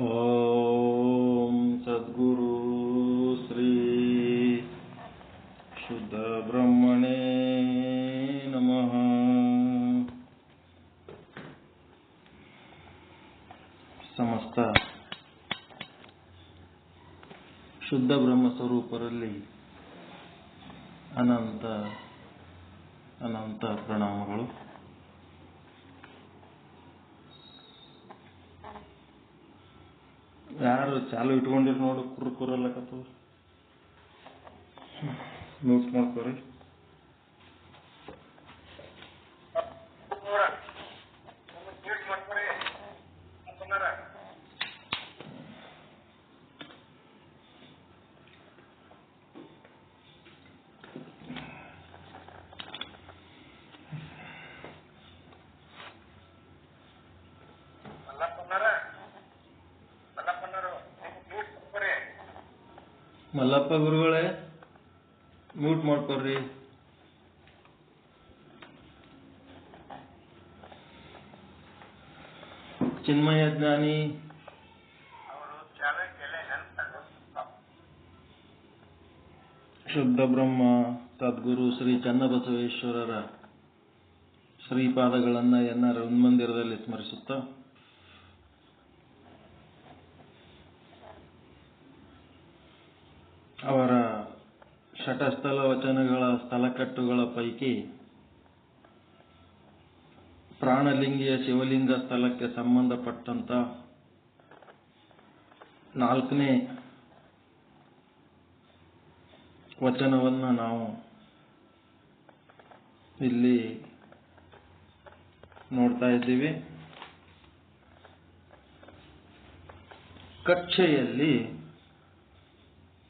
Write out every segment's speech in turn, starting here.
ಓಂ ಸದ್ಗುರು ಶ್ರೀ ಶುದ್ಧ ಬ್ರಹ್ಮಣೇ ನಮಃ. ಸಮಸ್ತ ಶುದ್ಧ ಬ್ರಹ್ಮ ಸ್ವರೂಪರಲ್ಲಿ ಅನಂತ ಅನಂತ ಪ್ರಣಾಮಗಳು. ಯಾರು ಚಾಲು ಇಟ್ಕೊಂಡಿರಿ ನೋಡು, ಕುರ್ಕುರಲ್ಲಕತ್ತು ಮ್ಯೂಟ್ ಮಾಡ್ಕೋರಿ. ಮಲ್ಲಪ್ಪ ಗುರುಗಳೇ ಮ್ಯೂಟ್ ಮಾಡ್ಕೊಡ್ರಿ. ಚಿನ್ಮಯ ಜ್ಞಾನಿ ಶುದ್ಧ ಬ್ರಹ್ಮ ಸದ್ಗುರು ಶ್ರೀ ಚನ್ನಬಸವೇಶ್ವರರ ಶ್ರೀಪಾದಗಳನ್ನ ಎನ್ನರ ಹೃನ್ಮಂದಿರದಲ್ಲಿ ಸ್ಮರಿಸುತ್ತಾ ಅವರ ಶಟಸ್ಥಲ ವಚನಗಳ ಸ್ಥಳಕಟ್ಟುಗಳ ಪೈಕಿ ಪ್ರಾಣಲಿಂಗಿಯ ಶಿವಲಿಂಗ ಸ್ಥಳಕ್ಕೆ ಸಂಬಂಧಪಟ್ಟಂತ 4ನೇ ವಚನವನ್ನು ನಾವು ಇಲ್ಲಿ ನೋಡ್ತಾ ಇದ್ದೀವಿ. ಕಕ್ಷೆಯಲ್ಲಿ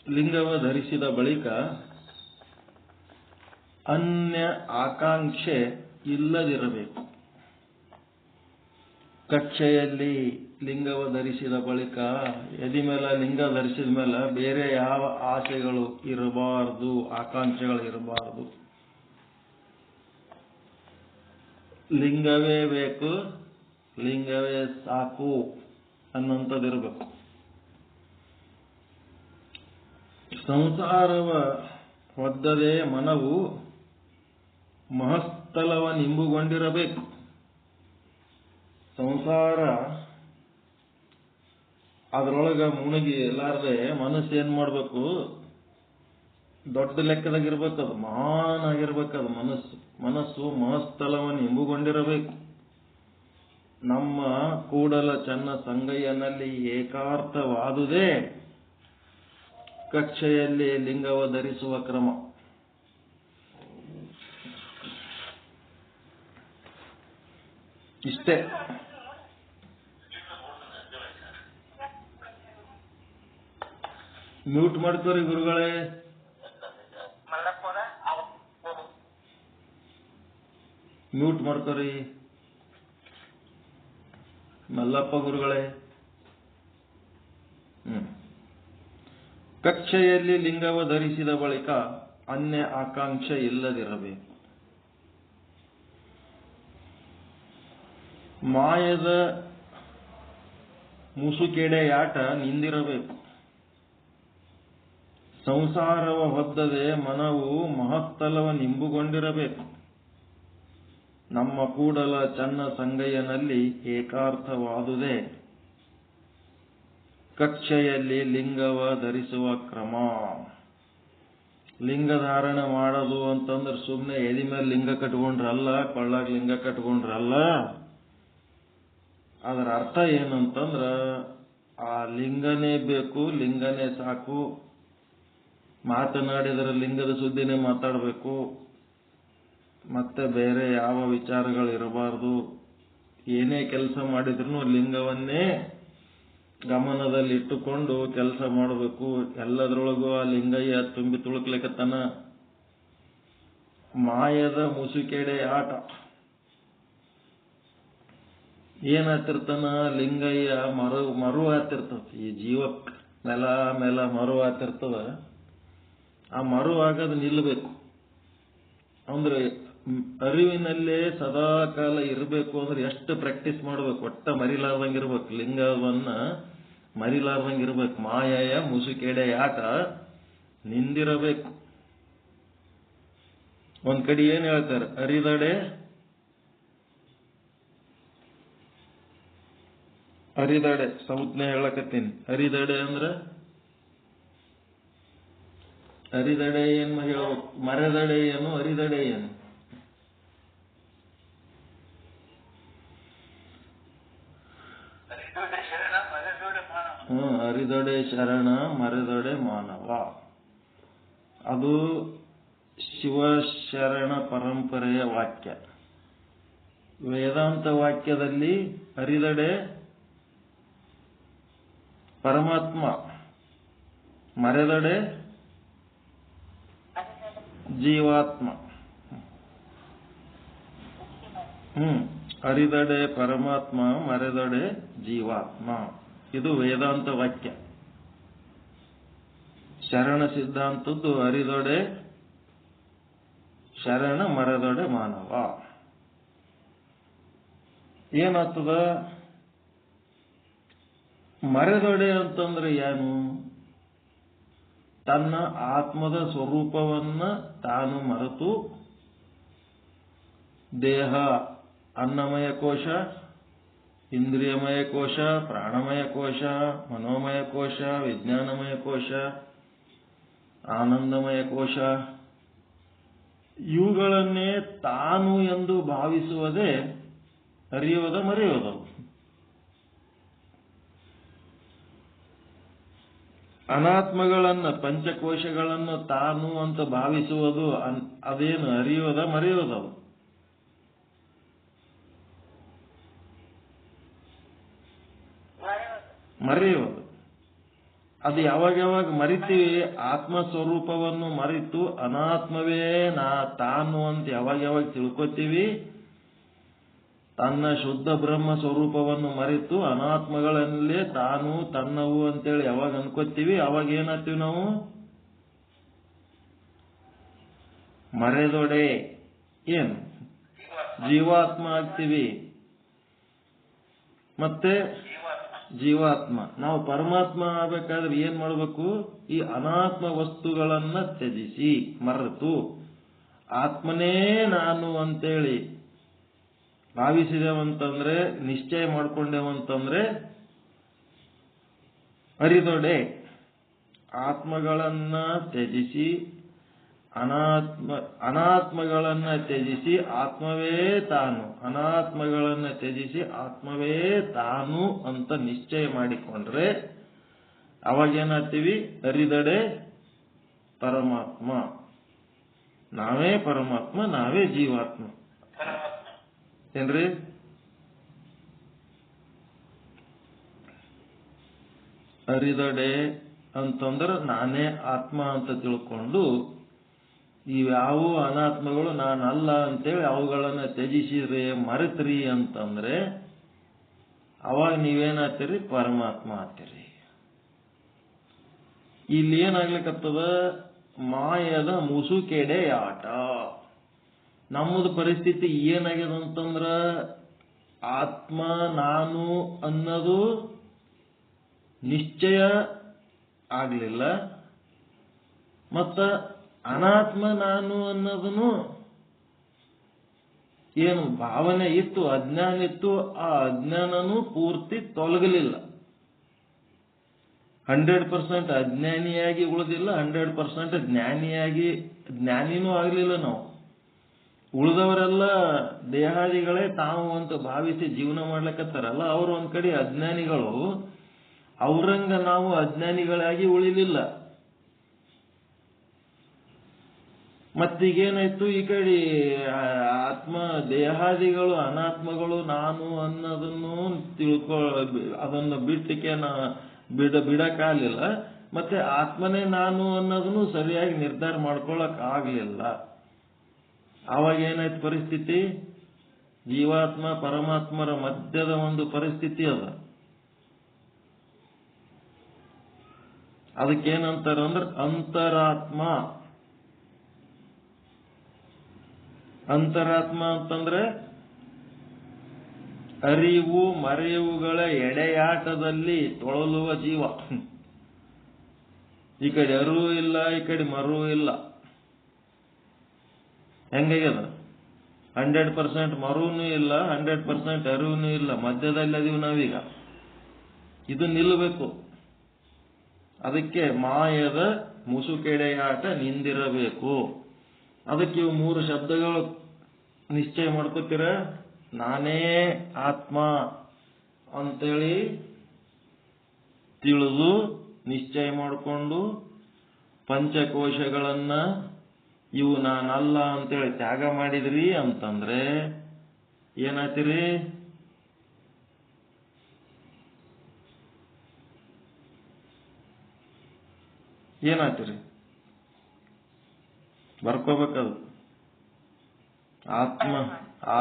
ಲಿಂಗವ ಧರಿಸಿದ ಬಳಿಕ ಅನ್ಯ ಆಕಾಂಕ್ಷೆ ಇಲ್ಲದಿರಬೇಕು. ಕಕ್ಷೆಯಲ್ಲಿ ಲಿಂಗವ ಧರಿಸಿದ ಬಳಿಕ ಎದಿ ಮೇಲೆ ಲಿಂಗ ಧರಿಸಿದ ಮೇಲೆ ಬೇರೆ ಯಾವ ಆಸೆಗಳು ಇರಬಾರದು, ಆಕಾಂಕ್ಷೆಗಳು ಇರಬಾರದು. ಲಿಂಗವೇ ಬೇಕು, ಲಿಂಗವೇ ಸಾಕು ಅನ್ನೋಂಥದ್ದಿರಬೇಕು. ಸಂಸಾರವ ಹೊದ್ದದೇ ಮನವು ಮಹಸ್ಥಲವ ನಿಂಬುಗೊಂಡಿರಬೇಕು. ಸಂಸಾರ ಅದರೊಳಗ ಮುಳುಗಿ ಎಲ್ಲಾರದೆ ಮನಸ್ಸು ಏನ್ ಮಾಡ್ಬೇಕು, ದೊಡ್ಡ ಲೆಕ್ಕದಾಗಿರ್ಬೇಕು, ಅದು ಮಹಾನ್ ಆಗಿರ್ಬೇಕದು. ಮನಸ್ಸು ಮಹಸ್ಥಲವ ನಿಂಬುಗೊಂಡಿರಬೇಕು. ನಮ್ಮ ಕೂಡಲ ಚನ್ನ ಸಂಗಯ್ಯನಲ್ಲಿ ಏಕಾರ್ಥವಾದುದೇ ಕಕ್ಷೆಯಲ್ಲಿ ಲಿಂಗವ ಧರಿಸುವ ಕ್ರಮ. ಇಷ್ಟೇ. ಮ್ಯೂಟ್ ಮಾಡ್ಕೋರಿ ಗುರುಗಳೇ, ಮ್ಯೂಟ್ ಮಾಡ್ಕೋರಿ ಮಲ್ಲಪ್ಪ ಗುರುಗಳೇ. ಕಕ್ಷೆಯಲ್ಲಿ ಲಿಂಗವ ಧರಿಸಿದ ಬಳಿಕ ಅನ್ಯ ಆಕಾಂಕ್ಷೆ ಇಲ್ಲದಿರಬೇಕು. ಮಾಯದ ಮುಸುಕೆಡೆಯಾಟ ನಿಂದಿರಬೇಕು. ಸಂಸಾರವ ಹೊದ್ದದೆ ಮನವು ಮಹಸ್ಥಲವ ನಿಂಬುಗೊಂಡಿರಬೇಕು. ನಮ್ಮ ಕೂಡಲ ಚನ್ನ ಸಂಗಯ್ಯನಲ್ಲಿ ಏಕಾರ್ಥವಾದುದೇ ಕಕ್ಷೆಯಲ್ಲಿ ಲಿಂಗವ ಧರಿಸುವ ಕ್ರಮ. ಲಿಂಗ ಧಾರಣೆ ಮಾಡೋದು ಅಂತಂದ್ರೆ ಸುಮ್ಮನೆ ಎದಿ ಮೇಲೆ ಲಿಂಗ ಕಟ್ಕೊಂಡ್ರಲ್ಲ, ಕೊಳ್ಳಾಗ ಲಿಂಗ ಕಟ್ಕೊಂಡ್ರಲ್ಲ. ಅದರ ಅರ್ಥ ಏನಂತಂದ್ರ ಆ ಲಿಂಗನೇ ಬೇಕು, ಲಿಂಗನೇ ಸಾಕು. ಮಾತನಾಡಿದರೆ ಲಿಂಗದ ಸುದ್ದಿನೇ ಮಾತಾಡಬೇಕು, ಮತ್ತೆ ಬೇರೆ ಯಾವ ವಿಚಾರಗಳಿರಬಾರದು. ಏನೇ ಕೆಲಸ ಮಾಡಿದ್ರು ಲಿಂಗವನ್ನೇ ಗಮನದಲ್ಲಿಟ್ಟುಕೊಂಡು ಕೆಲಸ ಮಾಡಬೇಕು. ಎಲ್ಲದರೊಳಗೂ ಆ ಲಿಂಗಯ್ಯ ತುಂಬಿ ತುಳುಕ್ಲಿಕ್ಕತ್ತಾನ. ಮಾಯದ ಮುಸುಕೆಡೆ ಆಟ ಏನಾಗ್ತಿರ್ತಾನ, ಲಿಂಗಯ್ಯ ಮರು ಆಗ್ತಿರ್ತದ. ಈ ಜೀವಕ್ ಮೇಲ ಮರು ಆಗ್ತಿರ್ತದ. ಆ ಮರು ಆಗೋದು ನಿಲ್ಲಬೇಕು. ಅಂದ್ರೆ ಅರಿವಿನಲ್ಲೇ ಸದಾ ಕಾಲ ಇರಬೇಕು ಅಂದ್ರೆ ಎಷ್ಟು ಪ್ರಾಕ್ಟೀಸ್ ಮಾಡ್ಬೇಕು, ಒಟ್ಟ ಮರಿಲಾರ್ದಂಗಿರ್ಬೇಕು, ಲಿಂಗವನ್ನ ಮರಿಲಾರ್ದಂಗಿರ್ಬೇಕು. ಮಾಯೆಯ ಮುಸುಕೆಡೆ ಆಟ ನಿಂದಿರಬೇಕು. ಒಂದ್ ಕಡೆ ಏನ್ ಹೇಳ್ತಾರೆ, ಅರಿದಡೆ ಸಂಜ್ಞೆ ಹೇಳಕತ್ತೀನಿ. ಅರಿದಡೆ ಅಂದ್ರ ಅರಿದಡೆ ಏನು ಹೇಳ್ಬೇಕು, ಮರೆದಡೆ ಏನು, ಅರಿದಡೆ ಏನು? ಅರಿದಡೆ ಶರಣ ಮರೆದಡೆ ಮಾನವ. ಅದು ಶಿವಶರಣ ಪರಂಪರೆಯ ವಾಕ್ಯ. ವೇದಾಂತ ವಾಕ್ಯದಲ್ಲಿ ಅರಿದಡೆ ಪರಮಾತ್ಮ, ಮರೆದಡೆ ಜೀವಾತ್ಮ. ಅರಿದಡೆ ಪರಮಾತ್ಮ, ಮರೆದಡೆ ಜೀವಾತ್ಮ. ಇದು ವೇದಾಂತ ವಾಕ್ಯ. ಶರಣ ಸಿದ್ಧಾಂತದ್ದು ಅರಿದೊಡೆ ಶರಣ, ಮರೆದೊಡೆ ಮಾನವ. ಏನಾಗ್ತದ? ಮರೆದೊಡೆ ಅಂತಂದ್ರೆ ಏನು? ತನ್ನ ಆತ್ಮದ ಸ್ವರೂಪವನ್ನ ತಾನು ಮರೆತು ದೇಹ, ಅನ್ನಮಯ ಕೋಶ, ಇಂದ್ರಿಯಮಯ ಕೋಶ, ಪ್ರಾಣಮಯ ಕೋಶ, ಮನೋಮಯ ಕೋಶ, ವಿಜ್ಞಾನಮಯ ಕೋಶ, ಆನಂದಮಯ ಕೋಶ, ಇವುಗಳನ್ನೇ ತಾನು ಎಂದು ಭಾವಿಸುವುದೇ ಅರಿಯೋದ ಮರೆಯೋದು. ಅನಾತ್ಮಗಳನ್ನ, ಪಂಚಕೋಶಗಳನ್ನು ತಾನು ಅಂತ ಭಾವಿಸುವುದು ಅದೇನು ಅರಿಯೋದ ಮರೆಯೋದವು? ಮರೆಯೋದು. ಅದು ಯಾವಾಗ ಮರಿತೀವಿ, ಆತ್ಮ ಸ್ವರೂಪವನ್ನು ಮರೆತು ಅನಾತ್ಮವೇ ತಾನು ಅಂತ ಯಾವಾಗ ತಿಳ್ಕೊತೀವಿ, ತನ್ನ ಶುದ್ಧ ಬ್ರಹ್ಮ ಸ್ವರೂಪವನ್ನು ಮರೆತು ಅನಾತ್ಮಗಳಲ್ಲೇ ತಾನು ತನ್ನವು ಅಂತೇಳಿ ಯಾವಾಗ ಅನ್ಕೋತೀವಿ, ಅವಾಗ ಏನಾಗ್ತೀವಿ ನಾವು? ಮರೆದೊಡೆ ಏನು? ಜೀವಾತ್ಮ ಆಗ್ತೀವಿ. ಮತ್ತೆ ಜೀವಾತ್ಮ. ನಾವು ಪರಮಾತ್ಮ ಆಗಬೇಕಾದ್ರೆ ಏನ್ ಮಾಡಬೇಕು? ಈ ಅನಾತ್ಮ ವಸ್ತುಗಳನ್ನ ತ್ಯಜಿಸಿ ಮರೆತು ಆತ್ಮನೇ ನಾನು ಅಂತೇಳಿ ಭಾವಿಸಿದೆವಂತಂದ್ರೆ, ನಿಶ್ಚಯ ಮಾಡ್ಕೊಂಡೇವಂತಂದ್ರೆ ಅರಿದೊಡೆ. ಆತ್ಮಗಳನ್ನ ತ್ಯಜಿಸಿ ಅನಾತ್ಮಗಳನ್ನ ತ್ಯಜಿಸಿ ಆತ್ಮವೇ ತಾನು, ಅನಾತ್ಮಗಳನ್ನ ತ್ಯಜಿಸಿ ಆತ್ಮವೇ ತಾನು ಅಂತ ನಿಶ್ಚಯ ಮಾಡಿಕೊಂಡ್ರೆ ಅವಾಗೇನಾಗ್ತೀವಿ? ಅರಿದಡೆ ಪರಮಾತ್ಮ. ನಾವೇ ಪರಮಾತ್ಮ, ನಾವೇ ಜೀವಾತ್ಮ. ಏನ್ರಿ? ಅರಿದಡೆ ಅಂತಂದ್ರೆ ನಾನೇ ಆತ್ಮ ಅಂತ ತಿಳ್ಕೊಂಡು ಇವ್ಯಾವ ಅನಾತ್ಮಗಳು ನಾನಲ್ಲ ಅಂತೇಳಿ ಅವುಗಳನ್ನ ತ್ಯಜಿಸಿದ್ರೆ, ಮರೆತ್ರಿ ಅಂತಂದ್ರೆ ಅವಾಗ ನೀವೇನಾಗ್ತೀರಿ? ಪರಮಾತ್ಮ ಆಗ್ತೀರಿ. ಇಲ್ಲಿ ಏನಾಗ್ಲಿಕ್ಕತ್ತದ? ಮಾಯದ ಮುಸುಕೆಡೆ ಆಟ. ನಮ್ಮದು ಪರಿಸ್ಥಿತಿ ಏನಾಗಿದೆ ಅಂತಂದ್ರ, ಆತ್ಮ ನಾನು ಅನ್ನೋದು ನಿಶ್ಚಯ ಆಗ್ಲಿಲ್ಲ, ಮತ್ತ ಅನಾತ್ಮ ನಾನು ಅನ್ನೋದನ್ನು ಏನು ಭಾವನೆ ಇತ್ತು, ಅಜ್ಞಾನ ಇತ್ತು, ಆ ಅಜ್ಞಾನನೂ ಪೂರ್ತಿ ತೊಲಗಲಿಲ್ಲ. 100% ಅಜ್ಞಾನಿಯಾಗಿ ಉಳಿದಿಲ್ಲ, 100% ಜ್ಞಾನಿನೂ ಆಗ್ಲಿಲ್ಲ. ನಾವು ಉಳಿದವರೆಲ್ಲ ದೇಹಾದಿಗಳೇ ತಾವು ಅಂತ ಭಾವಿಸಿ ಜೀವನ ಮಾಡ್ಲಿಕ್ಕತ್ತಾರಲ್ಲ, ಅವರು ಒಂದ್ ಕಡೆ ಅಜ್ಞಾನಿಗಳು. ಅವರಂಗ ನಾವು ಅಜ್ಞಾನಿಗಳಾಗಿ ಉಳಿಲಿಲ್ಲ. ಮತ್ತೀಗೇನಾಯ್ತು? ಈ ಕಡೆ ಆತ್ಮ ದೇಹಾದಿಗಳು ಅನಾತ್ಮಗಳು ನಾನು ಅನ್ನೋದನ್ನು ಅದನ್ನು ಬಿಡಕ್ಕಾಗಲಿಲ್ಲ. ಮತ್ತೆ ಆತ್ಮನೇ ನಾನು ಅನ್ನೋದನ್ನು ಸರಿಯಾಗಿ ನಿರ್ಧಾರ ಮಾಡ್ಕೊಳಕ್ ಆಗ್ಲಿಲ್ಲ. ಆವಾಗ ಏನಾಯ್ತು ಪರಿಸ್ಥಿತಿ? ಜೀವಾತ್ಮ ಪರಮಾತ್ಮರ ಮಧ್ಯದ ಒಂದು ಪರಿಸ್ಥಿತಿ ಅದ. ಅದಕ್ಕೇನಂತಾರ ಅಂದ್ರೆ ಅಂತರಾತ್ಮ. ಅಂತರಾತ್ಮ ಅಂತಂದ್ರೆ ಅರಿವು ಮರೆಯುವುಗಳ ಎಡೆಯಾಟದಲ್ಲಿ ತೊಳಲುವ ಜೀವ. ಈ ಕಡೆ ಅರಿವು ಇಲ್ಲ, ಈ ಕಡೆ ಮರುವು ಇಲ್ಲ. ಹೆಂಗಾಗ್ಯದ? 100% ಮರುವೂ ಇಲ್ಲ, 100% ಅರಿವು ಇಲ್ಲ, ಮಧ್ಯದಲ್ಲಿ ಅದೀವಿ ನಾವೀಗ. ಇದು ನಿಲ್ಲಬೇಕು. ಅದಕ್ಕೆ ಮಾಯದ ಮುಸುಕೆಡೆಯಾಟ ನಿಂದಿರಬೇಕು. ಅದಕ್ಕೆ ಇವು 3 ಶಬ್ದಗಳು ನಿಶ್ಚಯ ಮಾಡ್ಕೋತೀರ. ನಾನೇ ಆತ್ಮ ಅಂತೇಳಿ ತಿಳಿದು ನಿಶ್ಚಯ ಮಾಡಿಕೊಂಡು ಪಂಚಕೋಶಗಳನ್ನ ಇವು ನಾನಲ್ಲ ಅಂತೇಳಿ ತ್ಯಾಗ ಮಾಡಿದ್ರಿ ಅಂತಂದ್ರೆ ಏನಾಯ್ತಿರಿ? ಏನಾಯ್ತಿರಿ? ಬರ್ಕೋಬೇಕದು.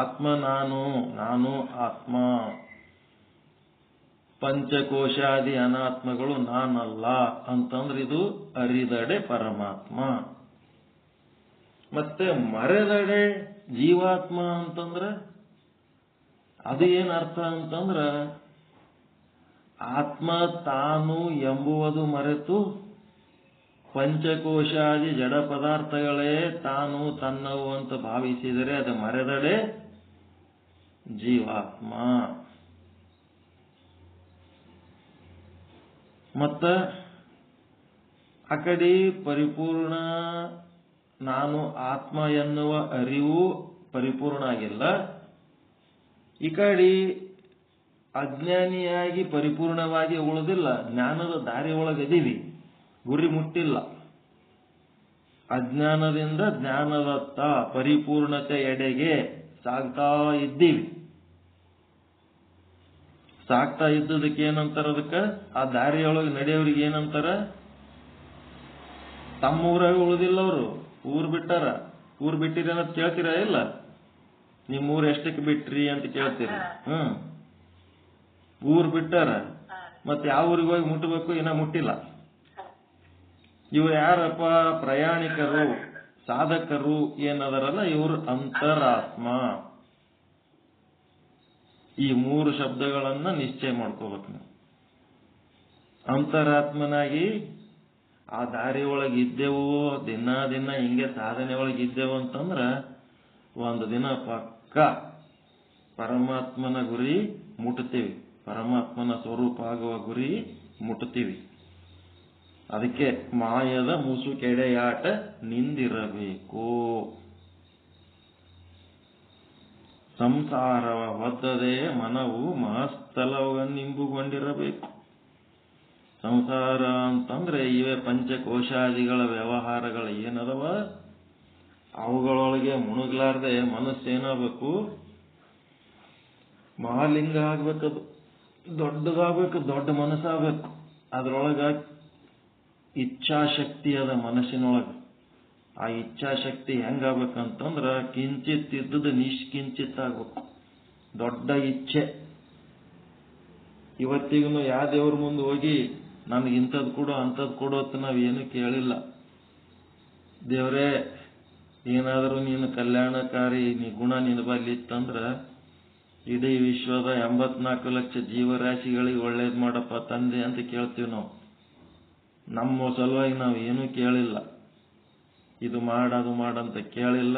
ಆತ್ಮ ನಾನು ಆತ್ಮ. ಪಂಚಕೋಶಾದಿ ಅನಾತ್ಮಗಳು ನಾನಲ್ಲ ಅಂತಂದ್ರೆ ಇದು ಅರಿದಡೆ ಪರಮಾತ್ಮ. ಮತ್ತೆ ಮರೆದಡೆ ಜೀವಾತ್ಮ ಅಂತಂದ್ರೆ ಅದು ಏನ್ ಅರ್ಥ ಅಂತಂದ್ರ ಆತ್ಮ ತಾನು ಎಂಬುವುದು ಮರೆತು ಪಂಚಕೋಶಾದಿ ಜಡ ಪದಾರ್ಥಗಳೇ ತಾನು ತನ್ನವು ಅಂತ ಭಾವಿಸಿದರೆ ಅದು ಮರೆದಡೆ ಜೀವಾತ್ಮ. ಮತ್ತ ಆ ಕಡೆ ಪರಿಪೂರ್ಣ ನಾನು ಆತ್ಮ ಎನ್ನುವ ಅರಿವು ಪರಿಪೂರ್ಣ ಆಗಿಲ್ಲ. ಈ ಕಡೆ ಅಜ್ಞಾನಿಯಾಗಿ ಪರಿಪೂರ್ಣವಾಗಿ ಉಳಿದಿಲ್ಲ. ಜ್ಞಾನದ ದಾರಿ ಒಳಗದೀವಿ, ಗುರಿ ಮುಟ್ಟಿಲ್ಲ. ಅಜ್ಞಾನದಿಂದ ಜ್ಞಾನದತ್ತ ಪರಿಪೂರ್ಣತೆ ಎಡೆಗೆ ಸಾಗ್ತಾ ಇದ್ದೀವಿ. ಸಾಗ್ತಾ ಇದ್ದದಕ್ಕೆ ಏನಂತಾರ? ಅದಕ್ಕೆ ಆ ದಾರಿಯೊಳಗೆ ನಡೆಯೋರಿಗೆ ಏನಂತಾರ? ತಮ್ಮ ಊರಾಗ ಉಳಿದಿಲ್ಲ ಅವರು, ಊರ್ ಬಿಟ್ಟಾರ. ಊರ್ ಬಿಟ್ಟಿರಿ ಅನ್ನೋದು ಕೇಳ್ತೀರಾ? ಇಲ್ಲ. ನಿಮ್ಮೂರು ಎಷ್ಟಕ್ಕೆ ಬಿಟ್ರಿ ಅಂತ ಕೇಳ್ತೀರಿ. ಊರ್ ಬಿಟ್ಟಾರ, ಮತ್ತೆ ಯಾವ ಊರಿಗೆ ಹೋಗಿ ಮುಟ್ಟಬೇಕು? ಇನ್ನ ಮುಟ್ಟಿಲ್ಲ. ಇವ್ರು ಯಾರಪ್ಪ? ಪ್ರಯಾಣಿಕರು, ಸಾಧಕರು ಏನದರಲ್ಲ, ಇವರು ಅಂತರಾತ್ಮ. ಈ 3 ಶಬ್ದಗಳನ್ನ ನಿಶ್ಚಯ ಮಾಡ್ಕೋಬೇಕು ನಾವು. ಅಂತರಾತ್ಮನಾಗಿ ಆ ದಾರಿ ಒಳಗೆ ಇದ್ದೆವು, ದಿನ ಹಿಂಗೆ ಸಾಧನೆ ಒಳಗೆ ಇದ್ದೆವು ಅಂತಂದ್ರ ಒಂದು ದಿನ ಪಕ್ಕ ಪರಮಾತ್ಮನ ಗುರಿ ಮುಟ್ಟುತ್ತೀವಿ. ಪರಮಾತ್ಮನ ಸ್ವರೂಪ ಆಗುವ ಗುರಿ ಮುಟ್ಟುತ್ತೀವಿ. ಅದಕ್ಕೆ ಮಾಯದ ಮುಸುಕೆಡೆಯಾಟ ನಿಂದಿರಬೇಕು. ಸಂಸಾರವ ಹೊದ್ದದೆ ಮನವು ಮಹಸ್ಥಲವನ್ನಿಂಬುಗೊಂಡಿರಬೇಕು. ಸಂಸಾರ ಅಂತಂದ್ರೆ ಇವೇ ಪಂಚಕೋಶಾದಿಗಳ ವ್ಯವಹಾರಗಳು ಏನದವ, ಅವುಗಳೊಳಗೆ ಮುಣುಗ್ಲಾರ್ದೆ ಮನಸ್ಸೇನಾಗಬೇಕು? ಮಹಾಲಿಂಗ ಆಗ್ಬೇಕದು, ದೊಡ್ಡದಾಗಬೇಕು, ದೊಡ್ಡ ಮನಸ್ಸಾಗಬೇಕು. ಅದ್ರೊಳಗ ಇಚ್ಛಾಶಕ್ತಿ ಅದ ಮನಸ್ಸಿನೊಳಗೆ. ಆ ಇಚ್ಛಾಶಕ್ತಿ ಹೆಂಗಾಗ್ಬೇಕಂತಂದ್ರ ಕಿಂಚಿತ್ ಇದ್ದದ್ದು ನಿಷ್ಕಿಂಚಿತ್ ಆಗ್ಬೇಕು. ದೊಡ್ಡ ಇಚ್ಛೆ. ಇವತ್ತಿಗೂ ಯಾವ ದೇವ್ರ ಮುಂದೆ ಹೋಗಿ ನನಗೆ ಇಂಥದ್ದು ಕೊಡು ಅಂಥದ್ದು ಕೊಡು ಅಂತ ನಾವೇನು ಕೇಳಿಲ್ಲ. ದೇವ್ರೇ, ಏನಾದರೂ ನೀನು ಕಲ್ಯಾಣಕಾರಿ ಗುಣ ನಿನಬಲ್ಲಿತ್ತಂದ್ರ ಇಡೀ ವಿಶ್ವದ 84 ಲಕ್ಷ ಜೀವರಾಶಿಗಳಿಗೆ ಒಳ್ಳೇದು ಮಾಡಪ್ಪ ತಂದೆ ಅಂತ ಕೇಳ್ತೀವಿ ನಾವು. ನಮ್ಮ ಸಲುವಾಗಿ ನಾವು ಏನೂ ಕೇಳಿಲ್ಲ. ಇದು ಅದು ಮಾಡಂತ ಕೇಳಿಲ್ಲ.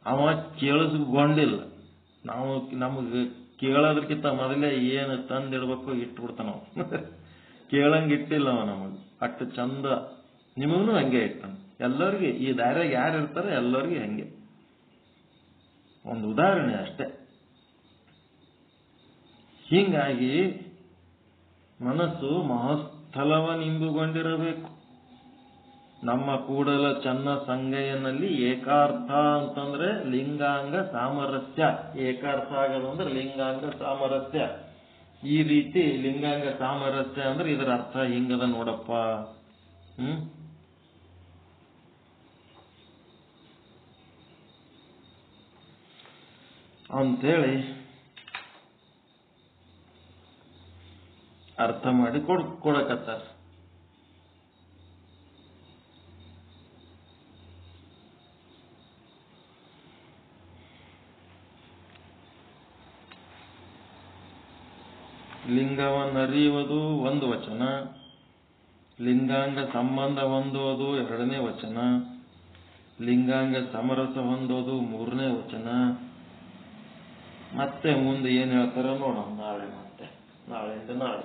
ಅವ ಕೇಳಿಸ್ಕೊಂಡಿಲ್ಲ. ನಮಗೆ ಕೇಳೋದಕ್ಕಿಂತ ಮೊದಲೇ ಏನು ತಂದಿಡ್ಬೇಕು ಇಟ್ಬಿಡ್ತಾನ ನಾವು. ಕೇಳಂಗಿಟ್ಟಿಲ್ಲ ಅವ ನಮಗೆ. ಅಷ್ಟು ಚಂದ ನಿಮಗೂ ಹಂಗೆ ಇಟ್ಟಾನ. ಎಲ್ಲರಿಗೆ ಈ ದಾರ್ಯಾಗ ಯಾರು ಇರ್ತಾರೆ ಎಲ್ಲರಿಗೂ ಹಂಗೆ. ಒಂದು ಉದಾಹರಣೆ ಅಷ್ಟೇ. ಹೀಗಾಗಿ ಮನಸ್ಸು ಮಹಸ್ಥಲವನ್ನಿಂಬುಗೊಂಡಿರಬೇಕು. ನಮ್ಮ ಕೂಡಲ ಚನ್ನ ಸಂಗಯ್ಯನಲ್ಲಿ ಏಕಾರ್ಥ ಅಂತಂದ್ರೆ ಲಿಂಗಾಂಗ ಸಾಮರಸ್ಯ. ಏಕಾರ್ಥ ಆಗೋದಂದ್ರೆ ಲಿಂಗಾಂಗ ಸಾಮರಸ್ಯ. ಈ ರೀತಿ ಲಿಂಗಾಂಗ ಸಾಮರಸ್ಯ ಅಂದ್ರೆ ಇದರ ಅರ್ಥ ಹಿಂಗದ ನೋಡಪ್ಪ. ಅಂತೇಳಿ ಅರ್ಥ ಮಾಡಿ ಕೊಡಕತ್ತಾರ. ಲಿಂಗವನ್ನರಿಯುವುದು ಒಂದು ವಚನ, ಲಿಂಗಾಂಗ ಸಂಬಂಧ ಹೊಂದೋದು ಎರಡನೇ ವಚನ, ಲಿಂಗಾಂಗ ಸಮರಸ ಹೊಂದೋದು ಮೂರನೇ ವಚನ. ಮತ್ತೆ ಮುಂದೆ ಏನ್ ಹೇಳ್ತಾರ ನೋಡೋಣ ನಾಳೆ. ಮತ್ತೆ ನಾಳೆಯಿಂದ ನಾಳೆ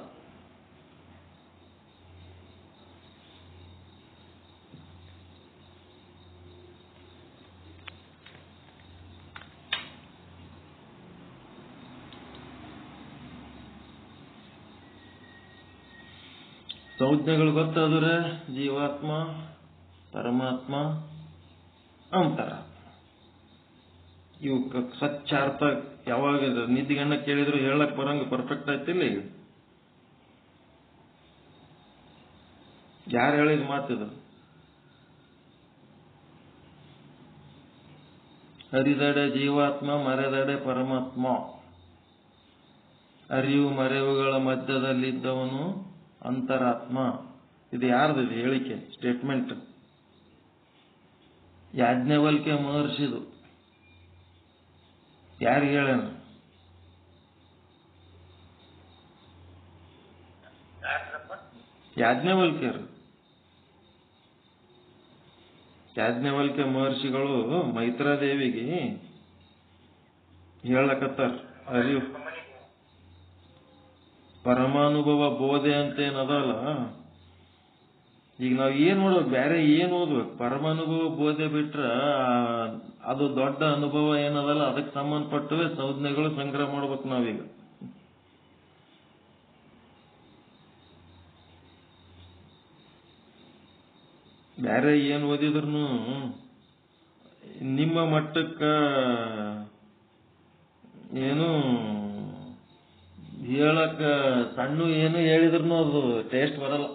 ಸಂಜ್ಞೆಗಳು ಗೊತ್ತಾದ್ರೆ ಜೀವಾತ್ಮ, ಪರಮಾತ್ಮ, ಅಂತರಾತ್ಮ. ಇವು ಸ್ವಚ್ಛ ಅರ್ಥ ಯಾವಾಗ ನಿಧಿಗಣ್ಣ ಕೇಳಿದ್ರು ಹೇಳಕ್ ಬರಂಗ ಪರ್ಫೆಕ್ಟ್ ಆಯ್ತಿಲ್ಲ. ಈಗ ಯಾರು ಹೇಳಿದ ಮಾತಿದು? ಅರಿದಡೆ ಜೀವಾತ್ಮ, ಮರೆದಡೆ ಪರಮಾತ್ಮ. ಅರಿವು ಮರೆವುಗಳ ಮಧ್ಯದಲ್ಲಿದ್ದವನು ಅಂತರಾತ್ಮ. ಇದು ಯಾರ್ದು ಹೇಳಿಕೆ, ಸ್ಟೇಟ್ಮೆಂಟ್? ಯಾಜ್ಞವಲ್ಕ್ಯ ಮಹರ್ಷಿದು. ಯಾರಿಗೆ ಹೇಳೋಣ? ಯಾಜ್ಞವಲ್ಕ್ಯರು. ಯಾಜ್ಞವಲ್ಕ್ಯ ಮಹರ್ಷಿಗಳು ಮೈತ್ರಾದೇವಿಗೆ ಹೇಳಕತ್ತಾರ. ಅರಿವು ಪರಮಾನುಭವ ಬೋಧೆ ಅಂತೇನದಲ್ಲ. ಈಗ ನಾವ್ ಏನ್ ನೋಡ್ಬೇಕು, ಬೇರೆ ಏನ್ ಓದ್ಬೇಕು? ಪರಮಾನುಭವ ಬೋಧೆ ಬಿಟ್ರ ಅದು ದೊಡ್ಡ ಅನುಭವ ಏನದಲ್ಲ, ಅದಕ್ಕೆ ಸಂಬಂಧಪಟ್ಟವೇ ಸಂಜ್ಞೆಗಳು ಸಂಗ್ರಹ ಮಾಡ್ಬೇಕು ನಾವೀಗ. ಬೇರೆ ಏನ್ ಓದಿದ್ರು ನಿಮ್ಮ ಮಟ್ಟಕ್ಕ ಏನು ಹೇಳಕ್ಕ ಸಣ್ಣ ಏನು ಹೇಳಿದ್ರು ಅದು ಟೇಸ್ಟ್ ಬರಲ್ಲ.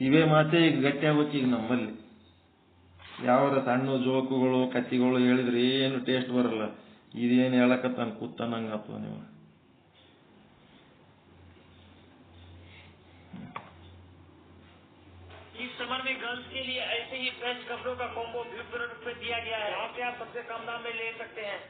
ಇವೇ ಮಾತೇ ಈಗ ಗಟ್ಟಿ ಆಗ್ಬೇಕು. ಈಗ ನಮ್ಮಲ್ಲಿ ಯಾವ ಸಣ್ಣ ಜೋಕುಗಳು ಕತ್ತಿಗಳು ಹೇಳಿದ್ರೆ ಏನು ಟೇಸ್ಟ್ ಬರಲ್ಲ. ಇದೇನು ಹೇಳಕತ್ತಾನ ಕೂತನಂಗಪ್ಪ ನೀವು. इस समर में गर्ल्स के लिए ऐसे ही फ्रेश कपड़ों का कॉम्बो ब्यूटी पे दिया गया है। यहाँ से आप सबसे कम दाम में ले सकते हैं।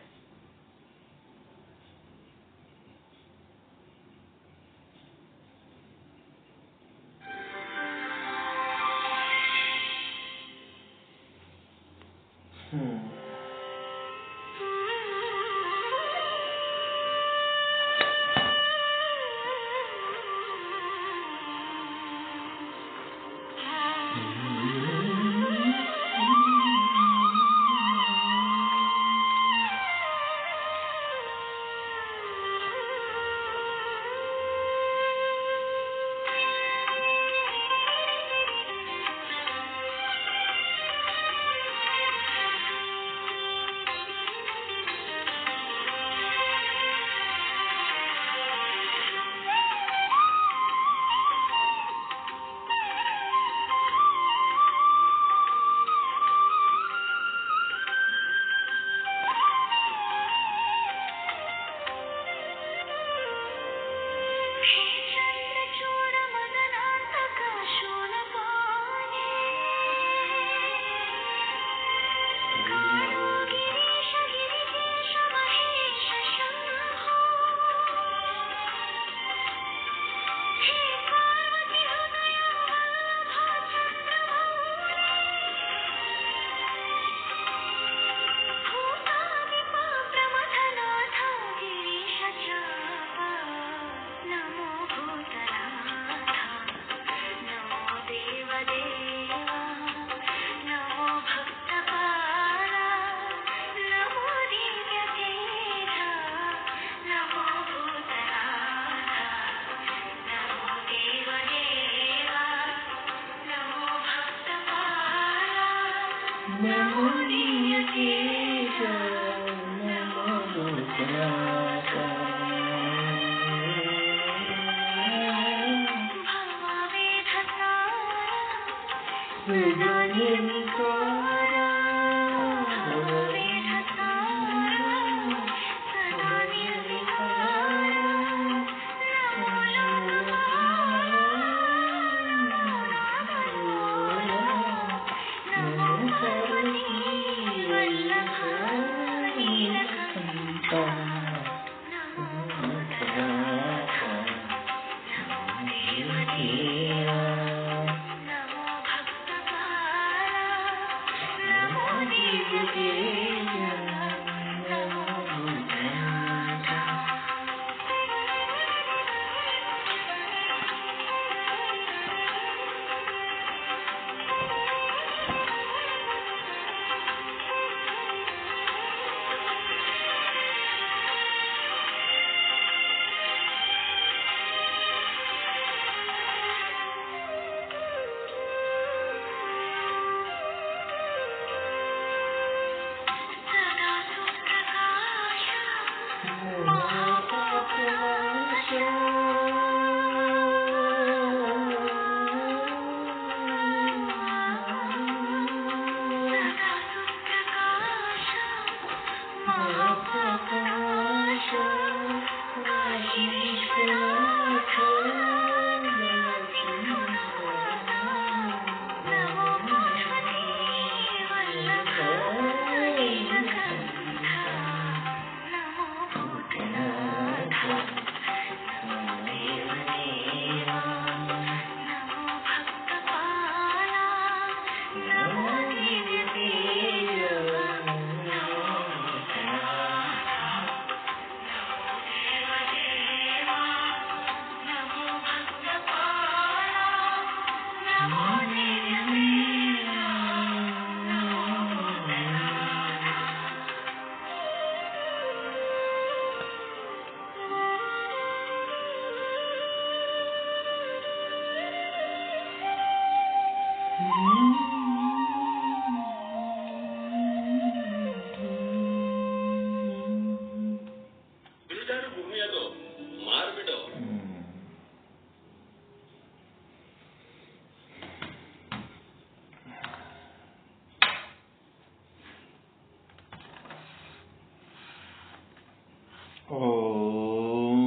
ಓಂ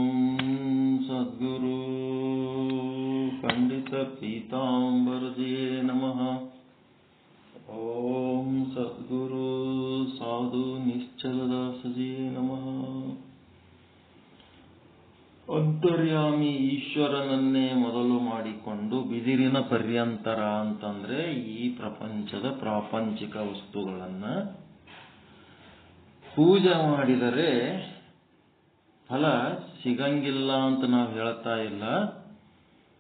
ಸದ್ಗುರು ಪಂಡಿತ ಪೀತಾಂಬರಜಿಯೇ ನಮಃ. ಓಂ ಸದ್ಗುರು ಸಾಧು ನಿಶ್ಚಲದಾಸಜಿಯೇ ನಮಃ. ಅಂತರ್ಯಾಮಿ ಈಶ್ವರನನ್ನೇ ಮೊದಲು ಮಾಡಿಕೊಂಡು ಬಿದಿರಿನ ಪರ್ಯಂತರ ಅಂತಂದ್ರೆ ಈ ಪ್ರಪಂಚದ ಪ್ರಾಪಂಚಿಕ ವಸ್ತುಗಳನ್ನ ಪೂಜೆ ಮಾಡಿದರೆ ಫಲ ಸಿಗಂಗಿಲ್ಲ ಅಂತ ನಾವು ಹೇಳ್ತಾ ಇಲ್ಲ.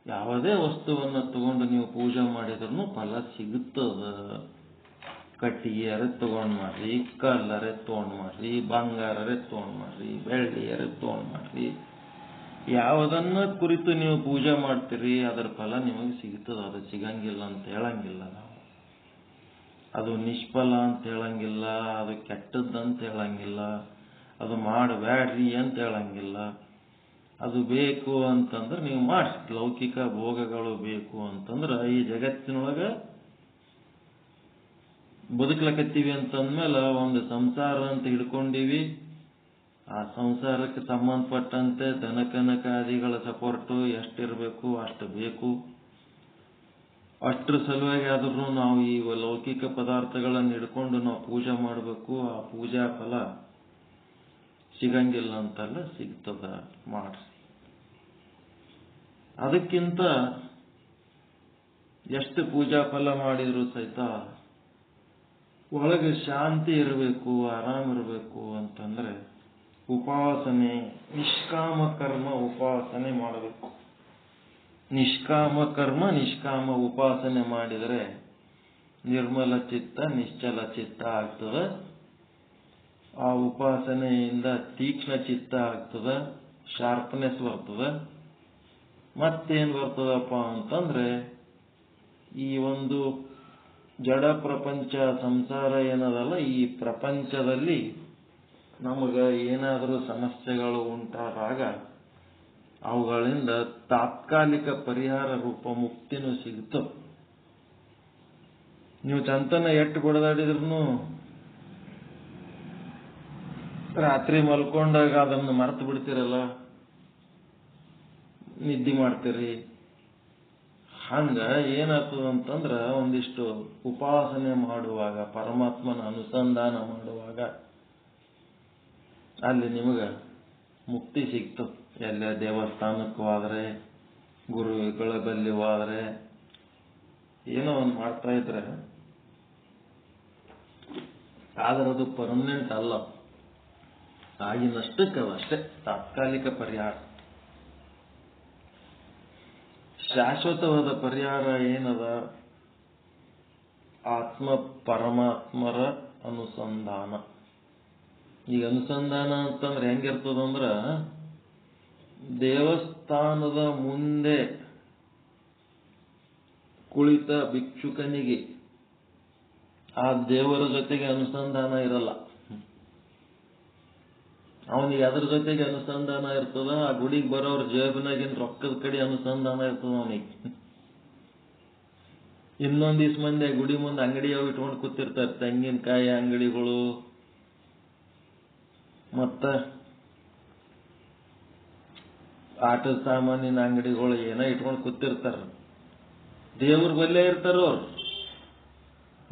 ಯಾವುದೇ ವಸ್ತುವನ್ನು ತಗೊಂಡು ನೀವು ಪೂಜೆ ಮಾಡಿದ್ರೂ ಫಲ ಸಿಗುತ್ತದ. ಕಟ್ಟಿಗೆಯರೆ ತಗೊಂಡ್ ಮಾಡ್ರಿ, ಕಲ್ಲರೆ ತಗೊಂಡ್ ಮಾಡ್ರಿ, ಬಂಗಾರರೆ ತಗೊಂಡ್ ಮಾಡ್ರಿ, ಬೆಳ್ಳಿಯರೆ ತಗೊಂಡ್ ಮಾಡ್ರಿ, ಯಾವುದನ್ನ ಕುರಿತು ನೀವು ಪೂಜೆ ಮಾಡ್ತೀರಿ ಅದರ ಫಲ ನಿಮಗೆ ಸಿಗುತ್ತದ. ಅದು ಸಿಗಂಗಿಲ್ಲ ಅಂತ ಹೇಳಂಗಿಲ್ಲ ನಾವು. ಅದು ನಿಷ್ಫಲ ಅಂತ ಹೇಳಂಗಿಲ್ಲ, ಅದು ಕೆಟ್ಟದ್ದಂತ ಹೇಳಂಗಿಲ್ಲ, ಅದು ಮಾಡಬೇಡ್ರಿ ಅಂತ ಹೇಳಂಗಿಲ್ಲ. ಅದು ಬೇಕು ಅಂತಂದ್ರೆ ನೀವು ಮಾಡಿ. ಲೌಕಿಕ ಭೋಗಗಳು ಬೇಕು ಅಂತಂದ್ರೆ ಈ ಜಗತ್ತಿನೊಳಗೆ ಬದುಕ್ಲಕತ್ತೀವಿ ಅಂತಂದ್ಮೇಲೆ ಒಂದು ಸಂಸಾರ ಅಂತ ಹಿಡ್ಕೊಂಡಿವಿ. ಆ ಸಂಸಾರಕ್ಕೆ ಸಂಬಂಧಪಟ್ಟಂತೆ ದನಕನಕಾದಿಗಳ ಸಪೋರ್ಟು ಎಷ್ಟಿರಬೇಕು ಅಷ್ಟು ಬೇಕು. ಅಷ್ಟರ ಸಲುವಾಗಿ ಆದ್ರೂ ನಾವು ಈ ಲೌಕಿಕ ಪದಾರ್ಥಗಳನ್ನು ಹಿಡ್ಕೊಂಡು ನಾವು ಪೂಜೆ ಮಾಡಬೇಕು. ಆ ಪೂಜಾ ಫಲ ಸಿಗಂಗಿಲ್ಲ ಅಂತಲ್ಲ, ಸಿಗ್ತದ, ಮಾಡ್ರಿ. ಅದಕ್ಕಿಂತ ಎಷ್ಟು ಪೂಜಾ ಫಲ ಮಾಡಿದ್ರು ಸಹಿತ ಒಳಗೆ ಶಾಂತಿ ಇರಬೇಕು, ಆರಾಮ್ ಇರಬೇಕು ಅಂತಂದ್ರೆ ಉಪಾಸನೆ, ನಿಷ್ಕಾಮ ಕರ್ಮ ಉಪಾಸನೆ ಮಾಡಬೇಕು. ನಿಷ್ಕಾಮ ಕರ್ಮ ನಿಷ್ಕಾಮ ಉಪಾಸನೆ ಮಾಡಿದರೆ ನಿರ್ಮಲ ಚಿತ್ತ ನಿಶ್ಚಲ ಚಿತ್ತ ಆಗ್ತದೆ. ಆ ಉಪಾಸನೆಯಿಂದ ತೀಕ್ಷ್ಣ ಚಿತ್ತ ಆಗ್ತದೆ, ಶಾರ್ಪ್ನೆಸ್ ಬರ್ತದೆ. ಮತ್ತೇನ್ ಬರ್ತದಪ್ಪ ಅಂತಂದ್ರೆ ಈ ಒಂದು ಜಡ ಪ್ರಪಂಚ ಸಂಸಾರ ಏನದಲ್ಲ, ಈ ಪ್ರಪಂಚದಲ್ಲಿ ನಮಗ ಏನಾದರೂ ಸಮಸ್ಯೆಗಳು ಉಂಟಾದಾಗ ಅವುಗಳಿಂದ ತಾತ್ಕಾಲಿಕ ಪರಿಹಾರ ರೂಪ ಮುಕ್ತಿನೂ ಸಿಗುತ್ತವೆ. ನೀವು ಚಂತನ ಎಟ್ಟು ಬಡದಾಡಿದ್ರು ರಾತ್ರಿ ಮಲ್ಕೊಂಡಾಗ ಅದನ್ನು ಮರೆತು ಬಿಡ್ತೀರಲ್ಲ, ನಿದ್ದೆ ಮಾಡ್ತೀರಿ. ಹಂಗ ಏನಾಗ್ತದ ಅಂತಂದ್ರ ಒಂದಿಷ್ಟು ಉಪಾಸನೆ ಮಾಡುವಾಗ, ಪರಮಾತ್ಮನ ಅನುಸಂಧಾನ ಮಾಡುವಾಗ ಅಲ್ಲಿ ನಿಮಗ ಮುಕ್ತಿ ಸಿಗ್ತದೆ. ಎಲ್ಲ ದೇವಸ್ಥಾನಕ್ಕೂ ಆದ್ರೆ, ಗುರುಗಳ ಬಲ್ಲಿ ಹೋದ್ರೆ, ಏನೋ ಒಂದು ಮಾಡ್ತಾ ಇದ್ರೆ ಆದ್ರೆ ಅದು ಪರ್ಮನೆಂಟ್ ಅಲ್ಲ. ಆಗಿನಷ್ಟಕ್ಕೆ ಅಷ್ಟೇ ತಾತ್ಕಾಲಿಕ ಪರಿಹಾರ. ಶಾಶ್ವತವಾದ ಪರಿಹಾರ ಏನದ? ಆತ್ಮ ಪರಮಾತ್ಮರ ಅನುಸಂಧಾನ. ಈಗ ಅನುಸಂಧಾನ ಅಂತಂದ್ರೆ ಹೆಂಗಿರ್ತದಂದ್ರ, ದೇವಸ್ಥಾನದ ಮುಂದೆ ಕುಳಿತ ಭಿಕ್ಷುಕನಿಗೆ ಆ ದೇವರ ಜೊತೆಗೆ ಅನುಸಂಧಾನ ಇರಲ್ಲ. ಅವನಿಗೆ ಅದ್ರ ಜೊತೆಗೆ ಅನುಸಂಧಾನ ಇರ್ತದ, ಆ ಗುಡಿಗೆ ಬರೋರ್ ಜೇಬಿನಾಗಿನ ರೊಕ್ಕದ ಕಡೆ ಅನುಸಂಧಾನ ಇರ್ತದ ಅವನಿಗೆ. ಇನ್ನೊಂದಿಸ್ ಮಂದಿ ಗುಡಿ ಮುಂದೆ ಅಂಗಡಿ ಅವು ಇಟ್ಕೊಂಡು ಕೂತಿರ್ತಾರೆ, ತೆಂಗಿನಕಾಯಿ ಅಂಗಡಿಗಳು ಮತ್ತ ಆಟದ ಸಾಮಾನಿನ ಅಂಗಡಿಗಳು ಏನೋ ಇಟ್ಕೊಂಡು ಕೂತಿರ್ತಾರ. ದೇವ್ರ ಬಲ್ಲೇ ಇರ್ತಾರವ್ರು.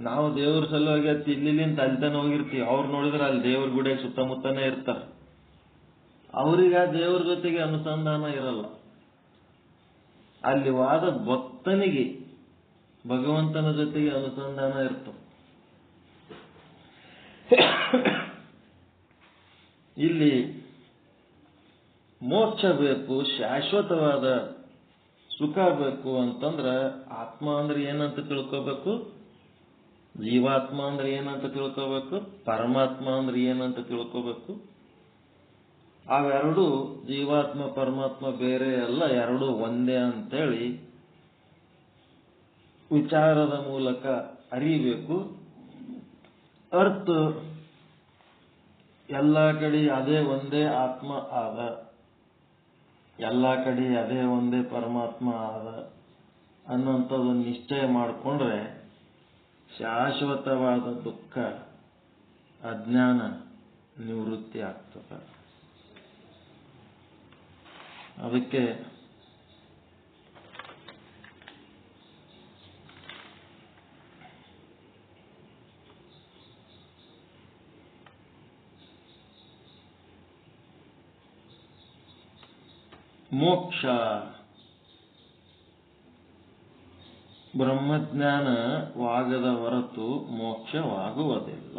ನಾವು ದೇವ್ರ ಸಲುವಾಗಿ ಇಲ್ಲಿಂದ ಅಲ್ತಾನೆ ಹೋಗಿರ್ತೀವಿ. ಅವ್ರು ನೋಡಿದ್ರೆ ಅಲ್ಲಿ ದೇವ್ರ ಗುಡಿಯಾಗ ಸುತ್ತಮುತ್ತನೇ ಇರ್ತಾರ. ಅವ್ರಿಗೆ ಆ ದೇವ್ರ ಜೊತೆಗೆ ಅನುಸಂಧಾನ ಇರಲ್ಲ. ಅಲ್ಲಿ ವಾದ ಭಕ್ತನಿಗೆ ಭಗವಂತನ ಜೊತೆಗೆ ಅನುಸಂಧಾನ ಇರ್ತದೆ. ಇಲ್ಲಿ ಮೋಕ್ಷ ಬೇಕು, ಶಾಶ್ವತವಾದ ಸುಖ ಬೇಕು ಅಂತಂದ್ರೆ ಆತ್ಮ ಅಂದ್ರೆ ಏನಂತ ತಿಳ್ಕೋಬೇಕು, ಜೀವಾತ್ಮ ಅಂದ್ರೆ ಏನಂತ ತಿಳ್ಕೋಬೇಕು, ಪರಮಾತ್ಮ ಅಂದ್ರೆ ಏನಂತ ತಿಳ್ಕೋಬೇಕು. ಅವೆರಡು ಜೀವಾತ್ಮ ಪರಮಾತ್ಮ ಬೇರೆ ಅಲ್ಲ, ಎರಡು ಒಂದೇ ಅಂತೇಳಿ ವಿಚಾರದ ಮೂಲಕ ಅರಿಬೇಕು. ಅರ್ಥ ಎಲ್ಲ ಕಡೆ ಅದೇ ಒಂದೇ ಆತ್ಮ ಆದ, ಎಲ್ಲ ಕಡೆ ಅದೇ ಒಂದೇ ಪರಮಾತ್ಮ ಆದ ಅನ್ನೋಂಥದ್ದನ್ನು ನಿಶ್ಚಯ ಮಾಡಿಕೊಂಡ್ರೆ ಶಾಶ್ವತವಾದ ದುಃಖ ಅಜ್ಞಾನ ನಿವೃತ್ತಿ ಆಗ್ತದೆ. ಅದಕ್ಕೆ ಮೋಕ್ಷ ಬ್ರಹ್ಮಜ್ಞಾನವಾಗದ ಹೊರತು ಮೋಕ್ಷವಾಗುವುದಿಲ್ಲ.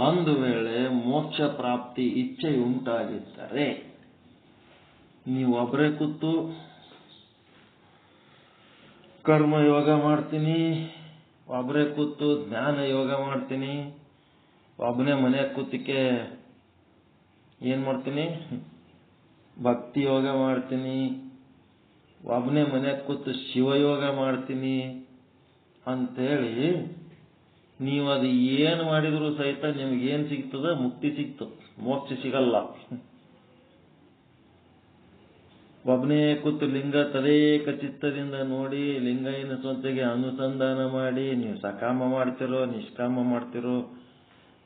ಒಂದು ವೇಳೆ ಮೋಕ್ಷ ಪ್ರಾಪ್ತಿ ಇಚ್ಛೆಯುಂಟಾಗಿದ್ದರೆ ನೀವು ಒಬ್ಬರೇ ಕೂತು ಕರ್ಮಯೋಗ ಮಾಡ್ತೀನಿ, ಒಬ್ಬರೇ ಕೂತು ಜ್ಞಾನ ಯೋಗ ಮಾಡ್ತೀನಿ, ಒಬ್ಬನೇ ಮನೆಯ ಕೂತಿಕೆ ಏನ್ ಮಾಡ್ತೀನಿ ಭಕ್ತಿ ಯೋಗ ಮಾಡ್ತೀನಿ, ಒಬ್ಬನೇ ಮನೆಯಾಗ ಕೂತು ಶಿವಯೋಗ ಮಾಡ್ತೀನಿ ಅಂತೇಳಿ ನೀವು ಅದು ಏನು ಮಾಡಿದ್ರು ಸಹಿತ ನಿಮ್ಗೇನ್ ಸಿಗ್ತದ, ಮುಕ್ತಿ ಸಿಗ್ತದ, ಮೋಕ್ಷ ಸಿಗಲ್ಲ. ಒಬ್ಬನೇ ಕೂತು ಲಿಂಗ ತದೇಕ ಚಿತ್ತದಿಂದ ನೋಡಿ ಲಿಂಗೈನ ಸ್ವಂತೆಗೆ ಅನುಸಂಧಾನ ಮಾಡಿ ನೀವು ಸಕಾಮ ಮಾಡ್ತಿರೋ ನಿಷ್ಕಾಮ ಮಾಡ್ತಿರೋ,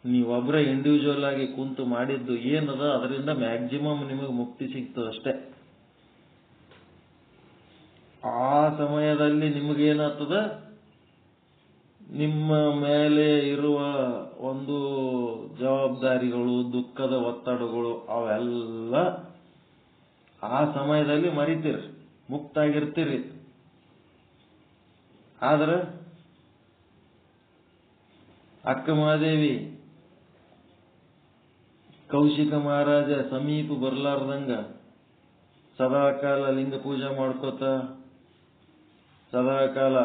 ನೀವೊಬ್ಬರೇ ಇಂಡಿವಿಜುವಲ್ ಆಗಿ ಕುಂತು ಮಾಡಿದ್ದು ಏನದ ಅದರಿಂದ ಮ್ಯಾಕ್ಸಿಮಮ್ ನಿಮಗೆ ಮುಕ್ತಿ ಸಿಗ್ತದಷ್ಟೇ. ಆ ಸಮಯದಲ್ಲಿ ನಿಮಗೇನಾಗ್ತದ, ನಿಮ್ಮ ಮೇಲೆ ಇರುವ ಒಂದು ಜವಾಬ್ದಾರಿಗಳು, ದುಃಖದ ಒತ್ತಡಗಳು ಅವೆಲ್ಲ ಆ ಸಮಯದಲ್ಲಿ ಮರಿತೀರಿ, ಮುಕ್ತಾಗಿರ್ತೀರಿ. ಆದ್ರೆ ಅಕ್ಕ ಮಹಾದೇವಿ ಕೌಶಿಕ ಮಹಾರಾಜ ಸಮೀಪ ಬರ್ಲಾರ್ದಂಗ ಸದಾಕಾಲ ಲಿಂಗ ಪೂಜೆ ಮಾಡ್ಕೋತ, ಸದಾಕಾಲ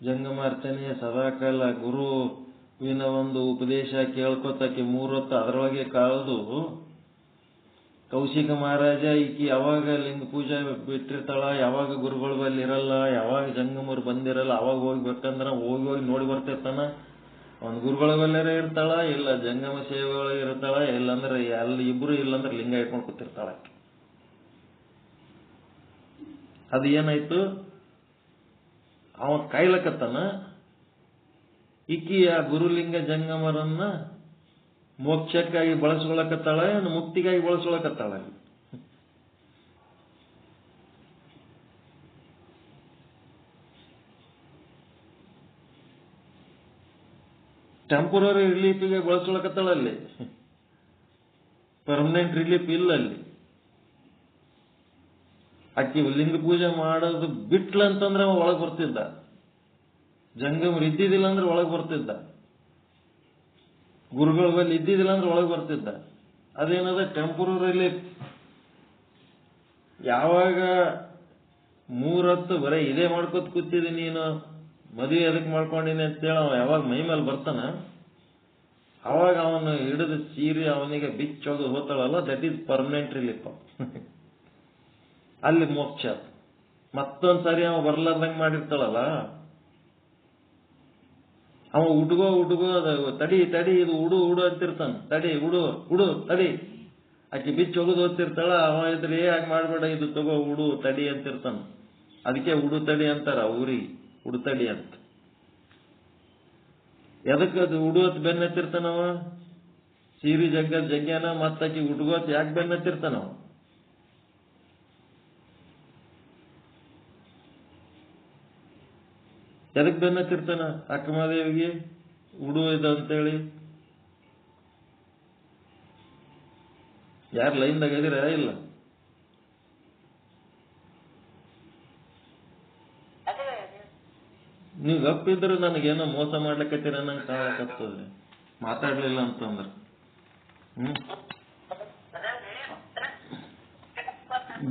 ಜಂಗಮಾರ್ಚನೆ, ಸದಾಕಾಲ ಗುರುವಿನ ಒಂದು ಉಪದೇಶ ಕೇಳ್ಕೊತಕ್ಕೆ 3 ಹೊತ್ತು ಅದರೊಳಗೆ ಕಳೆದು ಕೌಶಿಕ ಮಹಾರಾಜ ಈಕಿ ಯಾವಾಗ ಲಿಂಗ ಪೂಜೆ ಬಿಟ್ಟಿರ್ತಾಳ, ಯಾವಾಗ ಗುರುಗಳ ಬಲ್ಲಿ ಇರಲ್ಲ, ಯಾವಾಗ ಜಂಗಮರು ಬಂದಿರಲ್ಲ, ಅವಾಗ ಹೋಗ್ಬೇಕಂದ್ರ ಹೋಗಿ ನೋಡಿ ಬರ್ತಿರ್ತಾನ. ಅವ್ನ ಗುರುಗಳ ಬಲ್ಲೇ ಇರ್ತಾಳ, ಇಲ್ಲ ಜಂಗಮ ಸೇವೆಗಳಿಗೆ ಇರ್ತಾಳ, ಇಲ್ಲಾಂದ್ರೆ ಇಬ್ರು ಇಲ್ಲಾಂದ್ರೆ ಲಿಂಗ ಇಟ್ಕೊಂಡು ಕೂತಿರ್ತಾಳ. ಅದು ಏನಾಯ್ತು, ಅವ ಕಾಯ್ಲಕತ್ತಾನ, ಈಕಿ ಆ ಗುರುಲಿಂಗ ಜಂಗಮರನ್ನ ಮೋಕ್ಷಕ್ಕಾಗಿ ಬಳಸ್ಕೊಳಕತ್ತಾಳ, ಮುಕ್ತಿಗಾಗಿ ಬಳಸ್ಕೊಳಕತ್ತಾಳ. ಟೆಂಪರರಿ ರಿಲೀಫಿಗೆ ಬಳಸ್ಕೊಳಕತ್ತಾಳ, ಅಲ್ಲಿ ಪರ್ಮನೆಂಟ್ ರಿಲೀಫ್ ಇಲ್ಲ. ಅಲ್ಲಿ ಆಕಿ ಲಿಂಗ ಪೂಜೆ ಮಾಡೋದು ಬಿಟ್ಲಂತಂದ್ರೆ ಅವ ಒಳಗೆ ಬರ್ತಿದ್ದ, ಜಂಗಮರು ಇದ್ದಿದ್ದಿಲ್ಲ ಅಂದ್ರೆ ಒಳಗೆ ಬರ್ತಿದ್ದ, ಗುರುಗಳ ಬಲ್ಲಿ ಇದ್ದಿದ್ದಿಲ್ಲ ಅಂದ್ರೆ ಒಳಗೆ ಬರ್ತಿದ್ದ. ಅದೇನದ ಟೆಂಪರರಿ ರಿಲೀಫ್. ಯಾವಾಗ 3 ಹೊತ್ತು ಬರೀ ಇದೇ ಮಾಡ್ಕೊತ ಕೂತಿದ್ದೀನಿ, ನೀನು ಮದುವೆ ಎದಕ್ಕೆ ಮಾಡ್ಕೊಂಡಿನಿ ಅಂತೇಳಿ ಅವ ಯಾವಾಗ ಮೈ ಮೇಲೆ ಬರ್ತಾನ, ಅವಾಗ ಅವನು ಹಿಡಿದು ಸೀರೆ ಅವನಿಗೆ ಬಿಚ್ಚೋದು ಹೋತಾಳಲ್ಲ, ದಟ್ ಈಸ್ ಪರ್ಮನೆಂಟ್ ರಿಲೀಫ್. ಅಲ್ಲಿ ಮೋಕ್ಷ. ಮತ್ತೊಂದ್ಸರಿ ಅವ ಬರ್ಲಾರ್ದಂಗೆ ಮಾಡಿರ್ತಾಳಲ್ಲ, ಅವ ಹುಡುಗೋ ತಡಿ ಇದು ಉಡು ಅಂತಿರ್ತಾನ. ತಡಿ ಉಡು ತಡಿ. ಆಕಿ ಬಿಚ್ಚ ಹೋಗುದು ಓದ್ತಿರ್ತಾಳ. ಅವ ಇದ್ರೆ ಯಾಕೆ ಮಾಡ್ಬೇಡ, ಇದು ತಗೋ ಉಡು ತಡಿ ಅಂತಿರ್ತಾನ. ಅದಕ್ಕೆ ಉಡು ತಡಿ ಅಂತಾರ ಊರಿಗೆ, ಉಡುತಡಿ ಅಂತ. ಎದಕ್ಕದು ಉಡುವತ್ ಬೆನ್ನತ್ತಿರ್ತಾನವ? ಸೀರಿ ಜಗ್ಗ್ಯಾನ ಮತ್ತಾಕಿ ಹುಡುಗೋತ್ ಯಾಕೆ ಬೆನ್ನತ್ತಿರ್ತಾನವ? ಎದಕ್ ಬೆನ್ನತ್ತಿರ್ತಾನ ಅಕ್ಕಮಹಾದೇವಿಗೆ ಉಡು ಇದು ಅಂತೇಳಿ? ಯಾರು ಲೈನ್ದಾಗ ಇದೀರ ಇಲ್ಲ? ನೀವು ಗಪ್ಪಿದ್ರೆ ನನಗೇನೋ ಮೋಸ ಮಾಡ್ಲಿಕ್ಕತ್ತೀರ ನಂಗೆ ಕಾಣಕತ್ತದ, ಮಾತಾಡ್ಲಿಲ್ಲ ಅಂತಂದ್ರ.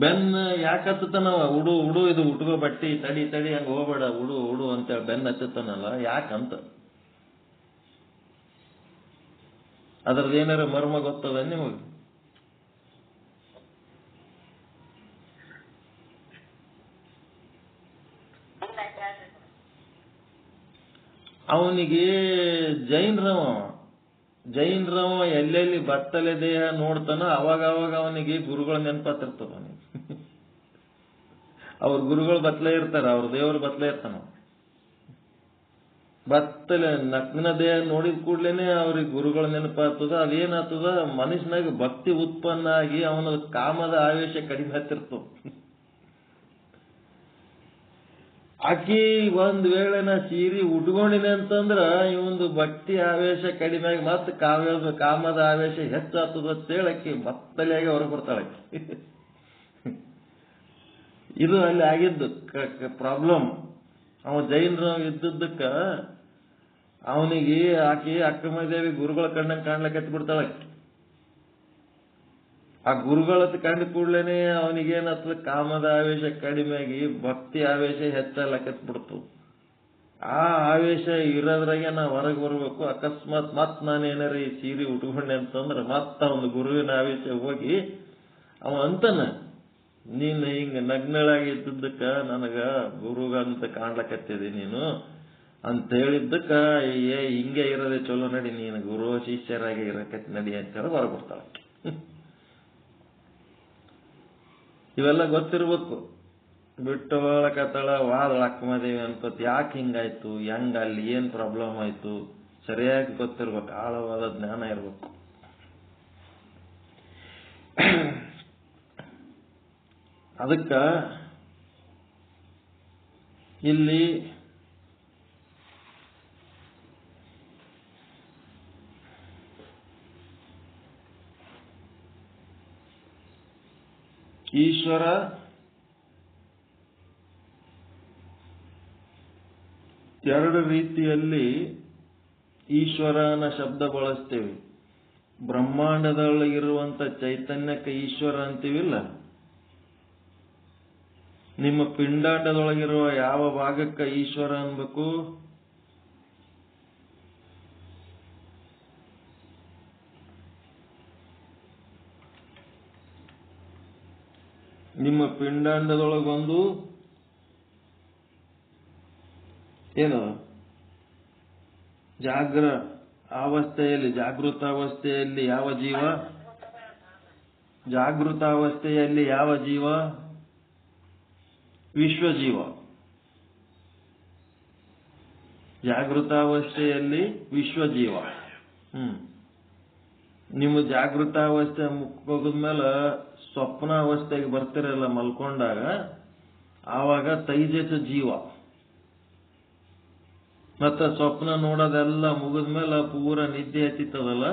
ಬೆನ್ನ ಯಾಕೆ ಹತ್ತತಾನವ? ಉಡು ಇದು ಉಟ್ಕೋ ಬಟ್ಟಿ, ತಡಿ ಹಂಗ ಹೋಗ್ಬೇಡ, ಉಡು ಅಂತೇಳಿ ಬೆನ್ನ ಹತ್ತತಾನಲ್ಲ ಯಾಕಂತ? ಅದ್ರದ್ದು ಏನಾರ ಮರ್ಮ ಗೊತ್ತದ ನಿಮಗೆ? ಅವನಿಗೆ ಜೈನ್ರವ ಎಲ್ಲೆಲ್ಲಿ ಬತ್ತಲೆ ದೇಹ ನೋಡ್ತಾನ ಅವಾಗ ಅವನಿಗೆ ಗುರುಗಳ ನೆನಪಾತಿರ್ತದ. ಅವನಿಗೆ ಅವ್ರ ಗುರುಗಳು ಬತ್ತಲೆ ಇರ್ತಾರ, ಅವ್ರ ದೇವರು ಬತ್ತಲೆ ಇರ್ತಾನ. ಬತ್ತಲೆ ನಗ್ನ ದೇಹ ನೋಡಿದ ಕೂಡ್ಲೇನೆ ಅವ್ರಿಗೆ ಗುರುಗಳ ನೆನಪಾಗ್ತದ. ಅದೇನಾಗ್ತದ, ಮನುಷ್ಯನಾಗ ಭಕ್ತಿ ಉತ್ಪನ್ನ ಆಗಿ ಅವನ ಕಾಮದ ಆವೇಶ ಕಡಿಮೆ ಹತ್ತಿರ್ತದ. ಆಕಿ ಒಂದ್ ವೇಳೆ ನಾ ಸೀರೆ ಉಟ್ಕೊಂಡಿನಿ ಅಂತಂದ್ರ ಇವಂದು ಭಕ್ತಿ ಆವೇಶ ಕಡಿಮೆ ಆಗಿ ಮತ್ತೆ ಕಾಮದ ಆವೇಶ ಹೆಚ್ಚಾಗ್ತದ ಅಂತೇಳಿ ಆಕಿ ಮತ್ತಲೆಯಾಗಿ ಹೊರಗೆ ಬರ್ತಾಳಕಿ. ಇದು ಅಲ್ಲಿ ಆಗಿದ್ದು ಪ್ರಾಬ್ಲಮ್. ಅವ ಜೈನರು ಇದ್ದಕ್ಕ ಅವನಿಗೆ ಆಕಿ ಅಕ್ಕಮಹಾದೇವಿ ಗುರುಗಳ ಕಣ್ಣಂಗೆ ಕಾಣ್ಲಕ್ಕೆ ಬಿಡ್ತಾಳಕಿ. ಆ ಗುರುಗಳತ್ ಕಂಡ ಕೂಡ್ಲೇನೆ ಅವನಿಗೇನತ್ತ ಕಾಮದ ಆವೇಶ ಕಡಿಮೆಯಾಗಿ ಭಕ್ತಿ ಆವೇಶ ಹೆಚ್ಚಾಗ್ಲಕತ್ ಬಿಡ್ತು. ಆ ಆವೇಶ ಇರೋದ್ರಾಗೆ ನಾ ಹೊರಗೆ ಬರ್ಬೇಕು. ಅಕಸ್ಮಾತ್ ಮತ್ ನಾನೇನಾರ ಈ ಸೀರೆ ಉಟ್ಕೊಂಡೆ ಅಂತಂದ್ರ ಮತ್ತ ಒಂದು ಗುರುವಿನ ಆವೇಶ ಹೋಗಿ ಅವ ಅಂತಾನ, ನೀನ್ ಹಿಂಗ ನಗ್ನಳಾಗಿ ಇದ್ದಕ್ಕ ನನಗ ಗುರುಗಂತ ಕಾಣ್ಲಕತ್ತಿದಿ ನೀನು ಅಂತ ಹೇಳಿದ್ದಕ್ಕ ಹಿಂಗೆ ಇರೋದೇ ಚಲೋ, ನಡಿ ನೀನು ಗುರು ಶಿಷ್ಯರಾಗಿ ಇರಕತ್ ನಡಿ ಅಂತೇಳಿ ಹೊರಗೆ ಬರ್ತಾಳ. ಇವೆಲ್ಲ ಗೊತ್ತಿರ್ಬೇಕು. ಬಿಟ್ಟು ಹೋಗ್ಲಕತ್ತಾಳ, ವಾದಳ ಅಕ್ಕಮಹಾದೇವಿ ಅನ್ಕೋತ ಯಾಕೆ ಹಿಂಗಾಯ್ತು, ಹೆಂಗ, ಅಲ್ಲಿ ಏನ್ ಪ್ರಾಬ್ಲಮ್ ಆಯ್ತು ಸರಿಯಾಗಿ ಗೊತ್ತಿರ್ಬೇಕು, ಆಳವಾದ ಜ್ಞಾನ ಇರ್ಬೇಕು. ಅದಕ್ಕ ಇಲ್ಲಿ ಈಶ್ವರ ಎರಡು ರೀತಿಯಲ್ಲಿ ಈಶ್ವರನ ಶಬ್ದ ಬಳಸ್ತೇವೆ. ಬ್ರಹ್ಮಾಂಡದೊಳಗಿರುವಂತ ಚೈತನ್ಯಕ್ಕೆ ಈಶ್ವರ ಅಂತೀವಿಲ್ಲ. ನಿಮ್ಮ ಪಿಂಡಾಂಡದೊಳಗಿರುವ ಯಾವ ಭಾಗಕ್ಕೆ ಈಶ್ವರ ಅನ್ಬೇಕು? ನಿಮ್ಮ ಪಿಂಡಾಂಡದೊಳಗೊಂದು ಏನು ಜಾಗೃತಾವಸ್ಥೆಯಲ್ಲಿ ಯಾವ ಜೀವ? ಜಾಗೃತಾವಸ್ಥೆಯಲ್ಲಿ ಯಾವ ಜೀವ? ವಿಶ್ವಜೀವ. ಜಾಗೃತಾವಸ್ಥೆಯಲ್ಲಿ ವಿಶ್ವಜೀವ. ನಿಮ್ಮ ಜಾಗೃತಾವಸ್ಥೆ ಮುಗಿದ್ಮೇಲೆ ಸ್ವಪ್ನಾವಸ್ಥೆಗೆ ಬರ್ತಿರಲ್ಲ ಮಲ್ಕೊಂಡಾಗ, ಆವಾಗ ತೈಜಸ ಜೀವ. ಮತ್ತ ಸ್ವಪ್ನ ನೋಡೋದೆಲ್ಲ ಮುಗಿದ್ಮೇಲೆ ಪೂರ ನಿದ್ದೆ ಹತ್ತಿತ್ತದಲ್ಲ,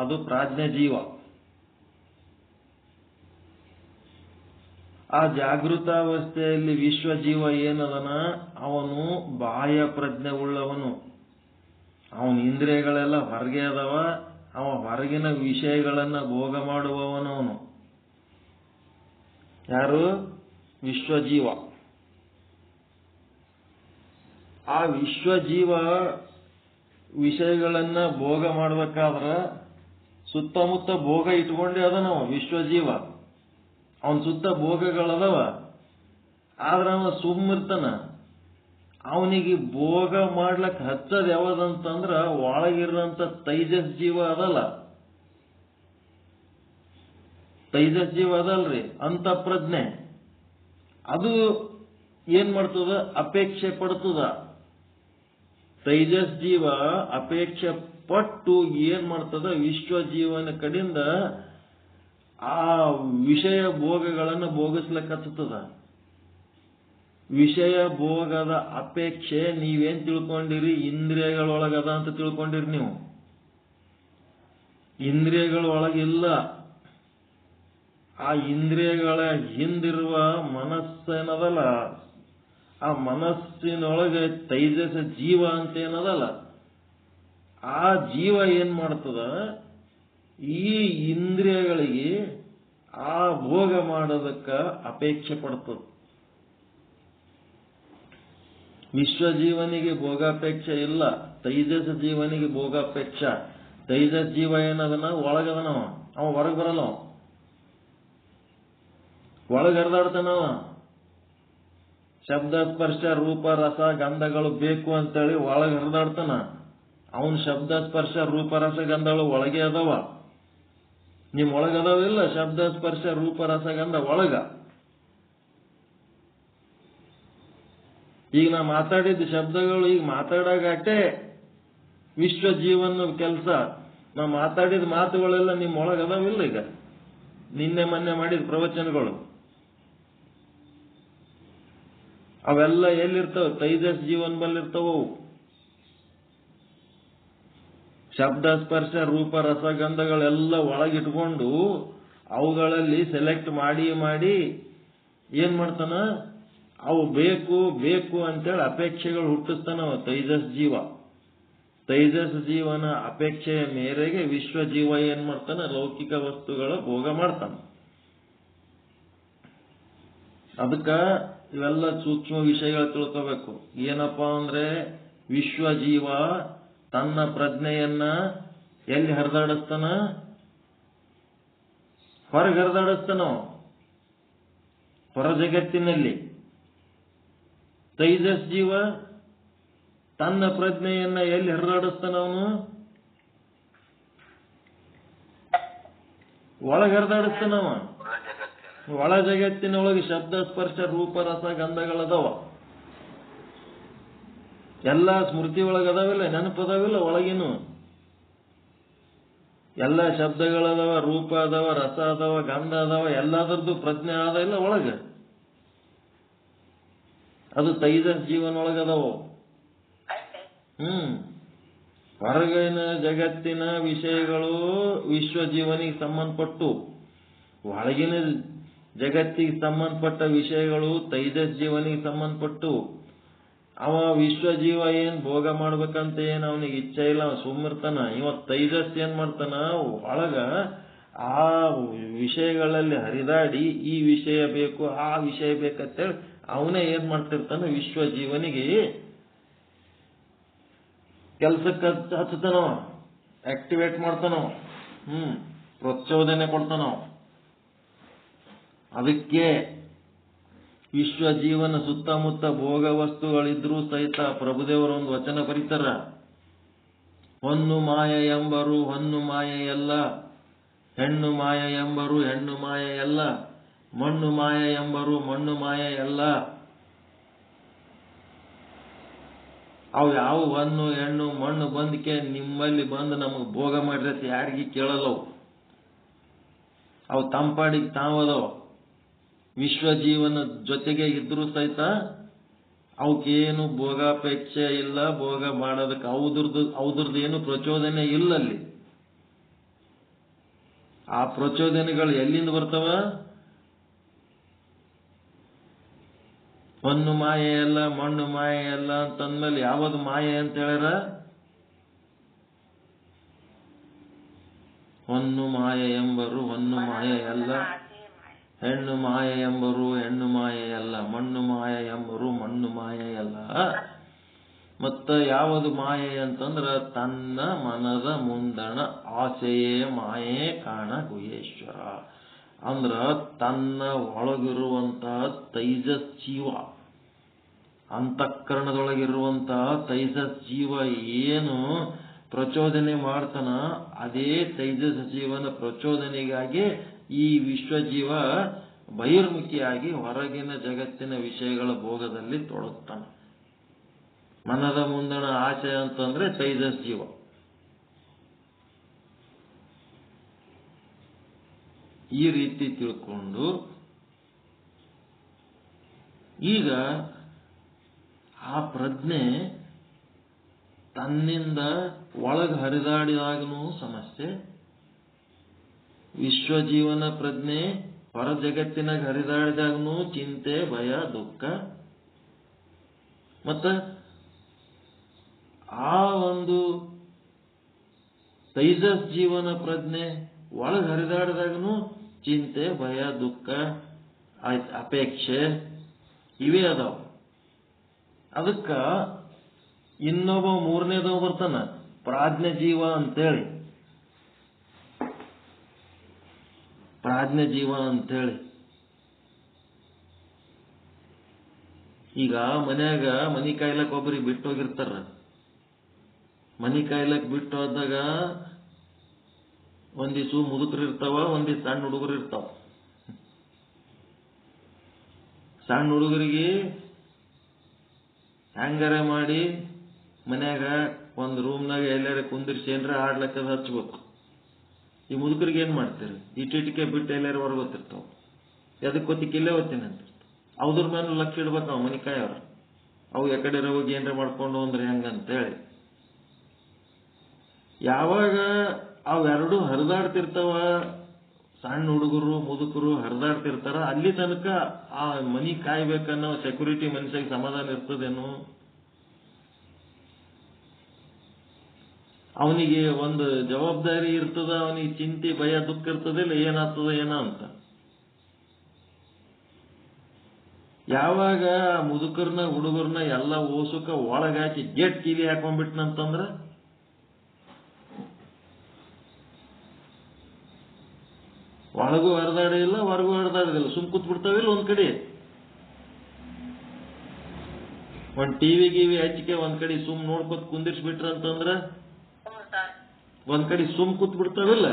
ಅದು ಪ್ರಾಜ್ಞ ಜೀವ. ಆ ಜಾಗೃತಾವಸ್ಥೆಯಲ್ಲಿ ವಿಶ್ವಜೀವ ಏನದನ, ಅವನು ಬಾಹ್ಯ ಪ್ರಜ್ಞೆ ಉಳ್ಳವನು. ಅವನ ಇಂದ್ರಿಯಗಳೆಲ್ಲ ಹೊರಗೆ ಅದಾವ. ಅವ ಹೊರಗಿನ ವಿಷಯಗಳನ್ನ ಭೋಗ ಮಾಡುವವನವನು. ಯಾರು? ವಿಶ್ವಜೀವ. ಆ ವಿಶ್ವಜೀವ ವಿಷಯಗಳನ್ನ ಭೋಗ ಮಾಡ್ಬೇಕಾದ್ರ ಸುತ್ತಮುತ್ತ ಭೋಗ ಇಟ್ಕೊಂಡೇ ಅದನವ ವಿಶ್ವಜೀವ. ಅವನ ಸುತ್ತ ಭೋಗಗಳದವ, ಆದ್ರ ಅವ ಸುಮ್ಮಿರ್ತಾನ. ಅವನಿಗೆ ಭೋಗ ಮಾಡ್ಲಕ್ ಹಚ್ಚದ ಯಾವ್ದಂತಂದ್ರ ಒಳಗಿರಂತ ತೈಜಸ್ ಜೀವ ಅದಲ್ಲ, ತೈಜಸ್ ಜೀವ ಅದಲ್ರಿ ಅಂತ ಪ್ರಜ್ಞೆ, ಅದು ಏನ್ ಮಾಡ್ತದ? ಅಪೇಕ್ಷೆ ಪಡ್ತದ. ತೈಜಸ್ ಜೀವ ಅಪೇಕ್ಷೆ ಪಟ್ಟು ಏನ್ ಮಾಡ್ತದ? ವಿಶ್ವ ಜೀವನ ಕಡೆಯಿಂದ ಆ ವಿಷಯ ಭೋಗಗಳನ್ನು ಭೋಗಿಸ್ಲಿಕ್ಕೆ ಹಚ್ಚುತ್ತದ. ವಿಷಯ ಭೋಗದ ಅಪೇಕ್ಷೆ ನೀವೇನ್ ತಿಳ್ಕೊಂಡಿರಿ? ಇಂದ್ರಿಯಗಳೊಳಗದ ಅಂತ ತಿಳ್ಕೊಂಡಿರಿ ನೀವು. ಇಂದ್ರಿಯಗಳೊಳಗಿಲ್ಲ. ಆ ಇಂದ್ರಿಯಗಳ ಹಿಂದಿರುವ ಮನಸ್ಸೇನದಲ್ಲ, ಆ ಮನಸ್ಸಿನೊಳಗೆ ತೈಜಸ ಜೀವ ಅಂತ ಏನದಲ್ಲ, ಆ ಜೀವ ಏನ್ ಮಾಡ್ತದ? ಈ ಇಂದ್ರಿಯಗಳಿಗೆ ಆ ಭೋಗ ಮಾಡೋದಕ್ಕ ಅಪೇಕ್ಷೆ ಪಡ್ತದ. ವಿಶ್ವ ಜೀವನಿಗೆ ಭೋಗಾಪೇಕ್ಷೆ ಇಲ್ಲ, ತೈಜಸ ಜೀವನಿಗೆ ಭೋಗಾಪೇಕ್ಷ. ತೈಜಸ ಜೀವ ಏನದನ? ಒಳಗದನವ, ಅವ ಹೊರಗೆ ಬರಲ್ಲ. ಒಳಗೆ ಹರಿದಾಡ್ತಾನವ. ಶಬ್ದ ಸ್ಪರ್ಶ ರೂಪ ರಸ ಗಂಧಗಳು ಬೇಕು ಅಂತೇಳಿ ಒಳಗೆ ಹರಿದಾಡ್ತಾನ. ಅವನ್ ಶಬ್ದ ಸ್ಪರ್ಶ ರೂಪ ರಸ ಗಂಧಗಳು ಒಳಗೆ ಅದಾವ. ನಿಮ್ ಒಳಗದಾವಿಲ್ಲ ಶಬ್ದ ಸ್ಪರ್ಶ ರೂಪ ರಸ ಗಂಧ ಒಳಗ. ಈಗ ನಾ ಮಾತಾಡಿದ ಶಬ್ದಗಳು ಈಗ ಮಾತಾಡಾಗಟ್ಟೆ ವಿಶ್ವ ಜೀವನ ಕೆಲಸ. ನಾ ಮಾತಾಡಿದ ಮಾತುಗಳೆಲ್ಲ ನಿಮ್ಮ ಒಳಗದಾವಿಲ್ಲ. ಈಗ ನಿನ್ನೆ ಮೊನ್ನೆ ಮಾಡಿದ ಪ್ರವಚನಗಳು ಅವೆಲ್ಲ ಎಲ್ಲಿರ್ತಾವ? ತೈಜಸ್ ಜೀವನ್ ಬಲ್ಲಿರ್ತಾವ. ಶಬ್ದ ಸ್ಪರ್ಶ ರೂಪ ರಸಗಂಧಗಳೆಲ್ಲ ಒಳಗಿಟ್ಕೊಂಡು ಅವುಗಳಲ್ಲಿ ಸೆಲೆಕ್ಟ್ ಮಾಡಿ ಮಾಡಿ ಏನ್ ಮಾಡ್ತಾನ? ಅವು ಬೇಕು ಬೇಕು ಅಂತೇಳಿ ಅಪೇಕ್ಷೆಗಳು ಹುಟ್ಟಿಸ್ತಾನ ತೈಜಸ್ ಜೀವ. ತೈಜಸ್ ಜೀವನ ಅಪೇಕ್ಷೆಯ ಮೇರೆಗೆ ವಿಶ್ವ ಜೀವ ಏನ್ ಮಾಡ್ತಾನ? ಲೌಕಿಕ ವಸ್ತುಗಳ ಭೋಗ ಮಾಡ್ತಾನ. ಅದಕ್ಕ ಇವೆಲ್ಲ ಸೂಕ್ಷ್ಮ ವಿಷಯಗಳು ತಿಳ್ಕೋಬೇಕು. ಏನಪ್ಪಾ ಅಂದ್ರೆ ವಿಶ್ವ ಜೀವ ತನ್ನ ಪ್ರಜ್ಞೆಯನ್ನ ಎಲ್ಲಿ ಹರಿದಾಡಿಸ್ತಾನ? ಹೊರಗೆ ಹರಿದಾಡಿಸ್ತಾನ, ಹೊರ ಜಗತ್ತಿನಲ್ಲಿ. ತೈಜಸ್ ಜೀವ ತನ್ನ ಪ್ರಜ್ಞೆಯನ್ನ ಎಲ್ಲಿ ಹರಿದಾಡಿಸ್ತಾನ? ಅವನು ಒಳಗೆ ಹರಿದಾಡಿಸ್ತಾನವ. ಒಳ ಜಗತ್ತಿನೊಳಗೆ ಶಬ್ದ ಸ್ಪರ್ಶ ರೂಪ ರಸ ಗಂಧಗಳದಾವ. ಎಲ್ಲ ಸ್ಮೃತಿ ಒಳಗದಾವಿಲ್ಲ, ನೆನಪದಾವಿಲ್ಲ ಒಳಗಿನು. ಎಲ್ಲ ಶಬ್ದಗಳದಾವ, ರೂಪ ಅದಾವ, ರಸ ಅದಾವ, ಗಂಧ ಅದಾವ, ಎಲ್ಲದರದ್ದು ಪ್ರಜ್ಞೆ ಆದ ಇಲ್ಲ ಒಳಗೆ. ಅದು ತೈಜಸ್ ಜೀವನೊಳಗದಾವ. ಹೊರಗಿನ ಜಗತ್ತಿನ ವಿಷಯಗಳು ವಿಶ್ವ ಜೀವನಿಗೆ ಸಂಬಂಧಪಟ್ಟು, ಒಳಗಿನ ಜಗತ್ತಿಗೆ ಸಂಬಂಧಪಟ್ಟ ವಿಷಯಗಳು ತೈಜಸ್ ಜೀವನಿಗೆ ಸಂಬಂಧಪಟ್ಟು. ಅವ ವಿಶ್ವ ಜೀವ ಏನ್ ಭೋಗ ಮಾಡ್ಬೇಕಂತ ಏನ್ ಅವನಿಗೆ ಇಚ್ಛೆ ಇಲ್ಲ, ಅವ ಸುಮ್ಮಿರ್ತಾನ. ಇವತ್ ತೈಜಸ್ ಏನ್ ಮಾಡ್ತಾನ? ಒಳಗ ಆ ವಿಷಯಗಳಲ್ಲಿ ಹರಿದಾಡಿ ಈ ವಿಷಯ ಬೇಕು ಆ ವಿಷಯ ಬೇಕಂತೇಳಿ ಅವನೇ ಏನ್ ಮಾಡ್ತಿರ್ತಾನ? ವಿಶ್ವ ಜೀವನಿಗೆ ಕೆಲ್ಸಕ್ಕೆ ಹಚ್ಚತಾನವ, ಆಕ್ಟಿವೇಟ್ ಮಾಡ್ತಾನವ, ಪ್ರಚೋದನೆ ಕೊಡ್ತಾನವ. ಅದಕ್ಕೆ ವಿಶ್ವ ಜೀವನ ಸುತ್ತಮುತ್ತ ಭೋಗ ವಸ್ತುಗಳಿದ್ರೂ ಸಹಿತ ಪ್ರಭುದೇವರು ಒಂದು ವಚನ ಬರೀತಾರ. ಹೊನ್ನು ಮಾಯ ಎಂಬರು ಹೊನ್ನು ಮಾಯೆಯಲ್ಲ, ಹೆಣ್ಣು ಮಾಯ ಎಂಬರು ಹೆಣ್ಣು ಮಾಯೆಯಲ್ಲ, ಮಣ್ಣು ಮಾಯ ಎಂಬರು ಮಣ್ಣು ಮಾಯೆಯಲ್ಲ. ಅವು ಯಾವ ಹೊನ್ನು ಹೆಣ್ಣು ಮಣ್ಣು ಬಂದಕ್ಕೆ ನಿಮ್ಮಲ್ಲಿ ಬಂದು ನಮಗೆ ಭೋಗ ಮಾಡಿರತ್ತೆ ಯಾರಿಗೆ ಕೇಳಲ್ಲವು. ಅವು ತಂಪಾಡಿಗೆ ತಾವದವ. ವಿಶ್ವ ಜೀವನ ಜೊತೆಗೆ ಇದ್ರೂ ಸಹಿತ ಅವಕ್ಕೇನು ಭೋಗಾಪೇಕ್ಷೆ ಇಲ್ಲ, ಭೋಗ ಮಾಡೋದಕ್ಕೆ ಅವ್ರದ್ದು ಏನು ಪ್ರಚೋದನೆ ಇಲ್ಲ ಅಲ್ಲಿ. ಆ ಪ್ರಚೋದನೆಗಳು ಎಲ್ಲಿಂದ ಬರ್ತಾವ? ಹೊನ್ನು ಮಾಯೆ ಅಲ್ಲ ಮಣ್ಣು ಮಾಯೆ ಅಲ್ಲ ಅಂತಂದ್ಮೇಲೆ ಯಾವುದು ಮಾಯೆ ಅಂತ ಹೇಳ್ಯಾರ? ಹೊನ್ನು ಮಾಯೆ ಎಂಬರು ಹೊನ್ನು ಮಾಯೆ ಅಲ್ಲ, ಹೆಣ್ಣು ಮಾಯೆ ಎಂಬರು ಹೆಣ್ಣು ಮಾಯೆಯಲ್ಲ, ಮಣ್ಣು ಮಾಯೆ ಎಂಬರು ಮಣ್ಣು ಮಾಯೆಯಲ್ಲ. ಮತ್ತ ಯಾವುದು ಮಾಯೆ ಅಂತಂದ್ರ ತನ್ನ ಮನದ ಮುಂದಣ ಆಸೆಯೇ ಮಾಯೆ ಕಾಣ ಗುಹೇಶ್ವರ. ಅಂದ್ರ ತನ್ನ ಒಳಗಿರುವಂತಹ ತೈಜಸ್ ಜೀವ, ಅಂತಃಕರಣದೊಳಗಿರುವಂತಹ ತೈಜಸ್ ಜೀವ ಏನು ಪ್ರಚೋದನೆ ಮಾಡ್ತಾನ, ಅದೇ ತೈಜಸ್ ಜೀವನ ಪ್ರಚೋದನೆಗಾಗಿ ಈ ವಿಶ್ವಜೀವ ಬಹಿರ್ಮುಖಿಯಾಗಿ ಹೊರಗಿನ ಜಗತ್ತಿನ ವಿಷಯಗಳ ಭೋಗದಲ್ಲಿ ತೊಡಗ್ತಾನೆ. ಮನದ ಮುಂದಣ ಆಶಯ ಅಂತಂದ್ರೆ ತೈಜಸ್ ಜೀವ. ಈ ರೀತಿ ತಿಳ್ಕೊಂಡು ಈಗ ಆ ಪ್ರಜ್ಞೆ ತನ್ನಿಂದ ಒಳಗೆ ಹರಿದಾಡಿದಾಗನೂ ಸಮಸ್ಯೆ, ವಿಶ್ವಜೀವನ ಪ್ರಜ್ಞೆ ಹೊರ ಜಗತ್ತಿನಾಗ ಹರಿದಾಡಿದಾಗನೂ ಚಿಂತೆ, ಭಯ, ದುಃಖ. ಮತ್ತ ಆ ಒಂದು ತೈಜಸ್ ಜೀವನ ಪ್ರಜ್ಞೆ ಒಳಗೆ ಹರಿದಾಡಿದಾಗನೂ ಚಿಂತೆ, ಭಯ, ದುಃಖ, ಅಪೇಕ್ಷೆ ಇವೇ ಅದಾವ. ಅದಕ್ಕ ಇನ್ನೊಬ್ಬ ಮೂರನೇದವ ಬರ್ತಾನ, ಪ್ರಾಜ್ಞ ಜೀವ ಅಂತೇಳಿ. ಪ್ರಾಜ್ಞ ಜೀವ ಅಂತೇಳಿ ಈಗ ಮನ್ಯಾಗ ಮನಿ ಕಾಯ್ಲಕ್ ಒಬ್ಬರಿಗೆ ಬಿಟ್ಟು ಹೋಗಿರ್ತಾರ. ಮನಿ ಕಾಯ್ಲಕ್ ಬಿಟ್ಟು ಹೋದಾಗ ಒಂದಿಸು ಮುದುಕರು ಇರ್ತಾವ, ಒಂದಿಷ್ಟು ಸಣ್ಣ ಹುಡುಗರು ಇರ್ತಾವ. ಸಣ್ಣ ಹುಡುಗರಿಗೆ ಹ್ಯಾಂಗಾರ ಮಾಡಿ ಮನ್ಯಾಗ ಒಂದು ರೂಮ್ನಾಗ ಎಲ್ಲಾರ ಕುಂದಿರ್ಸಿ ಏನ್ರ ಆಡ್ಲಕ್ಕದ ಹಚ್ಬೇಕು. ಈ ಮುದುಕರಿಗೆ ಏನ್ ಮಾಡ್ತೀರಿ, ಇಟ್ಟಿಟ್ಟಿಗೆ ಬಿಟ್ಟು ಎಲ್ಲಾರ ಹೊರಗೋತಿರ್ತಾವ. ಎದಕ್ಕೆ ಗೊತ್ತಿಕ್ಕೆ ಇಲ್ಲೇ ಓದ್ತೀನಿ ಅಂತ ಅವ್ರ ಮೇಲೆ ಲಕ್ಷ್ಯ ಇಡ್ಬೇಕು ಅವ ಮನಿಕಾಯವ್ರ. ಅವು ಎಕಡೆ ಹೋಗಿ ಏನ್ರ ಮಾಡ್ಕೊಂಡು ಅಂದ್ರೆ ಹೆಂಗಂತೇಳಿ ಯಾವಾಗ ಅವೆರಡು ಹರಿದಾಡ್ತಿರ್ತಾವ, ಸಣ್ಣ ಹುಡುಗರು ಮುದುಕರು ಹರಿದಾಡ್ತಿರ್ತಾರ, ಅಲ್ಲಿ ತನಕ ಆ ಮನಿ ಕಾಯ್ಬೇಕನ್ನೋ ಸೆಕ್ಯೂರಿಟಿ ಮನುಷ್ಯಗೆ ಸಮಾಧಾನ ಇರ್ತದೇನು? ಅವನಿಗೆ ಒಂದು ಜವಾಬ್ದಾರಿ ಇರ್ತದ, ಅವನಿಗೆ ಚಿಂತೆ ಭಯ ದುಃಖ ಇರ್ತದಿಲ್ಲ, ಏನಾಗ್ತದ ಏನೋ ಅಂತ. ಯಾವಾಗ ಮುದುಕರ್ನ ಹುಡುಗರ್ನ ಎಲ್ಲ ಓಸುಕ ಒಳಗಾಕಿ ಗೇಟ್ ಕೀಲಿ ಹಾಕೊಂಡ್ಬಿಟ್ನಂತಂದ್ರ ಒಳಗೂ ಹರಿದಾಡಿಲ್ಲ ಹೊರಗೂ ಹರಿದಾಡಿದಿಲ್ಲ, ಸುಮ್ ಕೂತ್ ಬಿಡ್ತಾವಿಲ್ಲ ಒಂದ್ ಕಡೆ. ಒಂದ್ ಟಿವಿ ಗಿವಿ ಹಚ್ಚಿಕೆ ಒಂದ್ ಕಡೆ ಸುಮ್ ನೋಡ್ಕೊತ್ ಕುಂದಿರ್ಸ್ಬಿಟ್ರಂತಂದ್ರ ಒಂದ್ ಕಡೆ ಸುಮ್ ಕೂತ್ ಬಿಡ್ತಾವಿಲ್ಲ.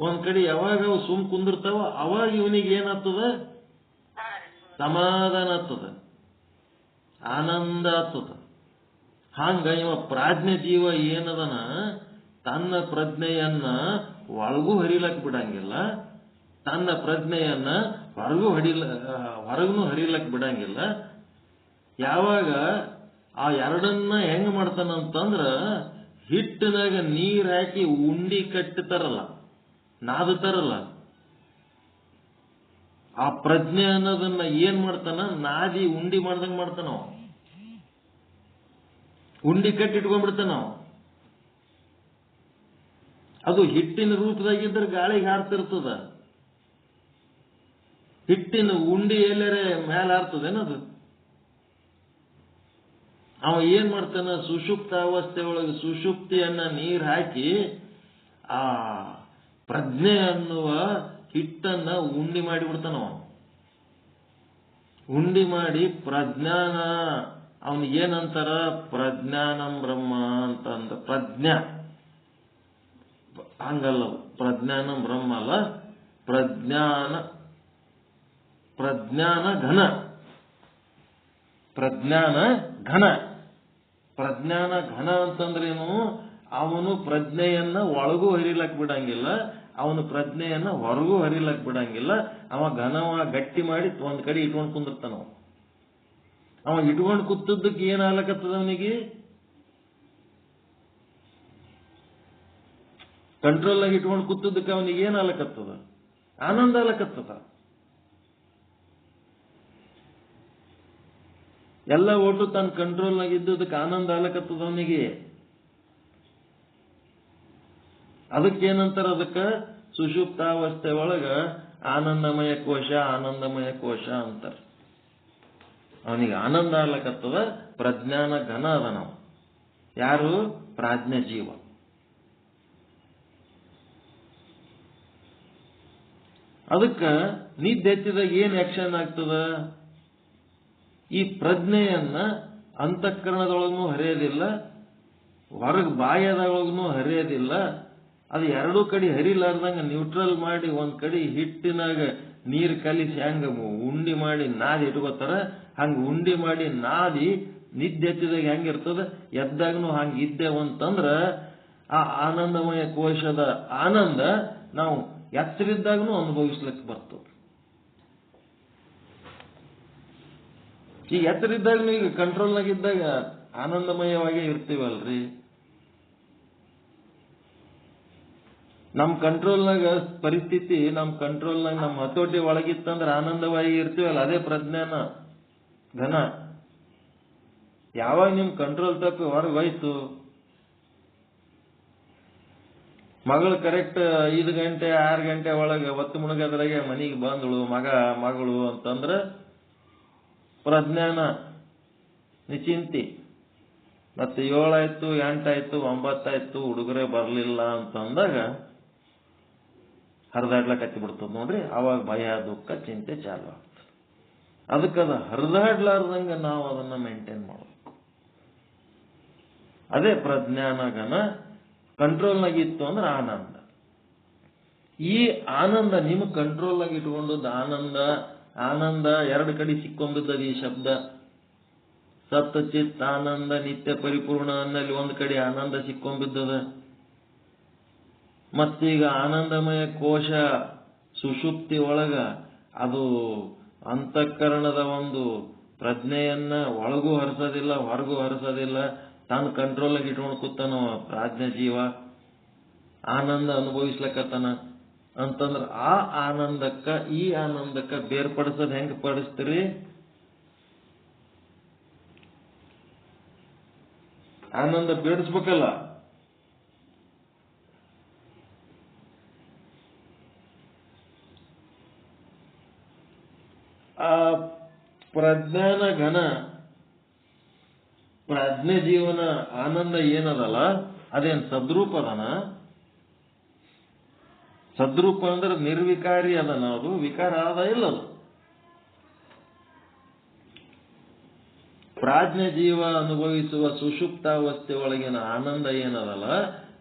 ಒಂದ್ ಕಡೆ ಯಾವಾಗ ಅವು ಸುಮ್ ಕುಂದಿರ್ತಾವ ಅವಾಗ ಇವನಿಗೆ ಏನಾಗ್ತದ, ಸಮಾಧಾನ ಆಗ್ತದ, ಆನಂದ ಆಗ್ತದ. ಹಂಗ ಇವ ಪ್ರಾಜ್ಞೆ ಜೀವ ಏನದನ ತನ್ನ ಪ್ರಜ್ಞೆಯನ್ನ ಒಳಗೂ ಹರಿಲಕ್ ಬಿಡಂಗಿಲ್ಲ, ತನ್ನ ಪ್ರಜ್ಞೆಯನ್ನ ಹೊರಗೂ ಹರಿಲಕ್ ಬಿಡಂಗಿಲ್ಲ. ಯಾವಾಗ ಆ ಎರಡನ್ನ ಹೆಂಗ್ ಮಾಡ್ತಾನಂತಂದ್ರ ಹಿಟ್ಟಿನಾಗ ನೀರ್ ಹಾಕಿ ಉಂಡಿ ಕಟ್ಟತಾರಲ್ಲ, ನಾದತಾರಲ್ಲ, ಆ ಪ್ರಜ್ಞೆ ಅನ್ನೋದನ್ನ ಏನ್ ಮಾಡ್ತಾನ, ನಾದಿ ಉಂಡಿ ಮಾಡ್ದಂಗ್ ಮಾಡ್ತಾನ. ಉಂಡಿ ಕಟ್ಟಿಟ್ಕೊಂಡ್ಬಿಡ್ತಾನ. ಅದು ಹಿಟ್ಟಿನ ರೂಪದಾಗಿದ್ರೆ ಗಾಳಿಗೆ ಹಾರ್ತಿರ್ತದ. ಹಿಟ್ಟಿನ ಉಂಡಿ ಎಲ್ಲರೇ ಮೇಲೆ ಹಾರ್ತದೇನದು. ಅವ ಏನ್ ಮಾಡ್ತಾನ, ಸುಷುಪ್ತ ಅವಸ್ಥೆ ಒಳಗೆ ಸುಷುಪ್ತಿಯನ್ನ ನೀರ್ ಹಾಕಿ ಆ ಪ್ರಜ್ಞೆ ಅನ್ನುವ ಹಿಟ್ಟನ್ನ ಉಂಡಿ ಮಾಡಿಬಿಡ್ತಾನವ. ಉಂಡಿ ಮಾಡಿ ಪ್ರಜ್ಞಾನ, ಅವನಿಗೇನಂತಾರ, ಪ್ರಜ್ಞಾನಂ ಬ್ರಹ್ಮ ಅಂತಂದ. ಪ್ರಜ್ಞಾ ಹಂಗಲ್ಲ, ಪ್ರಜ್ಞಾನಂ ಬ್ರಹ್ಮ ಅಲ್ಲ, ಪ್ರಜ್ಞಾನ ಘನ. ಪ್ರಜ್ಞಾನ ಘನ. ಪ್ರಜ್ಞಾನ ಘನ ಅಂತಂದ್ರೇನು, ಅವನು ಪ್ರಜ್ಞೆಯನ್ನ ಒಳಗೂ ಹರಿಲಕ್ ಬಿಡಂಗಿಲ್ಲ, ಅವನು ಪ್ರಜ್ಞೆಯನ್ನ ಹೊರಗೂ ಹರಿಲಕ್ ಬಿಡಂಗಿಲ್ಲ. ಅವ ಘನವ ಗಟ್ಟಿ ಮಾಡಿ ಒಂದ್ ಕಡೆ ಇಟ್ಕೊಂಡು ಕುಂದಿರ್ತಾನ. ಅವ ಇಟ್ಕೊಂಡು ಕೂತದ್ದಕ್ಕೆ ಏನ್ ಆಗ್ಲಕತ್ತದ, ಅವನಿಗೆ ಕಂಟ್ರೋಲ್ ಆಗಿ ಇಟ್ಕೊಂಡು ಕೂತದ್ದಕ್ಕೆ ಅವನಿಗೆ ಏನ್ ಆಗ್ಲಕತ್ತದ, ಆನಂದ ಆಗ್ಲಕತ್ತದ. ಎಲ್ಲ ಒಟ್ಟು ತನ್ನ ಕಂಟ್ರೋಲ್ ನಾಗ ಇದ್ದದಕ್ಕೆ ಆನಂದ ಆಗ್ಲಕತ್ತದ ಅವನಿಗೆ. ಅದಕ್ಕೇನಂತಾರ, ಅದಕ್ಕ ಸುಷುಪ್ತಾವಸ್ಥೆ ಒಳಗ ಆನಂದಮಯ ಕೋಶ, ಆನಂದಮಯ ಕೋಶ ಅಂತಾರ. ಅವನಿಗೆ ಆನಂದ ಆಗ್ಲಕತ್ತದ, ಪ್ರಜ್ಞಾನ ಘನ ಅದ. ನಾವು ಯಾರು, ಪ್ರಾಜ್ಞ ಜೀವ. ಅದಕ್ಕ ನಿದ್ದೆ ಎತ್ತಿದಾಗ ಏನ್ ಆಕ್ಷನ್ ಆಗ್ತದ, ಈ ಪ್ರಜ್ಞೆಯನ್ನ ಅಂತಃಕರಣದೊಳಗೂ ಹರಿಯೋದಿಲ್ಲ, ಹೊರಗೆ ಬಾಯದೊಳಗೂ ಹರಿಯೋದಿಲ್ಲ. ಅದು ಎರಡೂ ಕಡೆ ಹರಿಲಾರ್ದಂಗ ನ್ಯೂಟ್ರಲ್ ಮಾಡಿ ಒಂದ್ ಕಡೆ ಹಿಟ್ಟಿನಾಗ ನೀರು ಕಲಿಸಿ ಹೆಂಗ ಉಂಡಿ ಮಾಡಿ ನಾದಿ ಇಟ್ಕೋತಾರ, ಹಂಗ ಉಂಡಿ ಮಾಡಿ ನಾದಿ ನಿದ್ದೆ ಎತ್ತಿದಾಗ ಹೆಂಗಿರ್ತದ, ಎದ್ದಾಗನು ಹಂಗ ಇದ್ದೇವಂತಂದ್ರ ಆ ಆನಂದಮಯ ಕೋಶದ ಆನಂದ ನಾವು ಎಚ್ಚರಿದ್ದಾಗನು ಅನುಭವಿಸ್ಲಿಕ್ಕೆ ಬರ್ತದೆ. ಈಗ ಎತ್ತರಿದ್ದಾಗನು ಈಗ ಕಂಟ್ರೋಲ್ನಾಗಿದ್ದಾಗ ಆನಂದಮಯವಾಗಿ ಇರ್ತೀವಲ್ರಿ. ನಮ್ಮ ಕಂಟ್ರೋಲ್ನಾಗ ಪರಿಸ್ಥಿತಿ ನಮ್ಮ ಕಂಟ್ರೋಲ್ನಾಗ ನಮ್ಮ ಹತೋಟಿ ಒಳಗಿತ್ತಂದ್ರೆ ಆನಂದವಾಗಿ ಇರ್ತೀವಲ್ಲ, ಅದೇ ಪ್ರಜ್ಞಾನ ಘನ. ಯಾವಾಗ ನಿಮ್ ಕಂಟ್ರೋಲ್ ತಪ್ಪಿ ಹೊರಗೆ ಹೋಯ್ತು, ಮಗಳು ಕರೆಕ್ಟ್ 5 ಗಂಟೆ 6 ಗಂಟೆ ಒಳಗೆ ಒತ್ತು ಮುಳುಗದ್ರಾಗೆ ಮನೆಗೆ ಬಂದಳು ಮಗಳು ಅಂತಂದ್ರೆ ಪ್ರಜ್ಞಾನ ನಿಚಿಂತಿ. ಮತ್ತೆ 7 ಆಯ್ತು 8 ಆಯ್ತು 9 ಆಯ್ತು ಹುಡುಗರೇ ಬರ್ಲಿಲ್ಲ ಅಂತಂದಾಗ ಹರಿದಾಡ್ಲಕ್ ಹತ್ತಿ ಬಿಡ್ತದ ನೋಡ್ರಿ. ಅವಾಗ ಭಯ ದುಃಖ ಚಿಂತೆ ಚಾಲು ಆಗ್ತದೆ. ಅದಕ್ಕದ ಹರಿದಾಡ್ಲಾರ್ದಂಗ ನಾವು ಅದನ್ನ ಮೇಂಟೈನ್ ಮಾಡಬೇಕು. ಅದೇ ಪ್ರಜ್ಞಾನಗನ ಕಂಟ್ರೋಲ್ನಾಗಿತ್ತು ಅಂದ್ರೆ ಆನಂದ. ಈ ಆನಂದ ನಿಮ್ಮ ಕಂಟ್ರೋಲ್ನಾಗ ಇಟ್ಕೊಂಡದ್ದು ಆನಂದ ಎರಡು ಕಡೆ ಸಿಕ್ಕೊಂಬಿದ್ದದ. ಈ ಶಬ್ದ ಸತ್ ಚಿತ್ ಆನಂದ ನಿತ್ಯ ಪರಿಪೂರ್ಣ ಅನ್ನಲ್ಲಿ ಒಂದ್ ಕಡೆ ಆನಂದ ಸಿಕ್ಕೊಂಬಿದ್ದದ. ಮತ್ತೀಗ ಆನಂದಮಯ ಕೋಶ ಸುಷುಪ್ತಿ ಒಳಗ ಅದು ಅಂತಃಕರಣದ ಒಂದು ಪ್ರಜ್ಞೆಯನ್ನ ಒಳಗೂ ಹರಿಸೋದಿಲ್ಲ ಹೊರಗೂ ಹರಿಸೋದಿಲ್ಲ, ತಾನು ಕಂಟ್ರೋಲಾಗಿ ಇಟ್ಕೊಂಡು ಕೂತಾನ ಪ್ರಾಜ್ಞ ಜೀವ, ಆನಂದ ಅನುಭವಿಸ್ಲಕತ್ತಾನ ಅಂತಂದ್ರ ಆ ಆನಂದಕ್ಕ ಈ ಆನಂದಕ್ಕ ಬೇರ್ಪಡಿಸೋದ್ ಹೆಂಗ್ ಪಡಿಸ್ತೀರಿ? ಆನಂದ ಬೇಡಿಸ್ಬೇಕಲ್ಲ. ಆ ಪ್ರಜ್ಞಾನ ಘನ ಪ್ರಜ್ಞೆ ಜೀವನ ಆನಂದ ಏನದಲ್ಲ ಅದೇನ್ ಸದ್ರೂಪ ಅದನ? ಸದ್ರೂಪ ಅಂದ್ರೆ ನಿರ್ವಿಕಾರಿ ಅದನ, ಅದು ವಿಕಾರ ಆದ ಇಲ್ಲದು. ಪ್ರಾಜ್ಞೆ ಜೀವ ಅನುಭವಿಸುವ ಸುಷುಪ್ತಾವಸ್ಥೆ ಒಳಗಿನ ಆನಂದ ಏನದಲ್ಲ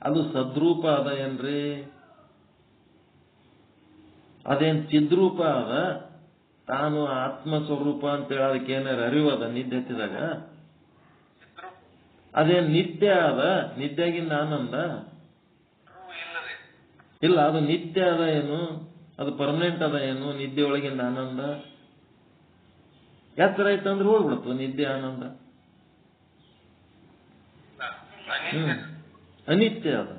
ಅದು ಸದ್ರೂಪ ಅದ ಏನ್ರಿ? ಅದೇನ್ ಚಿದ್ರೂಪ ಅದ? ತಾನು ಆತ್ಮ ಸ್ವರೂಪ ಅಂತೇಳಿ ಅದಕ್ಕೆ ಏನಾರ ಅರಿವದ ನಿದ್ದೆ ಎತ್ತಿದಾಗ? ಅದೇನ್ ನಿತ್ಯ ಅದ? ನಿದ್ದೆಗಿಂದ ಆನಂದ ಇಲ್ಲ. ಅದು ನಿತ್ಯ ಅದ ಏನು? ಅದು ಪರ್ಮನೆಂಟ್ ಅದ ಏನು? ನಿದ್ದೆ ಒಳಗಿಂದ ಆನಂದ ಎತ್ತರ ಐತಂದ್ರೆ ಹೋಗ್ಬಿಡ್ತು ನಿದ್ದೆ ಆನಂದ. ಅನಿತ್ಯ ಅದ,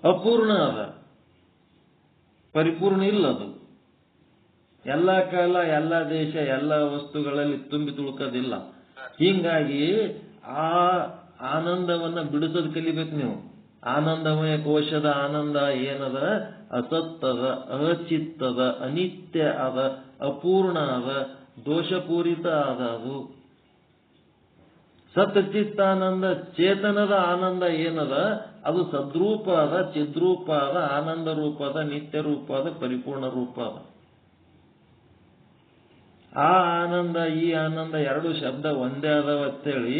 ಅಪೂರ್ಣ ಅದ, ಪರಿಪೂರ್ಣ ಇಲ್ಲದು. ಎಲ್ಲ ಕಾಲ ಎಲ್ಲ ದೇಶ ಎಲ್ಲ ವಸ್ತುಗಳಲ್ಲಿ ತುಂಬಿ ತುಳುಕೋದಿಲ್ಲ. ಹೀಗಾಗಿ ಆ ಆನಂದವನ್ನ ಬಿಡಿಸೋದು ಕಲಿಬೇಕು ನೀವು. ಆನಂದಮಯ ಕೋಶದ ಆನಂದ ಏನದ? ಅಸತ್ತದ, ಅಚಿತ್ತದ, ಅನಿತ್ಯ ಅದ, ಅಪೂರ್ಣ ಅದ, ದೋಷಪೂರಿತ ಅದ. ಅದು ಸತ್ಚಿತ್ತಾನಂದ ಚೇತನದ ಆನಂದ ಏನದ? ಅದು ಸದ್ರೂಪ ಅದ, ಚಿದ್ರೂಪ ಅದ, ಆನಂದ ರೂಪ ಅದ, ನಿತ್ಯ ರೂಪ ಅದ, ಪರಿಪೂರ್ಣ ರೂಪ ಅದ. ಆ ಆನಂದ ಈ ಆನಂದ ಎರಡು ಶಬ್ದ ಒಂದೇ ಅದಾವ ಅಂತೇಳಿ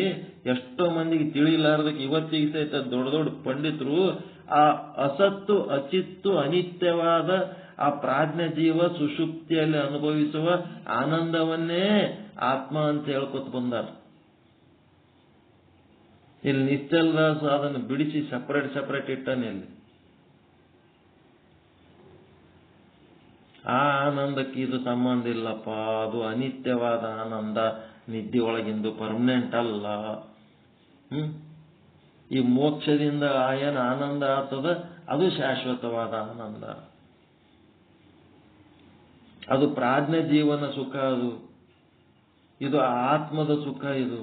ಎಷ್ಟೋ ಮಂದಿಗೆ ತಿಳಿಲಾರ್ದಕ್ಕೆ ಇವತ್ತಿಗೆ ಸಹಿತ ದೊಡ್ಡ ದೊಡ್ಡ ಪಂಡಿತರು ಆ ಅಸತ್ತು ಅಚಿತ್ತು ಅನಿತ್ಯವಾದ ಆ ಪ್ರಾಜ್ಞ ಜೀವ ಸುಷುಪ್ತಿಯಲ್ಲಿ ಅನುಭವಿಸುವ ಆನಂದವನ್ನೇ ಆತ್ಮ ಅಂತ ಹೇಳ್ಕೊತ ಬಂದಾರ. ಇಲ್ಲಿ ನಿಶ್ಚಲದಾಸ ಅದನ್ನು ಬಿಡಿಸಿ ಸಪರೇಟ್ ಇಟ್ಟಾನೆ. ಇಲ್ಲಿ ಆ ಆನಂದಕ್ಕೆ ಇದು ಸಂಬಂಧ ಇಲ್ಲಪ್ಪ, ಅದು ಅನಿತ್ಯವಾದ ಆನಂದ, ನಿದ್ದೆ ಒಳಗಿಂದು ಪರ್ಮನೆಂಟ್ ಅಲ್ಲ. ಈ ಮೋಕ್ಷದಿಂದ ಏನು ಆನಂದ ಆಗ್ತದ ಅದು ಶಾಶ್ವತವಾದ ಆನಂದ. ಅದು ಪ್ರಾಜ್ಞೆ ಜೀವನ ಸುಖ, ಇದು ಆತ್ಮದ ಸುಖ, ಇದು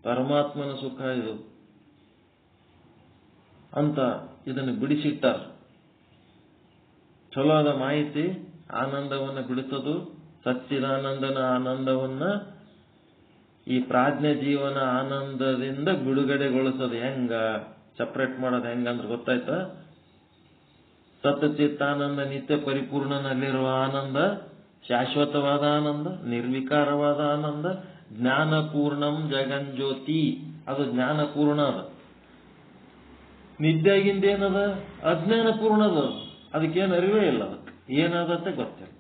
ಪರಮಾತ್ಮನ ಸುಖ ಇದು ಅಂತ ಇದನ್ನು ಬಿಡಿಸಿಟ್ಟಾರ. ಚಲೋ ಆದ ಮಾಹಿತಿ. ಆನಂದವನ್ನ ಬಿಡಿಸೋದು, ಸಚ್ಚಿದಾನಂದನ ಆನಂದವನ್ನ ಈ ಪ್ರಾಜ್ಞೆ ಜೀವನ ಆನಂದದಿಂದ ಬಿಡುಗಡೆಗೊಳಿಸೋದು ಹೆಂಗ, ಸಪರೇಟ್ ಮಾಡೋದು ಹೆಂಗಂದ್ರೆ ಗೊತ್ತಾಯ್ತಾ? ಸತ್ ಚಿತ್ತಾನಂದ ನಿತ್ಯ ಪರಿಪೂರ್ಣನಲ್ಲಿರುವ ಆನಂದ ಶಾಶ್ವತವಾದ ಆನಂದ, ನಿರ್ವಿಕಾರವಾದ ಆನಂದ, ಜ್ಞಾನಪೂರ್ಣಂ ಜಗಂಜ್ಯೋತಿ, ಅದು ಜ್ಞಾನಪೂರ್ಣ ಅದ. ನಿದ್ದೆಗಿಂದ ಏನದ? ಅಜ್ಞಾನಪೂರ್ಣ ಅದ. ಅದಕ್ಕೇನು ಅರಿವೇ ಇಲ್ಲ, ಅದಕ್ಕೆ ಏನಾದತ್ತೆ ಗೊತ್ತಿಲ್ಲ.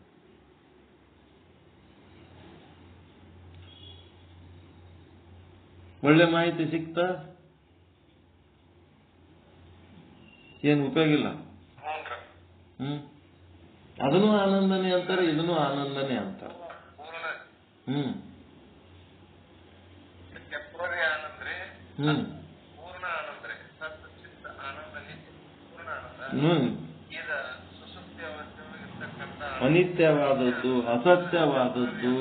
ಒಳ್ಳೆ ಮಾಹಿತಿ ಸಿಕ್ತಾ? ಏನು ಉಪಯೋಗ ಇಲ್ಲ. ಅದನ್ನು ಆನಂದನೇ ಅಂತಾರೆ, ಇದನ್ನು ಆನಂದನೇ ಅಂತಾರೆ. ಅನಿತ್ಯವಾದದ್ದು, ಅಸತ್ಯವಾದದ್ದು,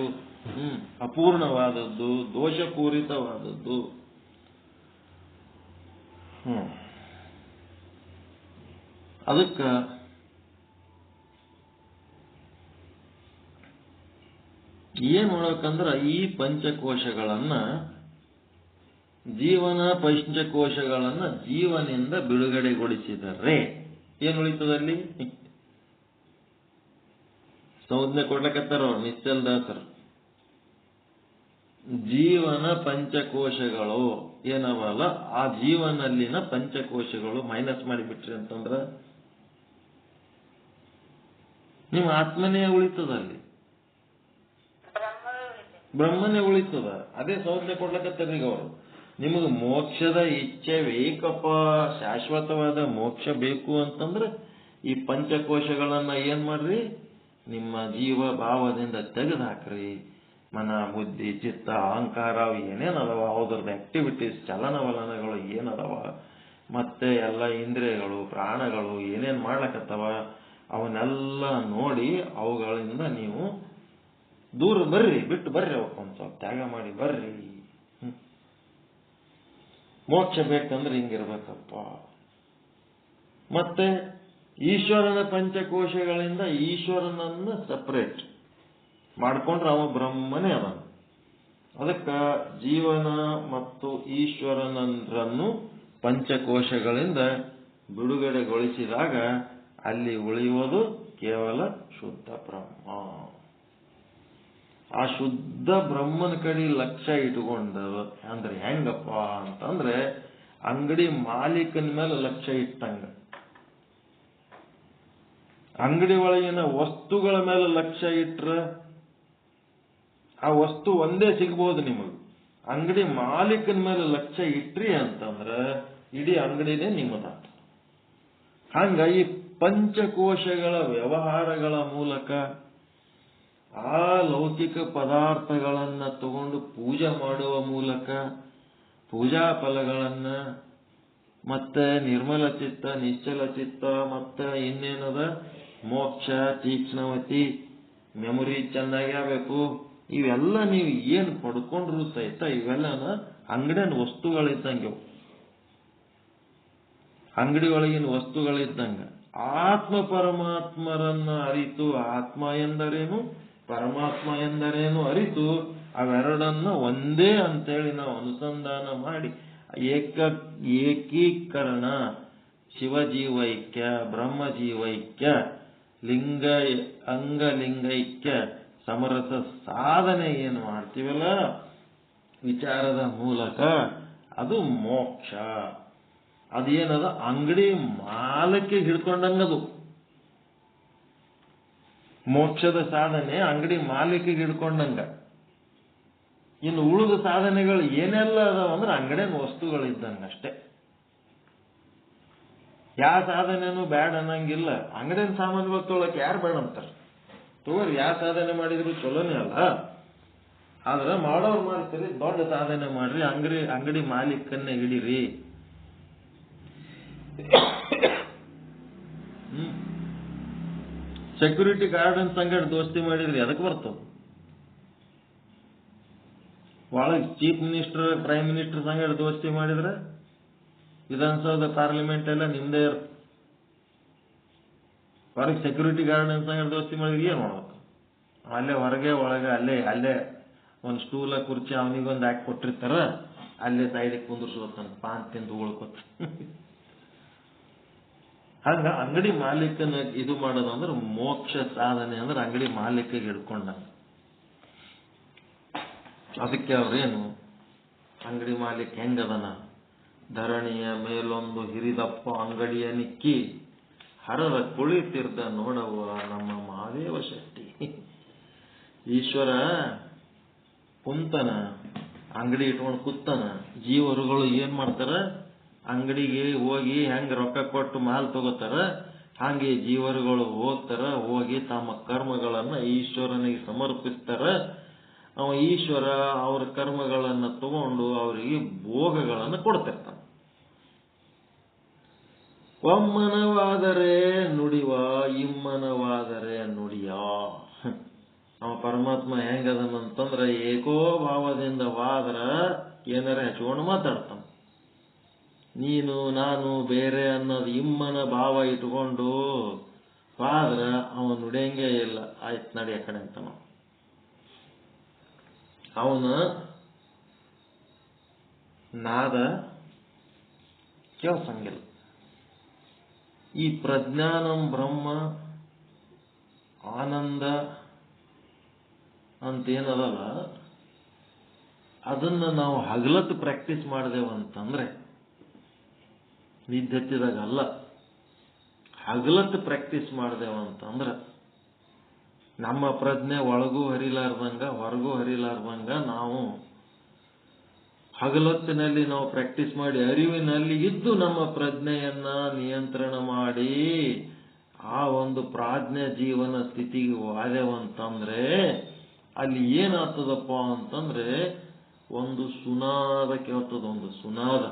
ಅಪೂರ್ಣವಾದದ್ದು, ದೋಷಪೂರಿತವಾದದ್ದು. ಅದಕ್ಕ ಏನ್ ಮಾಡ್ಬೇಕಂದ್ರ ಈ ಪಂಚಕೋಶಗಳನ್ನ, ಜೀವನ ಪಂಚಕೋಶಗಳನ್ನ ಜೀವನಿಂದ ಬಿಡುಗಡೆಗೊಳಿಸಿದರೆ ಏನ್ ಉಳಿತದಲ್ಲಿ? ಸಂಜ್ಞೆ ಕೊಡ್ಲಕತ್ತಾರ ಅವ್ರು ನಿಶ್ಚಲ್ ದಾಸರು. ಜೀವನ ಪಂಚಕೋಶಗಳು ಏನವಲ್ಲ, ಆ ಜೀವನಲ್ಲಿನ ಪಂಚಕೋಶಗಳು ಮೈನಸ್ ಮಾಡಿಬಿಟ್ರಿ ಅಂತಂದ್ರ ನಿಮ್ಮ ಆತ್ಮನೇ ಉಳಿತದಲ್ಲಿ, ಬ್ರಹ್ಮನೇ ಉಳಿತದ. ಅದೇ ಸಂಜ್ಞೆ ಕೊಡ್ಲಕತ್ತಾರ ಈಗ ಅವರು. ನಿಮಗೆ ಮೋಕ್ಷದ ಇಚ್ಛೆ ಬೇಕಪ್ಪ, ಶಾಶ್ವತವಾದ ಮೋಕ್ಷ ಬೇಕು ಅಂತಂದ್ರೆ ಈ ಪಂಚಕೋಶಗಳನ್ನ ಏನ್ ಮಾಡ್ರಿ? ನಿಮ್ಮ ಜೀವ ಭಾವದಿಂದ ತೆಗೆದು ಹಾಕ್ರಿ. ಮನ, ಬುದ್ಧಿ, ಚಿತ್ತ, ಅಹಂಕಾರ ಏನೇನದವ, ಅದ್ರದ್ದು ಆಕ್ಟಿವಿಟೀಸ್, ಚಲನವಲನಗಳು ಏನದವ, ಮತ್ತೆ ಎಲ್ಲ ಇಂದ್ರಿಯಗಳು, ಪ್ರಾಣಗಳು ಏನೇನ್ ಮಾಡ್ಲಕತ್ತವ ಅವನ್ನೆಲ್ಲ ನೋಡಿ ಅವುಗಳಿಂದ ನೀವು ದೂರ ಬರ್ರಿ, ಬಿಟ್ಟು ಬರ್ರಿ, ಅವಕ್ಕೊಂದ್ ಸ್ವಲ್ಪ ತ್ಯಾಗ ಮಾಡಿ ಬರ್ರಿ. ಮೋಕ್ಷ ಬೇಕಂದ್ರೆ ಹಿಂಗಿರ್ಬೇಕಪ್ಪ. ಮತ್ತೆ ಈಶ್ವರನ ಪಂಚಕೋಶಗಳಿಂದ ಈಶ್ವರನನ್ನ ಸಪರೇಟ್ ಮಾಡ್ಕೊಂಡ್ರೆ ಅವ ಬ್ರಹ್ಮನೇ ಅವ. ಅದಕ್ಕ ಜೀವನ ಮತ್ತು ಈಶ್ವರನನ್ನು ಪಂಚಕೋಶಗಳಿಂದ ಬಿಡುಗಡೆಗೊಳಿಸಿದಾಗ ಅಲ್ಲಿ ಉಳಿಯುವುದು ಕೇವಲ ಶುದ್ಧ ಬ್ರಹ್ಮ. ಆ ಶುದ್ಧ ಬ್ರಹ್ಮನ ಕಡೆ ಲಕ್ಷ್ಯ ಇಟ್ಕೊಂಡು ಅಂದ್ರೆ ಹೆಂಗಪ್ಪ ಅಂತಂದ್ರೆ ಅಂಗಡಿ ಮಾಲೀಕನ ಮೇಲೆ ಲಕ್ಷ್ಯ ಇಟ್ಟಂಗ. ಅಂಗಡಿ ಒಳಗಿನ ವಸ್ತುಗಳ ಮೇಲೆ ಲಕ್ಷ್ಯ ಇಟ್ರ ಆ ವಸ್ತು ಒಂದೇ ಸಿಗ್ಬೋದು ನಿಮಗೆ. ಅಂಗಡಿ ಮಾಲೀಕನ ಮೇಲೆ ಲಕ್ಷ್ಯ ಇಟ್ರಿ ಅಂತಂದ್ರ ಇಡೀ ಅಂಗಡಿನೇ ನಿಮ್ಮದ. ಹಂಗ ಈ ಪಂಚಕೋಶಗಳ ವ್ಯವಹಾರಗಳ ಮೂಲಕ ಆ ಲೌಕಿಕ ಪದಾರ್ಥಗಳನ್ನ ತಗೊಂಡು ಪೂಜೆ ಮಾಡುವ ಮೂಲಕ ಪೂಜಾ ಫಲಗಳನ್ನ, ಮತ್ತೆ ನಿರ್ಮಲ ಚಿತ್ತ, ನಿಶ್ಚಲ ಚಿತ್ತ, ಮತ್ತೆ ಇನ್ನೇನದ ಮೋಕ್ಷ, ತೀಕ್ಷ್ಣವತಿ, ಮೆಮೊರಿ ಚೆನ್ನಾಗಿ ಆಗಬೇಕು, ಇವೆಲ್ಲ ನೀವು ಏನು ಪಡ್ಕೊಂಡ್ರು ಸಹಿತ ಇವೆಲ್ಲನ ಅಂಗಡಿನ ವಸ್ತುಗಳಿದ್ದಂಗೆ, ಅಂಗಡಿ ಒಳಗಿನ ವಸ್ತುಗಳಿದ್ದಂಗ. ಆತ್ಮ ಪರಮಾತ್ಮರನ್ನ ಅರಿತು ಆತ್ಮ ಎಂದರೇನು, ಪರಮಾತ್ಮ ಎಂದರೇನು ಅರಿತು ಅವೆರಡನ್ನ ಒಂದೇ ಅಂತೇಳಿ ನಾವು ಅನುಸಂಧಾನ ಮಾಡಿ ಏಕೀಕರಣ, ಶಿವಜೀವೈಕ್ಯ, ಬ್ರಹ್ಮಜೀವೈಕ್ಯ, ಲಿಂಗ ಅಂಗಲಿಂಗೈಕ್ಯ ಸಮರಸ ಸಾಧನೆ ಏನು ಮಾಡ್ತೀವಲ್ಲ ವಿಚಾರದ ಮೂಲಕ ಅದು ಮೋಕ್ಷ. ಅದೇನದ ಅಂಗಡಿ ಮಾಲಕ್ಕೆ ಹಿಡ್ಕೊಂಡಂಗದು. ಮೋಕ್ಷದ ಸಾಧನೆ ಅಂಗಡಿ ಮಾಲೀಕಿಗೆ ಹಿಡ್ಕೊಂಡಂಗ. ಇನ್ನು ಉಳಿದ ಸಾಧನೆಗಳು ಏನೆಲ್ಲ ಅದಾವ ಅಂದ್ರೆ ಅಂಗಡಿನ ವಸ್ತುಗಳಿದ್ದಂಗ ಅಷ್ಟೇ. ಯಾವ ಸಾಧನೆನೂ ಬ್ಯಾಡ ಅನ್ನಂಗಿಲ್ಲ. ಅಂಗಡಿನ ಸಾಮಾನುಗಳು ತೊಗೊಳಕ್ ಯಾರು ಬೇಡ ಅಂತಾರೆ? ತಗೋರಿ, ಯಾವ ಸಾಧನೆ ಮಾಡಿದ್ರು ಚಲೋನೇ ಅಲ್ಲ. ಆದ್ರೆ ಮಾಡೋರು ಮಾಡ್ತೀರಿ, ದೊಡ್ಡ ಸಾಧನೆ ಮಾಡ್ರಿ, ಅಂಗಡಿ ಮಾಲೀಕನ್ನೇ ಹಿಡೀರಿ. ಸೆಕ್ಯೂರಿಟಿ ಗಾರ್ಡನ್ ಸಂಗಡ ದೋಸ್ತಿ ಮಾಡಿದ್ರಿ ಅದಕ್ಕೆ ಬರ್ತದ. ಒಳಗೆ ಚೀಫ್ ಮಿನಿಸ್ಟರ್, ಪ್ರೈಮ್ ಮಿನಿಸ್ಟರ್ ಸಂಗಡ ದೋಸ್ತಿ ಮಾಡಿದ್ರೆ ವಿಧಾನಸೌಧ, ಪಾರ್ಲಿಮೆಂಟ್ ಎಲ್ಲ ನಿಮ್ದೇ ಇರುತ್ತೆ. ಹೊರಗೆ ಸೆಕ್ಯೂರಿಟಿ ಗಾರ್ಡನ್ ಸಂಗಡ ದೋಸ್ತಿ ಮಾಡಿದ್ರೆ ಏನ್ ಮಾಡ್ಬೇಕು? ಅಲ್ಲೇ ಹೊರಗೆ ಒಳಗೆ ಅಲ್ಲೇ ಒಂದು ಸ್ಟೂಲ ಕುರ್ಚಿ ಅವನಿಗೊಂದು ಹಾಕಿ ಕೊಟ್ಟಿರ್ತಾರ, ಅಲ್ಲೇ ಸೈಡಿಗೆ ಕುಂದಿರ್ಸೋತಾನ ಪಾನ್ ತಿಂದು ಉಳ್ಕೊತ. ಹಂಗ ಅಂಗಡಿ ಮಾಲೀಕನ ಇದು ಮಾಡೋದಂದ್ರೆ ಮೋಕ್ಷ ಸಾಧನೆ ಅಂದ್ರೆ ಅಂಗಡಿ ಮಾಲೀಕಿಗೆ ಹಿಡ್ಕೊಂಡ. ಅದಕ್ಕೆ ಅವ್ರೇನು ಅಂಗಡಿ ಮಾಲೀಕ ಹೆಂಗದನ, ಧರಣಿಯ ಮೇಲೊಂದು ಹಿರಿದಪ್ಪ ಅಂಗಡಿಯ ನಿಕ್ಕಿ ಹರದ ಕುಳಿತಿರ್ದ ನೋಡವ್ವ ನಮ್ಮ ಮಹಾದೇವ ಶೆಟ್ಟಿ. ಈಶ್ವರ ಕುಂತನ, ಅಂಗಡಿ ಇಟ್ಕೊಂಡು ಕೂತಾನ. ಜೀವರುಗಳು ಏನ್ ಮಾಡ್ತಾರ, ಅಂಗಡಿಗೆ ಹೋಗಿ ಹೆಂಗ ರೊಕ್ಕ ಕೊಟ್ಟು ಮಾಲ್ ತಗೋತಾರ, ಹಾಗೆ ಜೀವರುಗಳು ಹೋಗ್ತಾರ. ಹೋಗಿ ತಮ್ಮ ಕರ್ಮಗಳನ್ನ ಈಶ್ವರನಿಗೆ ಸಮರ್ಪಿಸ್ತಾರ. ಅವ ಈಶ್ವರ ಅವ್ರ ಕರ್ಮಗಳನ್ನ ತಗೊಂಡು ಅವರಿಗೆ ಭೋಗಗಳನ್ನು ಕೊಡ್ತಿರ್ತಾನ. ಒಮ್ಮನವಾದರೆ ನುಡಿವ, ಇಮ್ಮನವಾದರೆ ನುಡಿಯ. ಅವ ಪರಮಾತ್ಮ ಹೆಂಗದನಂತಂದ್ರ ಏಕೋಭಾವದಿಂದ ವಾದ್ರ ಏನಾರ ಹಚ್ಕೊಂಡು ಮಾತಾಡ್ತಾನ. ನೀನು ನಾನು ಬೇರೆ ಅನ್ನೋದು ಇಮ್ಮನ ಭಾವ ಇಟ್ಕೊಂಡು ವಾದ್ರ ಅವ ನುಡಿಯಂಗೆ ಇಲ್ಲ. ಆಯ್ತು ನಡಿ ಆ ಕಡೆ ಅಂತಾನ. ಅವನ ನಾದ ಕೇಳ್ಸಂಗಿಲ್ಲ. ಈ ಪ್ರಜ್ಞಾನಂ ಬ್ರಹ್ಮ ಆನಂದ ಅಂತೇನದಲ್ಲ, ಅದನ್ನ ನಾವು ಹಗಲತ್ತು ಪ್ರಾಕ್ಟೀಸ್ ಮಾಡಿದೆವಂತಂದ್ರೆ, ನಿದ್ದೆತ್ತಿದಾಗ ಅಲ್ಲ, ಹಗಲತ್ತು ಪ್ರಾಕ್ಟೀಸ್ ಮಾಡಿದೆವಂತಂದ್ರೆ ನಮ್ಮ ಪ್ರಜ್ಞೆ ಒಳಗೂ ಹರಿಲಾರ್ದಂಗ ಹೊರಗೂ ಹರಿಲಾರ್ದಂಗ ನಾವು ಹಗಲೊತ್ತಿನಲ್ಲಿ ನಾವು ಪ್ರಾಕ್ಟೀಸ್ ಮಾಡಿ ಅರಿವಿನಲ್ಲಿ ಇದ್ದು ನಮ್ಮ ಪ್ರಜ್ಞೆಯನ್ನ ನಿಯಂತ್ರಣ ಮಾಡಿ ಆ ಒಂದು ಪ್ರಾಜ್ಞೆ ಜೀವನ ಸ್ಥಿತಿಗೆ ವಾದೆವಂತಂದ್ರೆ ಅಲ್ಲಿ ಏನಾಗ್ತದಪ್ಪ ಅಂತಂದ್ರೆ ಒಂದು ಸುನಾದ ಕೇಳ್ತದ, ಒಂದು ಸುನಾದ,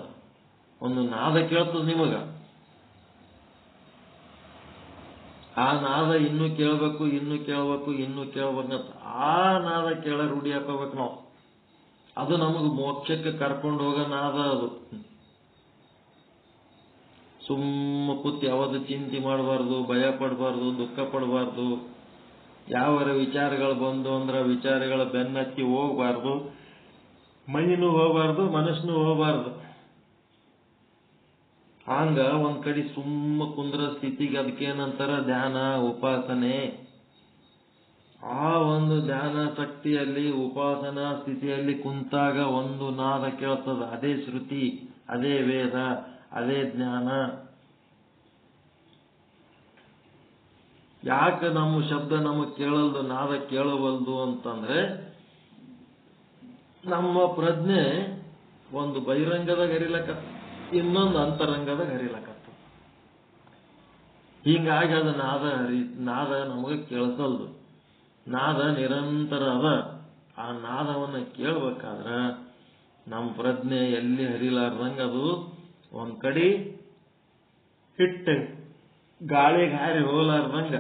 ಒಂದು ನಾದ ಕೇಳ್ತದ ನಿಮಗ. ಆ ನಾದ ಇನ್ನೂ ಕೇಳಬೇಕು, ಇನ್ನೂ ಕೇಳಬೇಕು, ಇನ್ನೂ ಕೇಳ್ಬೇಕಂತ ಆ ನಾದ ಕೇಳ ರೂಢಿ ಹಾಕೋಬೇಕು ನಾವು. ಅದು ನಮಗೆ ಮೋಕ್ಷಕ್ಕೆ ಕರ್ಕೊಂಡು ಹೋಗೋ ನಾದ. ಅದು ಸುಮ್ಮ ಕೂತು ಯಾವುದು ಚಿಂತೆ ಮಾಡಬಾರ್ದು, ಭಯ ಪಡಬಾರ್ದು, ದುಃಖ ಪಡಬಾರ್ದು. ಯಾವರ ವಿಚಾರಗಳು ಬಂದು ಅಂದ್ರೆ ವಿಚಾರಗಳ ಬೆನ್ನತ್ತಿ ಹೋಗಬಾರ್ದು, ಮೈನೂ ಹೋಗಬಾರ್ದು, ಮನಸ್ಸನ್ನು ಹೋಗಬಾರ್ದು. ಹಂಗ ಒಂದ್ ಕಡೆ ಸುಮ್ಮ ಕುಂದ್ರ ಸ್ಥಿತಿಗೆ ಅದಕ್ಕೇನಂತಾರ ಧ್ಯಾನ, ಉಪಾಸನೆ. ಆ ಒಂದು ಧ್ಯಾನ ಶಕ್ತಿಯಲ್ಲಿ ಉಪಾಸನಾ ಸ್ಥಿತಿಯಲ್ಲಿ ಕುಂತಾಗ ಒಂದು ನಾದ ಕೇಳ್ತದ. ಅದೇ ಶ್ರುತಿ, ಅದೇ ವೇದ, ಅದೇ ಜ್ಞಾನ. ಯಾಕೆ ನಮ್ಮ ಶಬ್ದ ನಮಗೆ ಕೇಳಲ್ದು, ನಾದ ಕೇಳವಲ್ದು ಅಂತಂದ್ರೆ ನಮ್ಮ ಪ್ರಜ್ಞೆ ಒಂದು ಬಹಿರಂಗದಾಗ ಹರಿಲಕ್ಕ, ಇನ್ನೊಂದು ಅಂತರಂಗದಾಗ ಹರಿಲಕ್ಕ. ಹೀಗಾಗಿ ಅದು ನಾದ ನಮಗೆ ಕೇಳಿಸಲ್ದು. ನಾದ ನಿರಂತರ ಅದ. ಆ ನಾದವನ್ನು ಕೇಳಬೇಕಾದ್ರ ನಮ್ಮ ಪ್ರಜ್ಞೆ ಎಲ್ಲಿ ಹರಿಲಾರ್ದಂಗ ಅದು ಒಂದ್ ಕಡೆ ಹಿಟ್ಟು ಗಾಳಿಗೆ ಹಾರಿ ಹೋಲಾರ್ದಂಗ,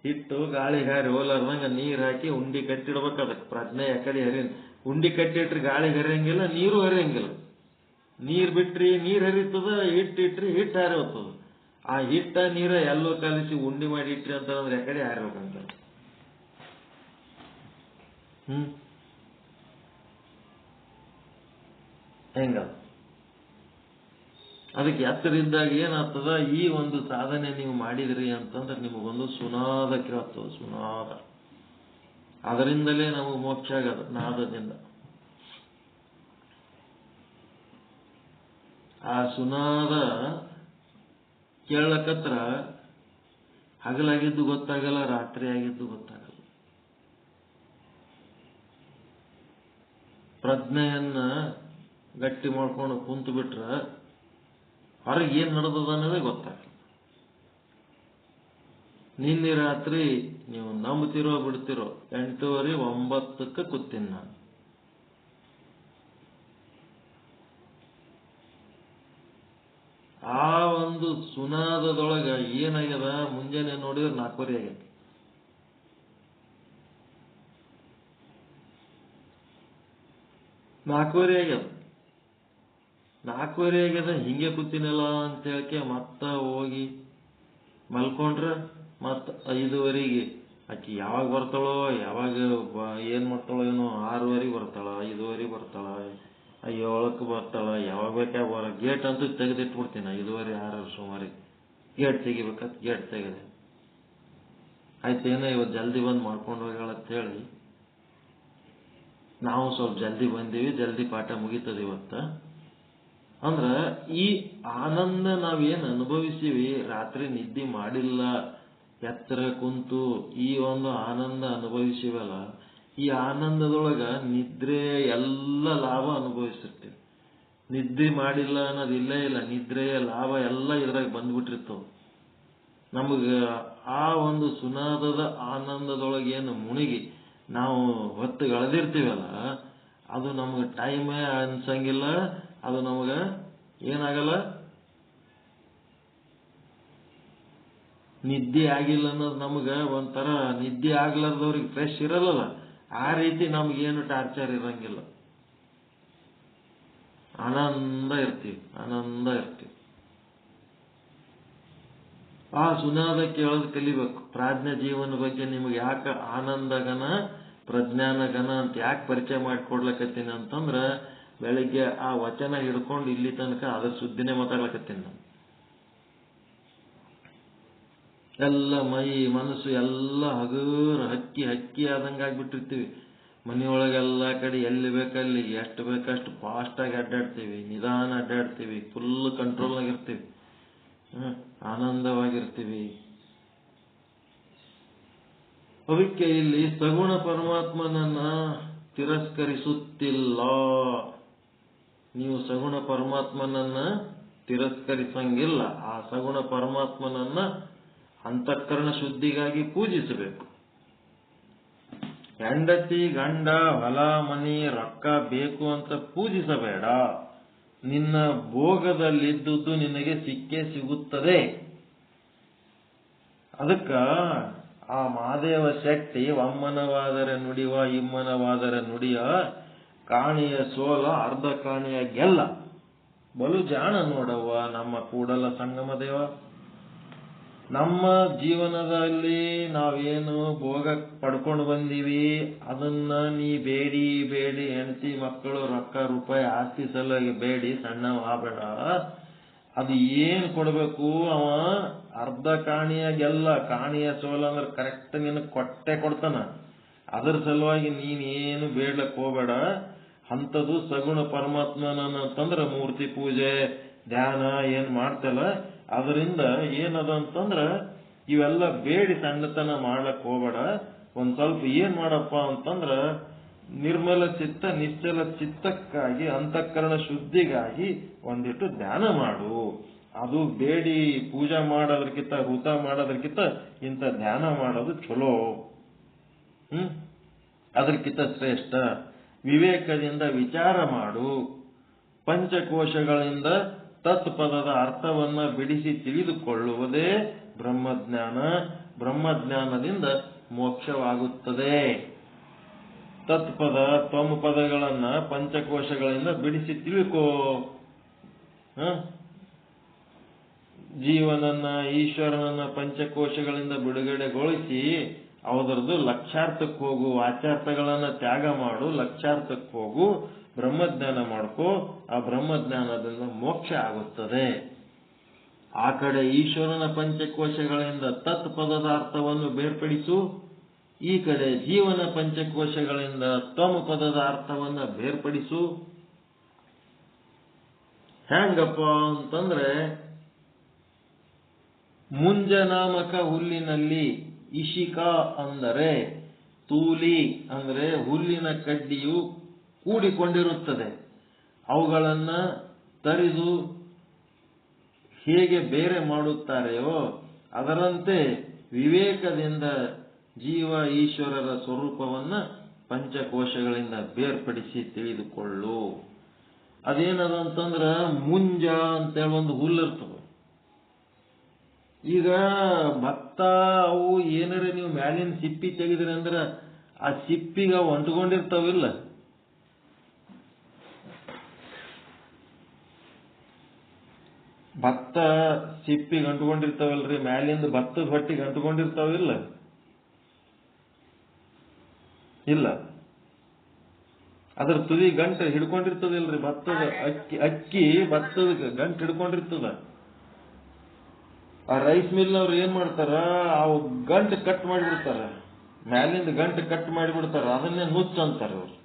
ಹಿಟ್ಟು ಗಾಳಿಗೆ ಹಾರಿ ಹೋಲಾರ್ದಂಗ ನೀರ್ ಹಾಕಿ ಉಂಡಿ ಕಟ್ಟಿಡ್ಬೇಕು. ಅದಕ್ಕೆ ಪ್ರಜ್ಞೆ ಯಾಕಡೆ ಉಂಡಿ ಕಟ್ಟಿಟ್ರಿ ಗಾಳಿಗೆ ಹರಿಯಂಗಿಲ್ಲ, ನೀರು ಹರಿಯಂಗಿಲ್ಲ. ನೀರ್ ಬಿಟ್ರಿ ನೀರ್ ಹರಿತದ, ಹಿಟ್ಟಿಟ್ರಿ ಹಿಟ್ಟು ಹಾರಿ ಹೋಗ್ತದ. ಆ ಹಿಟ್ಟ ನೀರ ಎಲ್ಲೋ ಕಲಿಸಿ ಉಂಡಿ ಮಾಡಿ ಇಟ್ರಿ ಅಂತಂದ್ರೆ ಯಾಕಡೆ ಹಾರಿಬೇಕಂತ. ಹೆಂಗ ಅದಕ್ಕೆ ಎತ್ತರಿದ್ದಾಗ ಏನಾಗ್ತದ, ಈ ಒಂದು ಸಾಧನೆ ನೀವು ಮಾಡಿದ್ರಿ ಅಂತಂದ್ರೆ ನಿಮಗೊಂದು ಸುನಾದ ಕೇಳ್ತದ, ಸುನಾದ. ಅದರಿಂದಲೇ ನಮಗೆ ಮೋಕ್ಷ ಆಗದ, ನಾದದಿಂದ. ಆ ಸುನಾದ ಕೇಳಕತ್ರ ಹಗಲಾಗಿದ್ದು ಗೊತ್ತಾಗಲ್ಲ, ರಾತ್ರಿ ಆಗಿದ್ದು ಗೊತ್ತಾಗಲ್ಲ. ಪ್ರಜ್ಞೆಯನ್ನ ಗಟ್ಟಿ ಮಾಡ್ಕೊಂಡು ಕುಂತು ಬಿಟ್ರ ಹೊರಗೆ ಏನ್ ನಡೆದದ ಅನ್ನೋದೇ ಗೊತ್ತಾಗಲ್ಲ. ನಿನ್ನೆ ರಾತ್ರಿ ನೀವು ನಂಬ್ತಿರೋ ಬಿಡ್ತಿರೋ 8:30, 9ಕ್ಕೆ ಕೂತೀನಿ ನಾನು. ಆ ಒಂದು ಸುನಾದದೊಳಗ ಏನಾಗ್ಯದ, ಮುಂಜಾನೆ ನೋಡಿದ್ರೆ 4:30 ಆಗ್ಯದ. ನಾಲ್ಕೂವರೆ ಆಗ್ಯದ. ಹಿಂಗೆ ಕೂತೀನಲ್ಲ ಅಂತ ಹೇಳಕ್ಕೆ ಮತ್ತ ಹೋಗಿ ಮಲ್ಕೊಂಡ್ರ ಮತ್ತ 5:30ಗೆ ಆಕಿ ಯಾವಾಗ ಬರ್ತಾಳೋ, ಯಾವಾಗ ಏನ್ ಮಾಡ್ತಾಳೋ ಏನೋ, 6:30 ಬರ್ತಾಳ, 5:30 ಬರ್ತಾಳ, 7ಕ್ಕೆ ಬರ್ತಾಳ, ಯಾವಾಗ ಬೇಕಾಗ ಗೇಟ್ ಅಂತೂ ತೆಗೆದಿಟ್ಬಿಡ್ತೀನಿ 5:30, 6 ಸುಮಾರಿಗೆ. Gate ತೆಗಿಬೇಕಂತ gate ತೆಗೆದೆ. ಆಯ್ತೇನೋ ಇವತ್ತು ಜಲ್ದಿ ಬಂದು ಮಾಡ್ಕೊಂಡು ಹೋಗ್ಯಾಳಂತ ಹೇಳಿ ನಾವು ಸ್ವಲ್ಪ ಜಲ್ದಿ ಬಂದೀವಿ, ಜಲ್ದಿ ಪಾಠ ಮುಗೀತದೆ ಇವತ್ತ. ಅಂದ್ರ ಈ ಆನಂದ ನಾವೇನು ಅನುಭವಿಸಿವಿ, ರಾತ್ರಿ ನಿದ್ದೆ ಮಾಡಿಲ್ಲ, ಎತ್ತರ ಕುಂತು ಈ ಒಂದು ಆನಂದ ಅನುಭವಿಸಿವಲ್ಲ, ಈ ಆನಂದದೊಳಗ ನಿದ್ರೆ ಎಲ್ಲ ಲಾಭ ಅನುಭವಿಸಿರ್ತೀವಿ. ನಿದ್ದೆ ಮಾಡಿಲ್ಲ ಅನ್ನೋದು ಇಲ್ಲೇ ಇಲ್ಲ, ನಿದ್ರೆಯ ಲಾಭ ಎಲ್ಲ ಇದ್ರಾಗ ಬಂದ್ಬಿಟ್ಟಿರ್ತಾವ. ನಮಗ ಆ ಒಂದು ಸುನಾದದ ಆನಂದದೊಳಗೇನು ಮುಳುಗಿ ನಾವು ಹೊತ್ತು ಕಳೆದಿರ್ತೀವಲ್ಲ, ಅದು ನಮಗೆ ಟೈಮೇ ಅನ್ಸಂಗಿಲ್ಲ, ಅದು ನಮಗ ಏನಾಗಲ್ಲ, ನಿದ್ದೆ ಆಗಿಲ್ಲ ಅನ್ನೋದು ನಮಗ ಒಂಥರ ನಿದ್ದೆ ಆಗ್ಲಾರ್ದವ್ರಿಗೆ ಫ್ರೆಶ್ ಇರಲ್ಲ. ಆ ರೀತಿ ನಮ್ಗೇನು ಟಾರ್ಚರ್ ಇರಂಗಿಲ್ಲ, ಆನಂದ ಇರ್ತೀವಿ. ಆ ಸುನಾದ ಕೇಳೋದು ಕಲಿಬೇಕು. ಪ್ರಾಜ್ಞ ಜೀವನ ಬಗ್ಗೆ ನಿಮ್ಗೆ ಯಾಕೆ ಆನಂದಗನ ಪ್ರಜ್ಞಾನಗನ ಅಂತ ಯಾಕೆ ಪರಿಚಯ ಮಾಡಿಕೊಡ್ಲಕತ್ತೀನಿ ಅಂತಂದ್ರ, ಬೆಳಿಗ್ಗೆ ಆ ವಚನ ಹಿಡ್ಕೊಂಡು ಇಲ್ಲಿ ತನಕ ಅದ್ರ ಸುದ್ದಿನೇ ಮಾತಾಡ್ಲಕತ್ತೀನಿ ನಾನು. ಎಲ್ಲ ಮೈ ಮನಸ್ಸು ಎಲ್ಲ ಹಗುರ ಹಕ್ಕಿ ಆದಂಗೆ ಆಗ್ಬಿಟ್ಟಿರ್ತೀವಿ. ಮನೆಯೊಳಗೆಲ್ಲ ಕಡೆ ಎಲ್ಲಿ ಬೇಕಲ್ಲಿ ಎಷ್ಟು ಬೇಕಷ್ಟು ಫಾಸ್ಟಾಗಿ ಅಡ್ಡಾಡ್ತೀವಿ, ನಿಧಾನ ಅಡ್ಡಾಡ್ತೀವಿ, ಫುಲ್ ಕಂಟ್ರೋಲ್ನಾಗಿರ್ತೀವಿ, ಆನಂದವಾಗಿರ್ತೀವಿ. ಅದಕ್ಕೆ ಇಲ್ಲಿ ಸಗುಣ ಪರಮಾತ್ಮನನ್ನ ತಿರಸ್ಕರಿಸುತ್ತಿಲ್ಲ. ನೀವು ಸಗುಣ ಪರಮಾತ್ಮನನ್ನ ತಿರಸ್ಕರಿಸಂಗಿಲ್ಲ. ಆ ಸಗುಣ ಪರಮಾತ್ಮನನ್ನ ಅಂತಃಕರಣ ಶುದ್ಧಿಗಾಗಿ ಪೂಜಿಸಬೇಕು. ಹೆಂಡತಿ ಗಂಡ ಹೊಲ ಮನಿ ರೊಕ್ಕ ಬೇಕು ಅಂತ ಪೂಜಿಸಬೇಡ. ನಿನ್ನ ಭೋಗದಲ್ಲಿದ್ದುದು ನಿನಗೆ ಸಿಕ್ಕೇ ಸಿಗುತ್ತದೆ. ಅದಕ್ಕ ಆ ಮಹಾದೇವ ಶಕ್ತಿ ಒಮ್ಮನವಾದರೆ ನುಡಿವ ಇಮ್ಮನವಾದರೆ ನುಡಿಯ, ಕಾಣಿಯ ಸೋಲ ಅರ್ಧ ಕಾಣಿಯ ಗೆಲ್ಲ. ಬಲು ಜಾಣ ನೋಡವ್ವ ನಮ್ಮ ಕೂಡಲ ಸಂಗಮ ದೇವ. ನಮ್ಮ ಜೀವನದಲ್ಲಿ ನಾವೇನು ಭೋಗ ಪಡ್ಕೊಂಡು ಬಂದೀವಿ, ಅದನ್ನ ನೀ ಬೇಡಿ ಹೆಂಡತಿ ಮಕ್ಕಳು ರೊಕ್ಕ ರೂಪಾಯಿ ಆಸ್ತಿ ಸಲುವಾಗಿ ಬೇಡಿ ಸಣ್ಣವ ಆಗಬೇಡ. ಅದು ಏನ್ ಕೊಡ್ಬೇಕು, ಅವ ಅರ್ಧ ಕಾಣಿಯಾಗೆಲ್ಲ, ಕಾಣಿಯ ಸೋಲ ಅಂದ್ರೆ ಕರೆಕ್ಟ್ ನಿನ್ನ ಕೊಟ್ಟೆ ಕೊಡ್ತಾನ. ಅದ್ರ ಸಲುವಾಗಿ ನೀನೇನು ಬೇಡ್ಲಕ್ ಹೋಗ್ಬೇಡ. ಅಂಥದ್ದು ಸಗುಣ ಪರಮಾತ್ಮನಂತಂದ್ರ ಮೂರ್ತಿ ಪೂಜೆ ಧ್ಯಾನ ಏನ್ ಮಾಡ್ತಲ್ಲ, ಅದರಿಂದ ಏನದ ಅಂತಂದ್ರ ಇವೆಲ್ಲ ಬೇಡಿ ಸಣ್ಣತನ ಮಾಡ್ಲಕ್ ಹೋಗ್ಬೇಡ. ಒಂದ್ ಸ್ವಲ್ಪ ಏನ್ ಮಾಡಪ್ಪ ಅಂತಂದ್ರ ನಿರ್ಮಲ ಚಿತ್ತ ನಿಶ್ಚಲ ಚಿತ್ತಕ್ಕಾಗಿ ಅಂತಃಕರಣ ಶುದ್ಧಿಗಾಗಿ ಒಂದಿಟ್ಟು ಧ್ಯಾನ ಮಾಡು. ಅದು ಬೇಡಿ ಪೂಜಾ ಮಾಡೋದಕ್ಕಿಂತ ವೃತ ಮಾಡೋದಕ್ಕಿಂತ ಇಂಥ ಧ್ಯಾನ ಮಾಡೋದು ಚಲೋ, ಅದಕ್ಕಿಂತ ಶ್ರೇಷ್ಠ. ವಿವೇಕದಿಂದ ವಿಚಾರ ಮಾಡು. ಪಂಚಕೋಶಗಳಿಂದ ತತ್ಪದದ ಅರ್ಥವನ್ನ ಬಿಡಿಸಿ ತಿಳಿದುಕೊಳ್ಳುವುದೇ ಬ್ರಹ್ಮಜ್ಞಾನ. ಬ್ರಹ್ಮಜ್ಞಾನದಿಂದ ಮೋಕ್ಷವಾಗುತ್ತದೆ. ತತ್ಪದ ತ್ವಂ ಪದಗಳನ್ನ ಪಂಚಕೋಶಗಳಿಂದ ಬಿಡಿಸಿ ತಿಳ್ಕೋ. ಜೀವನನ್ನ ಈಶ್ವರನನ್ನ ಪಂಚಕೋಶಗಳಿಂದ ಬಿಡುಗಡೆಗೊಳಿಸಿ ಅವರದ್ದು ಲಕ್ಷಾರ್ಥಕ್ಕೆ ಹೋಗು. ವಾಚಾರ್ಥಗಳನ್ನ ತ್ಯಾಗ ಮಾಡು, ಲಕ್ಷಾರ್ಥಕ್ಕೆ ಹೋಗು, ಬ್ರಹ್ಮಜ್ಞಾನ ಮಾಡ್ಕೋ. ಆ ಬ್ರಹ್ಮಜ್ಞಾನದಿಂದ ಮೋಕ್ಷ ಆಗುತ್ತದೆ. ಆ ಕಡೆ ಈಶ್ವರನ ಪಂಚಕೋಶಗಳಿಂದ ತತ್ ಪದದ ಅರ್ಥವನ್ನು ಬೇರ್ಪಡಿಸು, ಈ ಕಡೆ ಜೀವನ ಪಂಚಕೋಶಗಳಿಂದ ತ್ವಂ ಪದದ ಅರ್ಥವನ್ನ ಬೇರ್ಪಡಿಸು. ಹೆಂಗಪ್ಪ ಅಂತಂದ್ರೆ, ಮುಂಜನಾಮಕ ಹುಲ್ಲಿನಲ್ಲಿ ಇಶಿಕ ಅಂದರೆ ತೂಲಿ ಅಂದ್ರೆ ಹುಲ್ಲಿನ ಕಡ್ಡಿಯು ಕೂಡಿಕೊಂಡಿರುತ್ತದೆ. ಅವುಗಳನ್ನ ತರಿದು ಹೇಗೆ ಬೇರೆ ಮಾಡುತ್ತಾರೆಯೋ ಅದರಂತೆ ವಿವೇಕದಿಂದ ಜೀವ ಈಶ್ವರರ ಸ್ವರೂಪವನ್ನ ಪಂಚಕೋಶಗಳಿಂದ ಬೇರ್ಪಡಿಸಿ ತಿಳಿದುಕೊಳ್ಳು. ಅದೇನದಂತಂದ್ರ ಮುಂಜ ಅಂತೇಳಿ ಒಂದು ಹುಲ್ಲಿರ್ತದೆ. ಈಗ ಭತ್ತ ಅವು ಏನಾರ ನೀವು ಮ್ಯಾಲಿನ ಸಿಪ್ಪಿ ತೆಗೆದ್ರಿ ಅಂದ್ರ ಆ ಸಿಪ್ಪಿಗ ಅಂಟ್ಕೊಂಡಿರ್ತಾವಿಲ್ಲ, ಭತ್ತ ಸಿಪ್ಪಿಗೆ ಅಂಟ್ಕೊಂಡಿರ್ತಾವಲ್ರಿ, ಮ್ಯಾಲಿಂದ ಭತ್ತದ ಹೊಟ್ಟಿಗೆ ಅಂಟ್ಕೊಂಡಿರ್ತಾವಿಲ್ಲ, ಇಲ್ಲ ಅದ್ರ ತುದಿ ಗಂಟು ಹಿಡ್ಕೊಂಡಿರ್ತದಿಲ್ರಿ. ಭತ್ತದ ಅಕ್ಕಿ ಭತ್ತದ ಗಂಟು ಹಿಡ್ಕೊಂಡಿರ್ತದ. ಆ ರೈಸ್ ಮಿಲ್ನವ್ರು ಏನ್ ಮಾಡ್ತಾರ, ಅವು ಗಂಟು ಕಟ್ ಮಾಡಿಬಿಡ್ತಾರ, ಮ್ಯಾಲಿಂದ ಗಂಟು ಕಟ್ ಮಾಡಿಬಿಡ್ತಾರ, ಅದನ್ನೇ ನುಚ್ಚ ಅಂತಾರ ಅವ್ರು.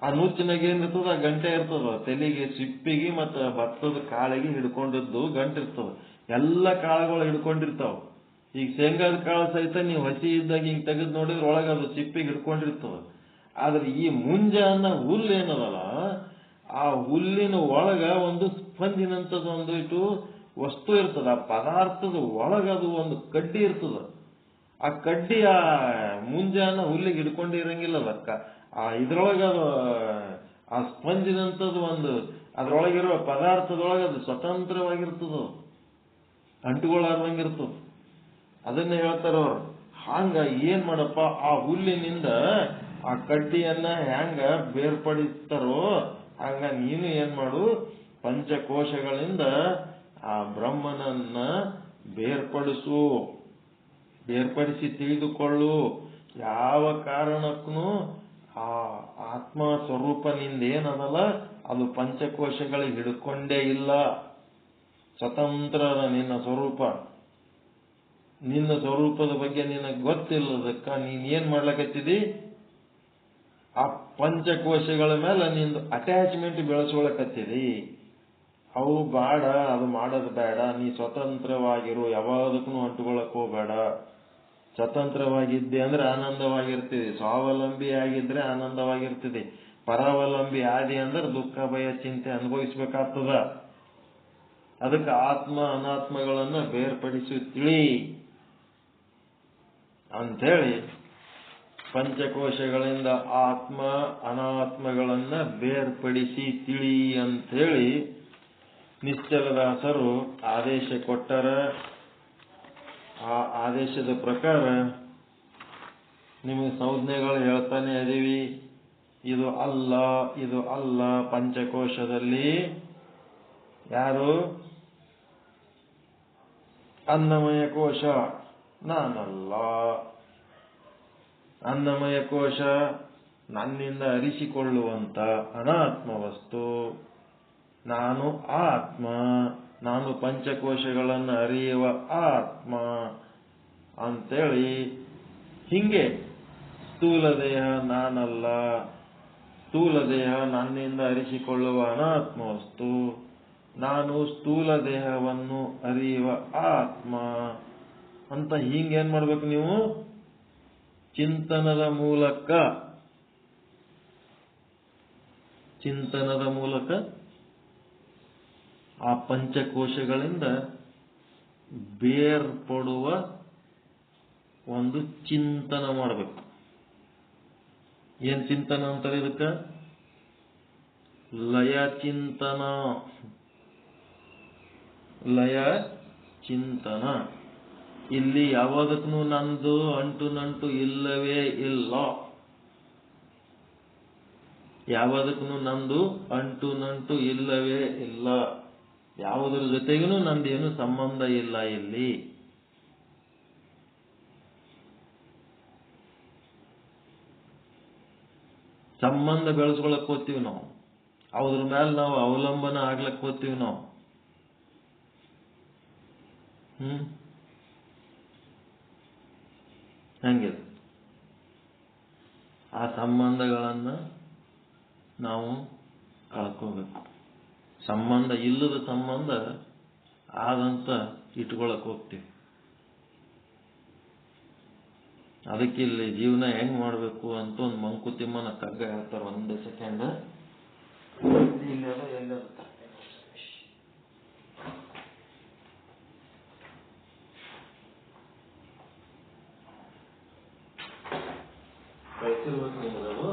ಆ ನುಚ್ಚಿನಾಗ ಏನಿರ್ತದ, ಆ ಗಂಟೆ ಇರ್ತದ, ತೆಲಿಗೆ ಸಿಪ್ಪಿಗೆ ಮತ್ತು ಭತ್ತದ ಕಾಳಿಗೆ ಹಿಡ್ಕೊಂಡಿದ್ದು ಗಂಟು ಇರ್ತದ. ಎಲ್ಲ ಕಾಳುಗಳು ಹಿಡ್ಕೊಂಡಿರ್ತಾವ. ಈಗ ಶೇಂಗಾದ ಕಾಳು ಸಹಿತ ನೀವು ಹಸಿ ಇದ್ದಾಗ ಹಿಂಗ್ ತೆಗೆದು ನೋಡಿದ್ರೆ ಒಳಗೆ ಅದು ಸಿಪ್ಪಿಗೆ ಹಿಡ್ಕೊಂಡಿರ್ತದ. ಆದ್ರೆ ಈ ಮುಂಜ ಅನ್ನೋ ಹುಲ್ಲು ಏನದಲ್ಲ, ಆ ಹುಲ್ಲಿನ ಒಳಗ ಒಂದು ಸ್ಪಂಜಿನಂತದ ಒಂದು ಇಟ್ಟು ವಸ್ತು ಇರ್ತದ. ಆ ಪದಾರ್ಥದ ಒಳಗ ಅದು ಒಂದು ಕಡ್ಡಿ ಇರ್ತದ. ಆ ಕಡ್ಡಿ ಆ ಮುಂಜಾನ ಹುಲ್ಲಿಗೆ ಹಿಡ್ಕೊಂಡಿರಂಗಿಲ್ಲ. ಅದಕ್ಕ ಇದ್ರೊಳಗ ಅದು ಆ ಸ್ಪಂಜಿನಂತದ್ದು ಒಂದು ಅದ್ರೊಳಗಿರುವ ಪದಾರ್ಥದೊಳಗೆ ಅದು ಸ್ವತಂತ್ರವಾಗಿರ್ತದ, ಅಂಟುಗಳಾರ್ದಂಗಿರ್ತದ. ಅದನ್ನ ಹೇಳ್ತಾರ ಅವ್ರು. ಹಂಗ ಏನ್ ಮಾಡಪ್ಪ, ಆ ಹುಲ್ಲಿನಿಂದ ಆ ಕಡ್ಡಿಯನ್ನ ಹೆಂಗ ಬೇರ್ಪಡಿಸ್ತಾರೋ ಹಂಗ ನೀನು ಏನ್ ಮಾಡು, ಪಂಚಕೋಶಗಳಿಂದ ಆ ಬ್ರಹ್ಮನನ್ನ ಬೇರ್ಪಡಿಸಿ ತಿಳಿದುಕೊಳ್ಳು. ಯಾವ ಕಾರಣಕ್ಕೂ ಆ ಆತ್ಮ ಸ್ವರೂಪ ನಿಂದೇನದಲ್ಲ ಅದು ಪಂಚಕೋಶಗಳಿಗೆ ಹಿಡ್ಕೊಂಡೇ ಇಲ್ಲ. ಸ್ವತಂತ್ರ ನಿನ್ನ ಸ್ವರೂಪ. ನಿನ್ನ ಸ್ವರೂಪದ ಬಗ್ಗೆ ನಿನಗೆ ಗೊತ್ತಿಲ್ಲದಕ್ಕ ನೀನ್ ಏನ್ ಮಾಡ್ಲಕತ್ತಿದಿ, ಆ ಪಂಚಕೋಶಗಳ ಮೇಲೆ ನಿಂದು ಅಟ್ಯಾಚ್ಮೆಂಟ್ ಬೆಳೆಸ್ಕೊಳಕತ್ತಿದಿ. ಅವು ಬೇಡ, ಅದು ಮಾಡೋದು ಬೇಡ. ನೀ ಸ್ವತಂತ್ರವಾಗಿರು, ಯಾವಾದಕ್ಕೂ ಅಂಟುಕೊಳ್ಳಕ್ ಹೋಗ್ಬೇಡ. ಸ್ವತಂತ್ರವಾಗಿದ್ದೆ ಅಂದ್ರೆ ಆನಂದವಾಗಿರ್ತಿದೆ. ಸ್ವಾವಲಂಬಿ ಆಗಿದ್ರೆ ಆನಂದವಾಗಿರ್ತಿದೆ. ಪರಾವಲಂಬಿ ಆದಿ ಅಂದ್ರೆ ದುಃಖ ಭಯ ಚಿಂತೆ ಅನುಭವಿಸ್ಬೇಕಾಗ್ತದ. ಅದಕ್ಕೆ ಆತ್ಮ ಅನಾತ್ಮಗಳನ್ನ ಬೇರ್ಪಡಿಸಿ ತಿಳಿ ಅಂಥೇಳಿ, ಪಂಚಕೋಶಗಳಿಂದ ಆತ್ಮ ಅನಾತ್ಮಗಳನ್ನ ಬೇರ್ಪಡಿಸಿ ತಿಳಿ ಅಂಥೇಳಿ ನಿಶ್ಚಲದಾಸರು ಆದೇಶ ಕೊಟ್ಟರ. ಆ ಆದೇಶದ ಪ್ರಕಾರ ನಿಮಗೆ ಸಂಜ್ಞೆಗಳು ಹೇಳ್ತಾನೆ ಅದೀವಿ. ಇದು ಅಲ್ಲ, ಇದು ಅಲ್ಲ. ಪಂಚಕೋಶದಲ್ಲಿ ಯಾರು? ಅನ್ನಮಯ ಕೋಶ ನಾನಲ್ಲ. ಅನ್ನಮಯ ಕೋಶ ನನ್ನಿಂದ ಅರಿಸಿಕೊಳ್ಳುವಂತ ಅನಾತ್ಮ ವಸ್ತು. ನಾನು ಆತ್ಮ. ನಾನು ಪಂಚಕೋಶಗಳನ್ನು ಅರಿಯುವ ಆತ್ಮ ಅಂತೇಳಿ ಹಿಂಗೆ ಸ್ಥೂಲ ದೇಹ ನಾನಲ್ಲ, ಸ್ಥೂಲ ದೇಹ ನನ್ನಿಂದ ಅರಿಸಿಕೊಳ್ಳುವ ಅನಾತ್ಮ ವಸ್ತು, ನಾನು ಸ್ಥೂಲ ದೇಹವನ್ನು ಅರಿಯುವ ಆತ್ಮ ಅಂತ ಹಿಂಗೇನ್ ಮಾಡ್ಬೇಕು ನೀವು? ಚಿಂತನದ ಮೂಲಕ ಆ ಪಂಚಕೋಶಗಳಿಂದ ಬೇರ್ಪಡುವ ಒಂದು ಚಿಂತನ ಮಾಡಬೇಕು. ಏನ್ ಚಿಂತನ ಅಂತಾರೆ ಇದಕ್ಕ? ಲಯ ಚಿಂತನ. ಲಯ ಚಿಂತನ. ಇಲ್ಲಿ ಯಾವದಕ್ಕೂ ನಂದು ನಂಟು ಇಲ್ಲವೇ ಇಲ್ಲ. ಯಾವುದಕ್ಕೂ ನಂದು ನಂಟು ಇಲ್ಲವೇ ಇಲ್ಲ. ಯಾವುದರ ಜೊತೆಗೂ ನಂದೇನು ಸಂಬಂಧ ಇಲ್ಲ. ಇಲ್ಲಿ ಸಂಬಂಧ ಬೆಳೆಸ್ಕೊಳಕ್ ಹೋಗ್ತೀವಿ ನಾವು. ಅದ್ರ ಮೇಲೆ ನಾವು ಅವಲಂಬನ ಆಗ್ಲಕ್ ಹೋಗ್ತೀವಿ ನಾವು. ಹಂಗಿದೆ. ಆ ಸಂಬಂಧಗಳನ್ನ ನಾವು ಕಳ್ಕೋಬೇಕು. ಸಂಬಂಧ ಇಲ್ಲದ ಸಂಬಂಧ ಆದಂತ ಇಟ್ಕೊಳಕ್ ಹೋಗ್ತೀವಿ. ಅದಕ್ಕೆ ಇಲ್ಲಿ ಜೀವನ ಹೆಂಗ್ ಮಾಡ್ಬೇಕು ಅಂತ ಒಂದು ಮಂಕುತಿಮ್ಮನ ಕಗ್ಗ ಹೇಳ್ತಾರೆ. ಒಂದೇ ಸೆಕೆಂಡ್. ಕಳ್ಸಿರ್ಬೇಕು ನಿಮಗದು.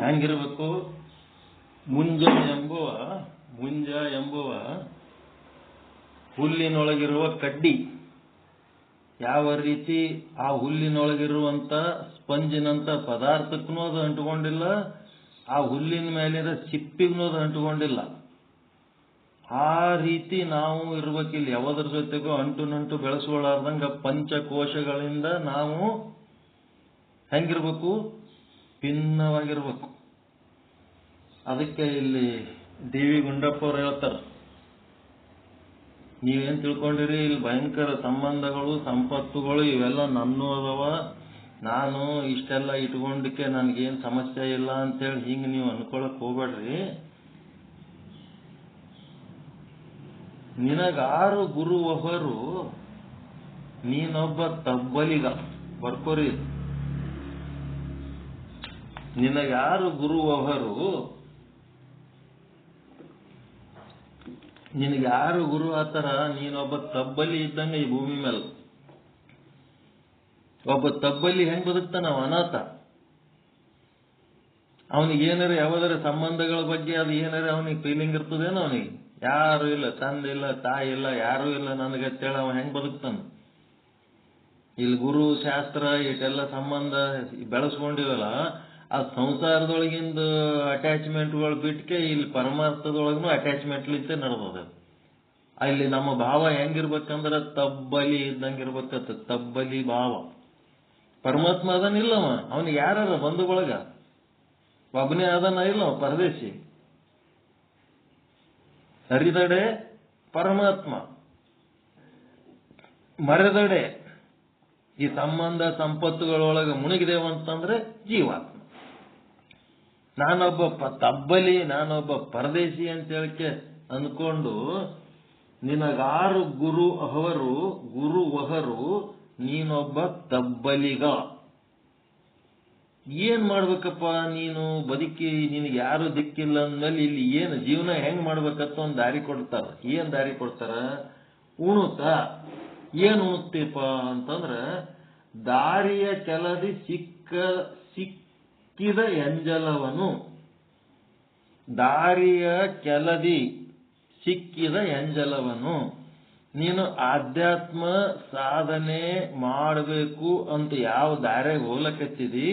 ಹೆಂಗಿರ್ಬೇಕು? ಮುಂಜ ಎಂಬುವ ಹುಲ್ಲಿನೊಳಗಿರುವ ಕಡ್ಡಿ ಯಾವ ರೀತಿ ಆ ಹುಲ್ಲಿನೊಳಗಿರುವಂತ ಸ್ಪಂಜಿನಂತ ಪದಾರ್ಥಕ್ಕೂ ಅದು ಅಂಟುಕೊಂಡಿಲ್ಲ, ಆ ಹುಲ್ಲಿನ ಮೇಲಿರೋ ಸಿಪ್ಪಿಗೂ ಅದು ಅಂಟುಕೊಂಡಿಲ್ಲ. ಆ ರೀತಿ ನಾವು ಇರ್ಬೇಕಿಲ್ಲ. ಯಾವುದ್ರ ಜೊತೆಗೂ ಅಂಟು ನಂಟು ಬೆಳೆಸ್ಕೊಳ್ಳಾರ್ದಂಗ ಪಂಚಕೋಶಗಳಿಂದ ನಾವು ಹೆಂಗಿರ್ಬೇಕು? ಭಿನ್ನವಾಗಿರ್ಬೇಕು. ಅದಕ್ಕೆ ಇಲ್ಲಿ ಡಿ.ವಿ. ಗುಂಡಪ್ಪ ಅವ್ರು ಹೇಳ್ತಾರೆ, ನೀವೇನ್ ತಿಳ್ಕೊಂಡಿರಿ, ಇಲ್ಲಿ ಭಯಂಕರ ಸಂಬಂಧಗಳು ಸಂಪತ್ತುಗಳು ಇವೆಲ್ಲ ನನ್ನೂ ಅದಾವ, ನಾನು ಇಷ್ಟೆಲ್ಲ ಇಟ್ಕೊಂಡಕ್ಕೆ ನನ್ಗೇನ್ ಸಮಸ್ಯೆ ಇಲ್ಲ ಅಂತೇಳಿ ಹಿಂಗೆ ನೀವು ಅನ್ಕೊಳಕ್ ಹೋಗ್ಬೇಡ್ರಿ. ನಿನಗಾರು ಗುರು ಒಬ್ಬರು, ನೀನೊಬ್ಬ ತಬ್ಬಲಿಗ. ಬರ್ಕೋರಿ, ನಿನಗ್ಯಾರು ಗುರು ಒಬ್ಬರು, ನಿನಗ್ಯಾರು ಗುರು ಆತರ, ನೀನೊಬ್ಬ ತಬ್ಬಲಿ ಇದ್ದಂಗೆ ಈ ಭೂಮಿ ಮೇಲೆ. ಒಬ್ಬ ತಬ್ಬಲಿ ಹೆಂಗ್ ಬದುಕ್ತಾನ? ಅನಾಥ. ಅವನಿಗೆ ಏನಾರ ಯಾವ್ದಾರ ಸಂಬಂಧಗಳ ಬಗ್ಗೆ ಅದು ಏನಾರ ಅವನಿಗೆ ಫೀಲಿಂಗ್ ಇರ್ತದೇನೋ? ಅವನಿಗೆ ಯಾರು ಇಲ್ಲ, ತಂದೆ ಇಲ್ಲ, ತಾಯಿ ಇಲ್ಲ, ಯಾರು ಇಲ್ಲ ನನಗತ್ತೇಳ ಅವ ಹೆಂಗ್ ಬದುಕ್ತಾನ? ಇಲ್ಲಿ ಗುರು ಶಾಸ್ತ್ರ ಇಷ್ಟೆಲ್ಲ ಸಂಬಂಧ ಬೆಳೆಸ್ಕೊಂಡಿವಲ್ಲ, ಆ ಸಂಸಾರದೊಳಗಿಂದ ಅಟ್ಯಾಚ್ಮೆಂಟ್ಗಳು ಬಿಟ್ಕೆ ಇಲ್ಲಿ ಪರಮಾರ್ಥದೊಳಗೂ ಅಟ್ಯಾಚ್ಮೆಂಟ್ಲಿಂತೆ ನಡೆದದ. ಅಲ್ಲಿ ನಮ್ಮ ಭಾವ ಹೆಂಗಿರ್ಬೇಕಂದ್ರ ತಬ್ಬಲಿ ಇದ್ದಂಗಿರ್ಬೇಕತ್ತ, ತಬ್ಬಲಿ ಭಾವ. ಪರಮಾತ್ಮ ಅದನಿಲ್ಲವ, ಅವನಿಗೆ ಯಾರ ಬಂಧುಗೊಳಗ ಒಬ್ಬನೇ ಅದನ್ನ ಇಲ್ಲ, ಪರದೇಶಿ. ಹರಿದಡೆ ಪರಮಾತ್ಮ, ಮರೆದಡೆ ಈ ಸಂಬಂಧ ಸಂಪತ್ತುಗಳೊಳಗೆ ಮುಳುಗಿದೇವಂತಂದ್ರೆ ಜೀವಾತ್ಮ. ನಾನೊಬ್ಬ ತಬ್ಬಲಿ, ನಾನೊಬ್ಬ ಪರದೇಶಿ ಅಂತ ಹೇಳಿಕೆ ಅಂದ್ಕೊಂಡು ನಿನಗಾರು ಗುರು ಅಹವರು, ಗುರು ವಹರು, ನೀನೊಬ್ಬ ತಬ್ಬಲಿಗ. ಏನ್ ಮಾಡ್ಬೇಕಪ್ಪ ನೀನು ಬದುಕಿ? ನಿನಗೆ ಯಾರು ದಿಕ್ಕಿಲ್ಲ ಅಂದ್ಮೇಲೆ ಇಲ್ಲಿ ಏನು ಜೀವನ ಹೆಂಗ್ ಮಾಡ್ಬೇಕಂತ ಒಂದು ದಾರಿ ಕೊಡ್ತಾರ. ಏನ್ ದಾರಿ ಕೊಡ್ತಾರ? ಉಣುತ. ಏನ್ ಉಣುತ್ತೀಪ ಅಂತಂದ್ರ, ದಾರಿಯ ಕೆಲದಿ ಸಿಕ್ಕಿದ ಎಂಜಲವನು, ದಾರಿಯ ಕೆಲದಿ ಸಿಕ್ಕಿದ ಎಂಜಲವನು. ನೀನು ಆಧ್ಯಾತ್ಮ ಸಾಧನೆ ಮಾಡಬೇಕು ಅಂತ ಯಾವ ದಾರ್ಯಾಗ ಹೋಗ್ಲಕತ್ತಿದಿ,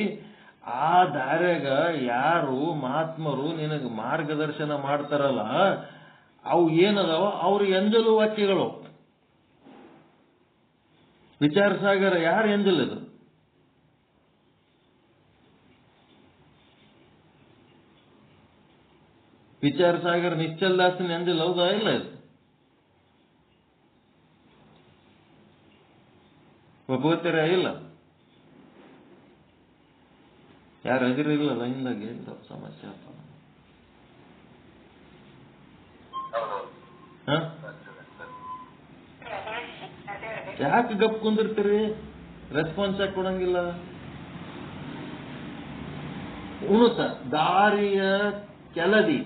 ಆ ದಾರ್ಯಾಗ ಯಾರು ಮಹಾತ್ಮರು ನಿನಗೆ ಮಾರ್ಗದರ್ಶನ ಮಾಡ್ತಾರಲ್ಲ, ಅವು ಏನದಾವ? ಅವ್ರ ಎಂಜಲು ವಾಕ್ಯಗಳು. ವಿಚಾರ ಸಾಗರ ಯಾರು ಎಂಜಲ್? ಇದು ವಿಚಾರ ಸಾಗರ ನಿಶ್ಚಲ್ ದಾಸನ ಎಂಜಲ್ ಹೌದಾ ಇಲ್ಲ? ಇದು ಒಬ್ಬತ್ತರ ಇಲ್ಲ? ಯಾರು ಎದುರಿಲ್ಲ ಲೈನ್ದಾಗ? ಇಲ್ಲ ಸಮಸ್ಯೆ ಅಪ್ಪ. ಯಾಕೆ ಗಪ್ ಕುಂದಿರ್ತೀರಿ? ರೆಸ್ಪಾನ್ಸ್ ಯಾಕೆ ಕೊಡಂಗಿಲ್ಲ? ಉಣುತ ದಾರಿಯ ಕೆಲದಿ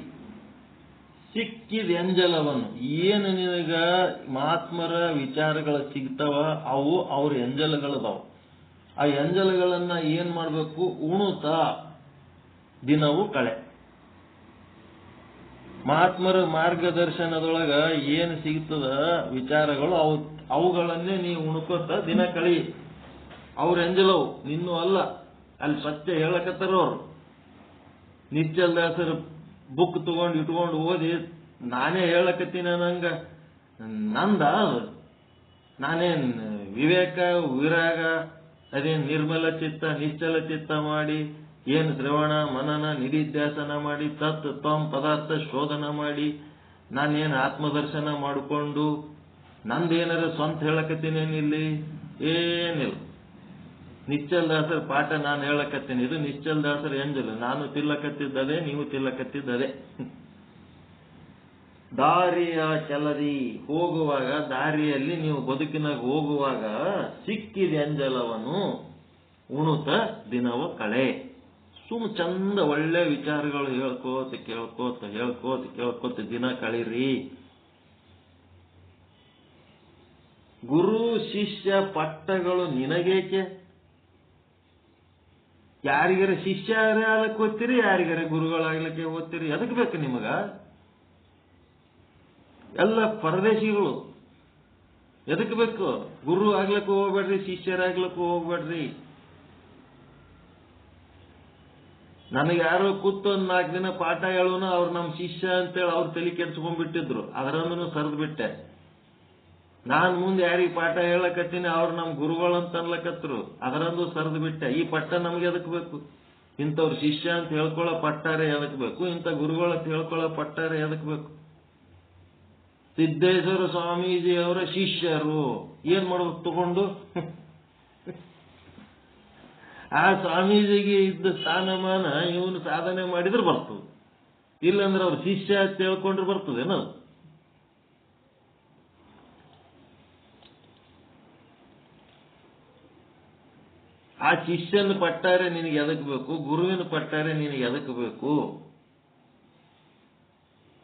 ಸಿಕ್ಕಿದ ಎಂಜಲವನ್ನು. ಏನು ನಿನಗ ಮಹಾತ್ಮರ ವಿಚಾರಗಳು ಸಿಗ್ತಾವ, ಅವು ಅವ್ರ ಎಂಜಲಗಳದಾವ. ಆ ಎಂಜಲಗಳನ್ನ ಏನ್ ಮಾಡ್ಬೇಕು? ಉಣುತ ದಿನವೂ ಕಳೆ. ಮಹಾತ್ಮರ ಮಾರ್ಗದರ್ಶನದೊಳಗ ಏನು ಸಿಗ್ತದ ವಿಚಾರಗಳು, ಅವುಗಳನ್ನೇ ನೀವು ಉಣ್ಕೋತ ದಿನ ಕಳಿ. ಅವ್ರ ಎಂಜಲವು ನಿನ್ನೂ ಅಲ್ಲ. ಅಲ್ಲಿ ಸತ್ಯ ಹೇಳಕತ್ತಾರ ಅವ್ರು. ನಿಶ್ಚಲ್ ದಾಸರ ಬುಕ್ ತಗೊಂಡು ಇಟ್ಕೊಂಡು ಓದಿ ನಾನೇ ಹೇಳಕತ್ತೀನಿ ನಂಗ ನಂದ. ನಾನೇನ್ ವಿವೇಕ ವಿರಾಗ ಅದೇನ್ ನಿರ್ಮಲ ಚಿತ್ತ ನಿಶ್ಚಲ ಚಿತ್ತ ಮಾಡಿ, ಏನು ಶ್ರವಣ ಮನನ ನಿಧಿಧ್ಯಾಸನ ಮಾಡಿ, ತತ್ ತ್ವಂ ಪದಾರ್ಥ ಶೋಧನ ಮಾಡಿ, ನಾನೇನು ಆತ್ಮದರ್ಶನ ಮಾಡಿಕೊಂಡು ನಂದೇನಾರ ಸ್ವಂತ ಹೇಳಕತ್ತೀನೇನಿಲ್ಲಿ? ಏನಿಲ್ಲ. ನಿಶ್ಚಲ್ ದಾಸರ ಪಾಠ ನಾನು ಹೇಳಕತ್ತೀನಿ. ಇದು ನಿಶ್ಚಲ್ ದಾಸರ ಎಂಜಲು. ನಾನು ತಿಲ್ಲಕತ್ತಿದ್ದದೆ, ನೀವು ತಿಲ್ಲಕತ್ತಿದ್ದದೆ. ದಾರಿಯ ಕೆಲದಿ ಹೋಗುವಾಗ, ದಾರಿಯಲ್ಲಿ ನೀವು ಬದುಕಿನಾಗ ಹೋಗುವಾಗ ಸಿಕ್ಕಿದ ಎಂಜಲವನು ಉಣುತ ದಿನವ ಕಳೆ. ಚಂದ ಒಳ್ಳೆ ವಿಚಾರಗಳು ಹೇಳ್ಕೋತ ಕೇಳ್ಕೋತ ಹೇಳ್ಕೋತ ಕೇಳ್ಕೋತ ದಿನ ಕಳೀರಿ. ಗುರು ಶಿಷ್ಯ ಪಟ್ಟಗಳು ನಿನಗೇಕೆ? ಯಾರಿಗಾರ ಶಿಷ್ಯ ಆಗಕ್ಕೆ ಓದ್ತೀರಿ, ಯಾರಿಗಾರ ಗುರುಗಳಾಗ್ಲಿಕ್ಕೆ ಓದ್ತೀರಿ. ಅದಕ್ಕೆ ಬೇಕು ನಿಮಗ? ಎಲ್ಲ ಪರದೇಶಿಗಳು. ಎದಕ್ಕೆ ಬೇಕು? ಗುರು ಆಗ್ಲಿಕ್ಕೂ ಹೋಗ್ಬೇಡ್ರಿ, ಶಿಷ್ಯರಾಗ್ಲಿಕ್ಕೂ ಹೋಗ್ಬೇಡ್ರಿ. ನನಗೆ ಯಾರೋ ಕೂತು ಒಂದು 4 ದಿನ ಪಾಠ ಹೇಳೋನು, ಅವ್ರು ನಮ್ಮ ಶಿಷ್ಯ ಅಂತೇಳಿ ಅವ್ರು ತಲೆ ಕೆಡ್ಸ್ಕೊಂಡ್ಬಿಟ್ಟಿದ್ರು. ಅದರಂದ್ರೂ ಸರಿದು ಬಿಟ್ಟೆ. ನಾನು ಮುಂದೆ ಯಾರಿಗೆ ಪಾಠ ಹೇಳಕತ್ತೀನಿ ಅವ್ರು ನಮ್ಮ ಗುರುಗಳು ಅಂತ ಅನ್ಲಕತ್ರು. ಅದರಂದು ಸರಿದು ಬಿಟ್ಟೆ. ಈ ಪಟ್ಟ ನಮ್ಗೆ ಎದಕ್ ಬೇಕು? ಇಂಥವ್ರು ಶಿಷ್ಯ ಅಂತ ಹೇಳ್ಕೊಳ್ಳೋ ಪಟ್ಟಾರೆ ಎದಕ್ ಬೇಕು? ಇಂಥ ಗುರುಗಳು ಅಂತ ಹೇಳ್ಕೊಳ್ಳೋ ಪಟ್ಟಾರೆ ಎದಕ್ ಬೇಕು? ಸಿದ್ದೇಶ್ವರ ಸ್ವಾಮೀಜಿಯವರ ಶಿಷ್ಯರು ಏನ್ ಮಾಡ್ಬೇಕು ತಗೊಂಡು? ಆ ಸ್ವಾಮೀಜಿಗೆ ಇದ್ದ ಸ್ಥಾನಮಾನ ಇವನು ಸಾಧನೆ ಮಾಡಿದ್ರೆ ಬರ್ತದೆ. ಇಲ್ಲಂದ್ರೆ ಅವ್ರ ಶಿಷ್ಯ ಅಂತ ಹೇಳ್ಕೊಂಡ್ರೆ ಬರ್ತದೇನೋ? ಆ ಶಿಷ್ಯನ ಪಟ್ಟಾರೆ ನಿನಗೆ ಎದಕ್ ಬೇಕು? ಗುರುವಿನ ಪಟ್ಟಾರೆ ನಿನಗೆ ಎದಕ್ ಬೇಕು?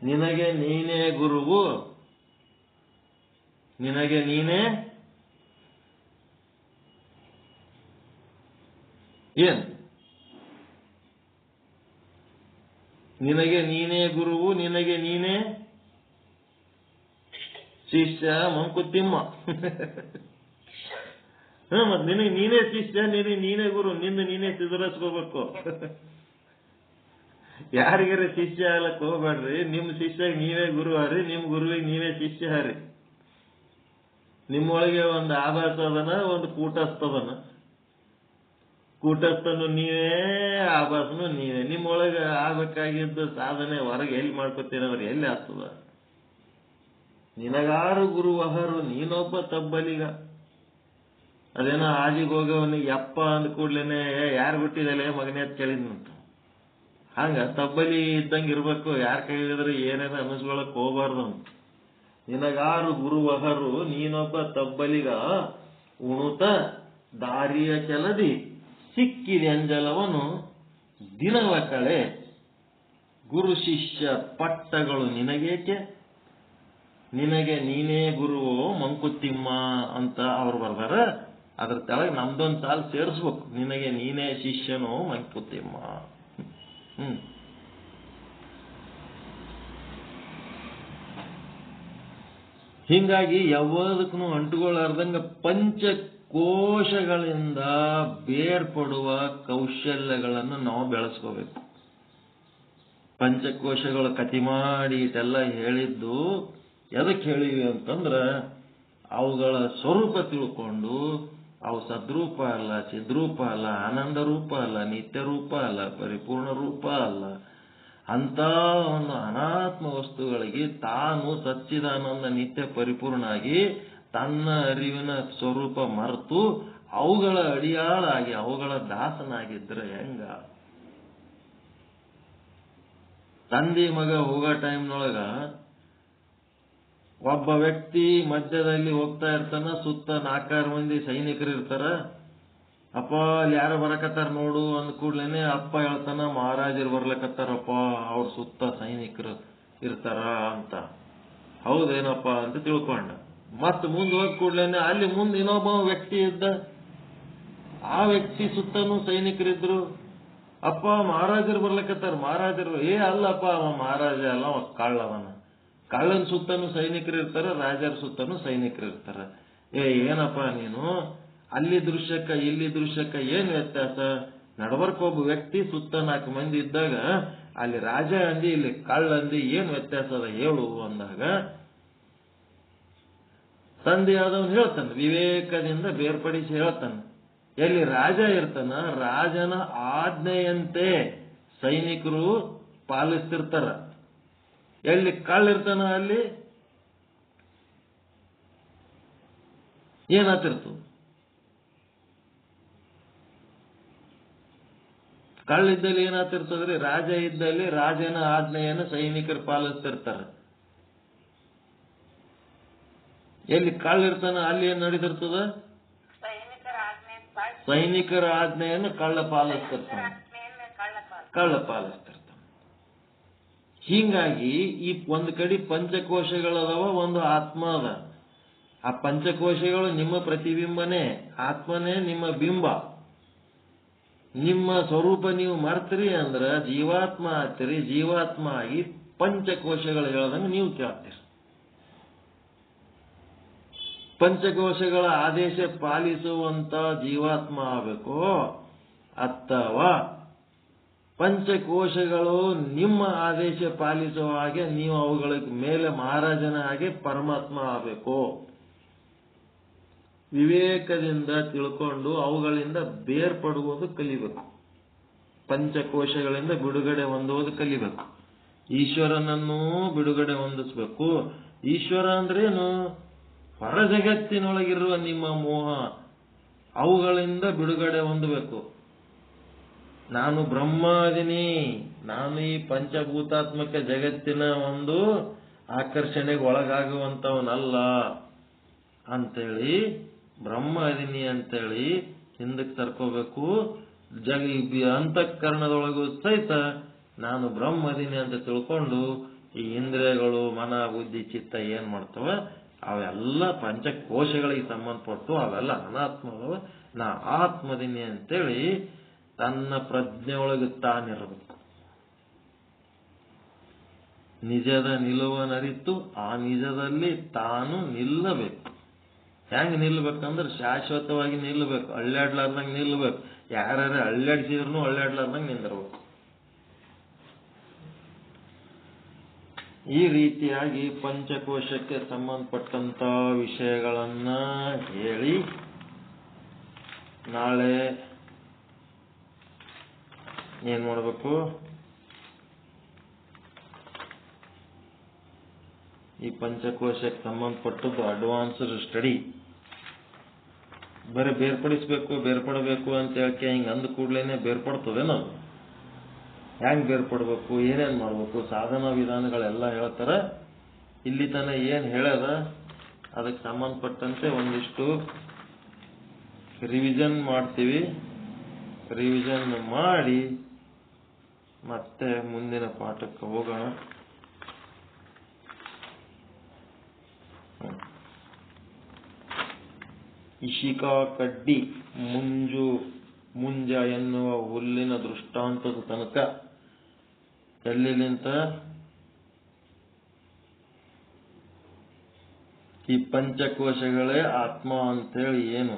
ನಿನಗೆ ನೀನೇ ಗುರುವು, ನಿನಗೆ ನೀನೇ ಏನ್? ನಿನಗೆ ನೀನೇ ಗುರುವು, ನಿನಗೆ ನೀನೇ ಶಿಷ್ಯ. ಮಂಕುತಿಮ್ಮ. ಮತ್ ನಿನಗೆ ನೀನೇ ಶಿಷ್ಯ, ನಿನಗೆ ನೀನೇ ಗುರು, ನಿನ್ನ ನೀನೇ ಸುಧಾರಿಸ್ಕೋಬೇಕು. ಯಾರಿಗಾರ ಶಿಷ್ಯ ಆಗ್ಲಕ್ ಹೋಗ್ಬೇಡ್ರಿ. ನಿಮ್ ಶಿಷ್ಯ ನೀವೇ ಗುರು ಹರಿ, ನಿಮ್ ಗುರುವಿಗೆ ನೀವೇ ಶಿಷ್ಯ ಹರಿ. ನಿಮ್ಮೊಳಗೆ ಒಂದು ಆಭಾಸ ಅದನ, ಒಂದು ಕೂಟಸ್ಥದನ. ಕೂಟಸ್ಥನು ನೀವೇ, ಆಭಾಸನು ನೀವೇ. ನಿಮ್ಮೊಳಗೆ ಆಗ್ಬೇಕಾಗಿದ್ದ ಸಾಧನೆ ಹೊರಗೆ ಎಲ್ಲಿ ಮಾಡ್ಕೊತೀರವ್ರು? ಎಲ್ಲಿ ಆಗ್ತದ? ನಿನಗಾರು ಗುರುವಹರು, ನೀನೊಬ್ಬ ತಬ್ಬಲಿಗ. ಅದೇನೋ ಆಜಿಗೆ ಹೋಗವನಿಗೆ ಯಪ್ಪ ಅಂದ ಕೂಡ್ಲೇನೆ ಯಾರು ಬಿಟ್ಟಿದಲ್ಲ ಮಗನೇ ಅಂತ ಕೇಳಿದ್ನಂತ. ಹಂಗ ತಬ್ಬಲಿ ಇದ್ದಂಗೆ ಇರ್ಬೇಕು. ಯಾರು ಕೇಳಿದ್ರೆ ಏನೇನೋ ಅನ್ನಿಸ್ಕೊಳಕ್ ಹೋಗ್ಬಾರ್ದು ಅಂತ. ನಿನಗಾರು ಗುರುವಹರು, ನೀನೊಬ್ಬ ತಬ್ಬಲಿಗ. ಉಣುತ ದಾರಿಯ ಕೆಲದಿ ಸಿಕ್ಕಿದೆ ಅಂಜಲವನು ದಿನವ ಕಳೆ. ಗುರು ಶಿಷ್ಯ ಪಟ್ಟಗಳು ನಿನಗೇಕೆ? ನಿನಗೆ ನೀನೇ ಗುರುವೋ ಮಂಕುತಿಮ್ಮ ಅಂತ ಅವ್ರು ಬರ್ದಾರ. ಅದ್ರ ತೆಳಗೆ ನಮ್ದೊಂದು ಸಾಲು ಸೇರಿಸ್ಬೇಕು. ನಿನಗೆ ನೀನೇ ಶಿಷ್ಯನೋ ಮಂಕುತಿಮ್ಮ. ಹಿಂಗಾಗಿ ಯಾವದಕ್ಕೂ ಅಂಟುಗೊಳ್ಳಾರ್ದಂಗ ಪಂಚಕೋಶಗಳಿಂದ ಬೇರ್ಪಡುವ ಕೌಶಲ್ಯಗಳನ್ನು ನಾವು ಬೆಳೆಸ್ಕೋಬೇಕು. ಪಂಚಕೋಶಗಳ ಕತಿ ಮಾಡಿ ಇದೆಲ್ಲ ಹೇಳಿದ್ದು ಎದಕ್ಕೆ ಹೇಳಿವಿ ಅಂತಂದ್ರ, ಅವುಗಳ ಸ್ವರೂಪ ತಿಳ್ಕೊಂಡು ಅವು ಸದ್ರೂಪ ಅಲ್ಲ, ಚಿದ್ರೂಪ ಅಲ್ಲ, ಆನಂದ ರೂಪ ಅಲ್ಲ, ನಿತ್ಯ ರೂಪ ಅಲ್ಲ, ಪರಿಪೂರ್ಣ ರೂಪ ಅಲ್ಲ, ಅಂತ ಒಂದು ಅನಾತ್ಮ ವಸ್ತುಗಳಿಗೆ ತಾನು ಸಚ್ಚಿದಾನಂದ ನಿತ್ಯ ಪರಿಪೂರ್ಣ ಆಗಿ ತನ್ನ ಅರಿವಿನ ಸ್ವರೂಪ ಮರೆತು ಅವುಗಳ ಅಡಿಯಾಳಾಗಿ ಅವುಗಳ ದಾಸನಾಗಿದ್ರೆ ಹೆಂಗ? ತಂದೆ ಮಗ ಹೋಗೋ ಟೈಮ್ನೊಳಗ ಒಬ್ಬ ವ್ಯಕ್ತಿ ಮಧ್ಯದಲ್ಲಿ ಹೋಗ್ತಾ ಇರ್ತಾನ, ಸುತ್ತ 4 ಮಂದಿ ಸೈನಿಕರು ಇರ್ತಾರ. ಅಪ್ಪ ಅಲ್ಲಿ ಯಾರು ಬರಕತ್ತಾರ ನೋಡು ಅಂದ ಕೂಡ್ಲೇನೆ ಅಪ್ಪ ಹೇಳ್ತಾನ, ಮಹಾರಾಜರು ಬರ್ಲಕತ್ತಾರಪ್ಪ, ಅವ್ರ ಸುತ್ತ ಸೈನಿಕರು ಇರ್ತಾರ ಅಂತ. ಹೌದೇನಪ್ಪ ಅಂತ ತಿಳ್ಕೊಂಡ. ಮತ್ ಮುಂದೆ ಹೋಗ್ ಕೂಡ್ಲೇನೆ ಅಲ್ಲಿ ಮುಂದೆ ಇನ್ನೊಬ್ಬ ವ್ಯಕ್ತಿ ಇದ್ದ. ಆ ವ್ಯಕ್ತಿ ಸುತ್ತನೂ ಸೈನಿಕರಿದ್ರು. ಅಪ್ಪ ಮಹಾರಾಜರು ಬರ್ಲಕತ್ತಾರ. ಮಹಾರಾಜರು ಅಲ್ಲಪ್ಪ ಅವ ಮಹಾರಾಜ ಅಲ್ಲ, ಅವ ಕಳ್ಳವನ. ಕಳ್ಳನ ಸುತ್ತನೂ ಸೈನಿಕರು ಇರ್ತಾರ, ರಾಜರ ಸುತ್ತನೂ ಸೈನಿಕರು ಇರ್ತಾರ. ಏನಪ್ಪ ನೀನು ಅಲ್ಲಿ ದೃಶ್ಯಕ್ಕ ಇಲ್ಲಿ ದೃಶ್ಯಕ್ಕ ಏನ್ ವ್ಯತ್ಯಾಸ? ನಡಬರ್ಕ ಒಬ್ಬ ವ್ಯಕ್ತಿ ಸುತ್ತ 4 ಮಂದಿ ಇದ್ದಾಗ ಅಲ್ಲಿ ರಾಜ ಅಂದಿ, ಇಲ್ಲಿ ಕಳ್ಳ ಅಂದಿ, ಏನ್ ವ್ಯತ್ಯಾಸ ಅದ ಹೇಳು ಅಂದಾಗ ತಂದೆ ಆದವನು ಹೇಳ್ತಾನೆ, ವಿವೇಕದಿಂದ ಬೇರ್ಪಡಿಸಿ ಹೇಳ್ತಾನೆ. ಎಲ್ಲಿ ರಾಜ ಇರ್ತಾನ, ರಾಜನ ಆಜ್ಞೆಯಂತೆ ಸೈನಿಕರು ಪಾಲಿಸ್ತಿರ್ತಾರ. ಎಲ್ಲಿ ಕಳ್ಳ ಇರ್ತಾನ ಅಲ್ಲಿ ಏನಾತಿರ್ತು? ಕಳ್ಳ ಇದ್ದಲ್ಲಿ ಏನಾತಿರ್ತದ್ರಿ? ರಾಜ ಇದ್ದಲ್ಲಿ ರಾಜನ ಆಜ್ಞೆಯನ್ನು ಸೈನಿಕರು ಪಾಲಿಸ್ತಿರ್ತಾರ. ಎಲ್ಲಿ ಕಳ್ಳ ಇರ್ತಾನ ಅಲ್ಲಿ ಏನ್ ನಡೀತಿರ್ತದ? ಸೈನಿಕರ ಆಜ್ಞೆಯನ್ನು ಕಳ್ಳ ಪಾಲಿಸ್ತಿರ್ತಾನ. ಹೀಗಾಗಿ ಈ ಒಂದು ಕಡೆ ಪಂಚಕೋಶಗಳದವ, ಒಂದು ಆತ್ಮ ಅದ. ಆ ಪಂಚಕೋಶಗಳು ನಿಮ್ಮ ಪ್ರತಿಬಿಂಬನೇ, ಆತ್ಮನೇ ನಿಮ್ಮ ಬಿಂಬ. ನಿಮ್ಮ ಸ್ವರೂಪ ನೀವು ಮರ್ತೀರಿ ಅಂದ್ರ ಜೀವಾತ್ಮ ಆಗ್ತೀರಿ. ಜೀವಾತ್ಮ ಆಗಿ ಪಂಚಕೋಶಗಳು ಹೇಳದಂಗೆ ನೀವು ಕೇಳ್ತೀರಿ. ಪಂಚಕೋಶಗಳ ಆದೇಶ ಪಾಲಿಸುವಂತ ಜೀವಾತ್ಮ ಆಗಬೇಕು, ಅಥವಾ ಪಂಚಕೋಶಗಳು ನಿಮ್ಮ ಆದೇಶ ಪಾಲಿಸುವ ಹಾಗೆ ನೀವು ಅವುಗಳ ಮೇಲೆ ಮಹಾರಾಜನ ಹಾಗೆ ಪರಮಾತ್ಮ ಆಗಬೇಕು. ವಿವೇಕದಿಂದ ತಿಳ್ಕೊಂಡು ಅವುಗಳಿಂದ ಬೇರ್ಪಡುವುದು ಕಲಿಬೇಕು. ಪಂಚಕೋಶಗಳಿಂದ ಬಿಡುಗಡೆ ಹೊಂದುವುದು ಕಲಿಬೇಕು. ಈಶ್ವರನನ್ನೂ ಬಿಡುಗಡೆ ಹೊಂದಿಸ್ಬೇಕು. ಈಶ್ವರ ಅಂದ್ರೇನು? ಹೊರ ಜಗತ್ತಿನೊಳಗಿರುವ ನಿಮ್ಮ ಮೋಹ, ಅವುಗಳಿಂದ ಬಿಡುಗಡೆ ಹೊಂದಬೇಕು. ನಾನು ಬ್ರಹ್ಮ ಅದೀನಿ, ನಾನು ಈ ಪಂಚಭೂತಾತ್ಮಕ ಜಗತ್ತಿನ ಒಂದು ಆಕರ್ಷಣೆಗೆ ಒಳಗಾಗುವಂತವನಲ್ಲ ಅಂತೇಳಿ, ಬ್ರಹ್ಮ ಅದೀನಿ ಅಂತೇಳಿ ಹಿಂದಕ್ಕೆ ತರ್ಕೋಬೇಕು. ಅಂತಃಕರಣದೊಳಗೂ ಸಹಿತ ನಾನು ಬ್ರಹ್ಮ ಅದೀನಿ ಅಂತ ತಿಳ್ಕೊಂಡು ಈ ಇಂದ್ರಿಯಗಳು, ಮನ, ಬುದ್ಧಿ, ಚಿತ್ತ ಏನ್ ಮಾಡ್ತವ ಅವೆಲ್ಲ ಪಂಚಕೋಶಗಳಿಗೆ ಸಂಬಂಧಪಟ್ಟು ಅವೆಲ್ಲ ಅನಾತ್ಮದವ. ನಾ ಆತ್ಮದೀನಿ ಅಂತೇಳಿ ತನ್ನ ಪ್ರಜ್ಞೆ ಒಳಗೆ ತಾನಿರಬೇಕು. ನಿಜದ ನಿಲುವನರಿತು ಆ ನಿಜದಲ್ಲಿ ತಾನು ನಿಲ್ಲಬೇಕು. ಹೆಂಗ್ ನಿಲ್ಬೇಕಂದ್ರೆ ಶಾಶ್ವತವಾಗಿ ನಿಲ್ಲಬೇಕು, ಅಳ್ಳಾಡ್ಲಾರ್ದಂಗೆ ನಿಲ್ಲಬೇಕು. ಯಾರ್ಯಾರ ಅಳ್ಳಾಡ್ಸಿದ್ರು ಅಳ್ಳಾಡ್ಲಾರ್ದಂಗೆ ನಿಂದಿರ್ಬೇಕು. ಈ ರೀತಿಯಾಗಿ ಪಂಚಕೋಶಕ್ಕೆ ಸಂಬಂಧಪಟ್ಟಂತ ವಿಷಯಗಳನ್ನ ಹೇಳಿ ನಾಳೆ ಏನ್ ಮಾಡಬೇಕು? ಈ ಪಂಚಕೋಶಕ್ಕೆ ಸಂಬಂಧಪಟ್ಟದ್ದು ಅಡ್ವಾನ್ಸ್ಡ್ ಸ್ಟಡಿ. ಬರೀ ಬೇರ್ಪಡಬೇಕು ಅಂತ ಹೇಳಕ್ಕೆ ಹಿಂಗ ಅಂದ ಕೂಡ್ಲೇನೆ ಬೇರ್ಪಡ್ತದೇನೋ? ಹೆಂಗ್ ಬೇರ್ಪಡ್ಬೇಕು, ಏನೇನ್ ಮಾಡ್ಬೇಕು, ಸಾಧನಾ ವಿಧಾನಗಳೆಲ್ಲ ಹೇಳ್ತಾರ. ಇಲ್ಲಿ ತನ ಏನ್ ಹೇಳ್ಯದ ಅದಕ್ಕೆ ಸಂಬಂಧಪಟ್ಟಂತೆ ಒಂದಿಷ್ಟು ರಿವಿಷನ್ ಮಾಡ್ತೀವಿ. ರಿವಿಷನ್ ಮಾಡಿ ಮತ್ತೆ ಮುಂದಿನ ಪಾಠಕ್ಕೆ ಹೋಗೋಣ. ಇಶಿಕಾ ಕಡ್ಡಿ ಮುಂಜ ಎನ್ನುವ ಹುಲ್ಲಿನ ದೃಷ್ಟಾಂತದ ತನಕ ಎಲ್ಲಿಂತ ಈ ಪಂಚಕೋಶಗಳೇ ಆತ್ಮ ಅಂತೇಳಿ ಏನು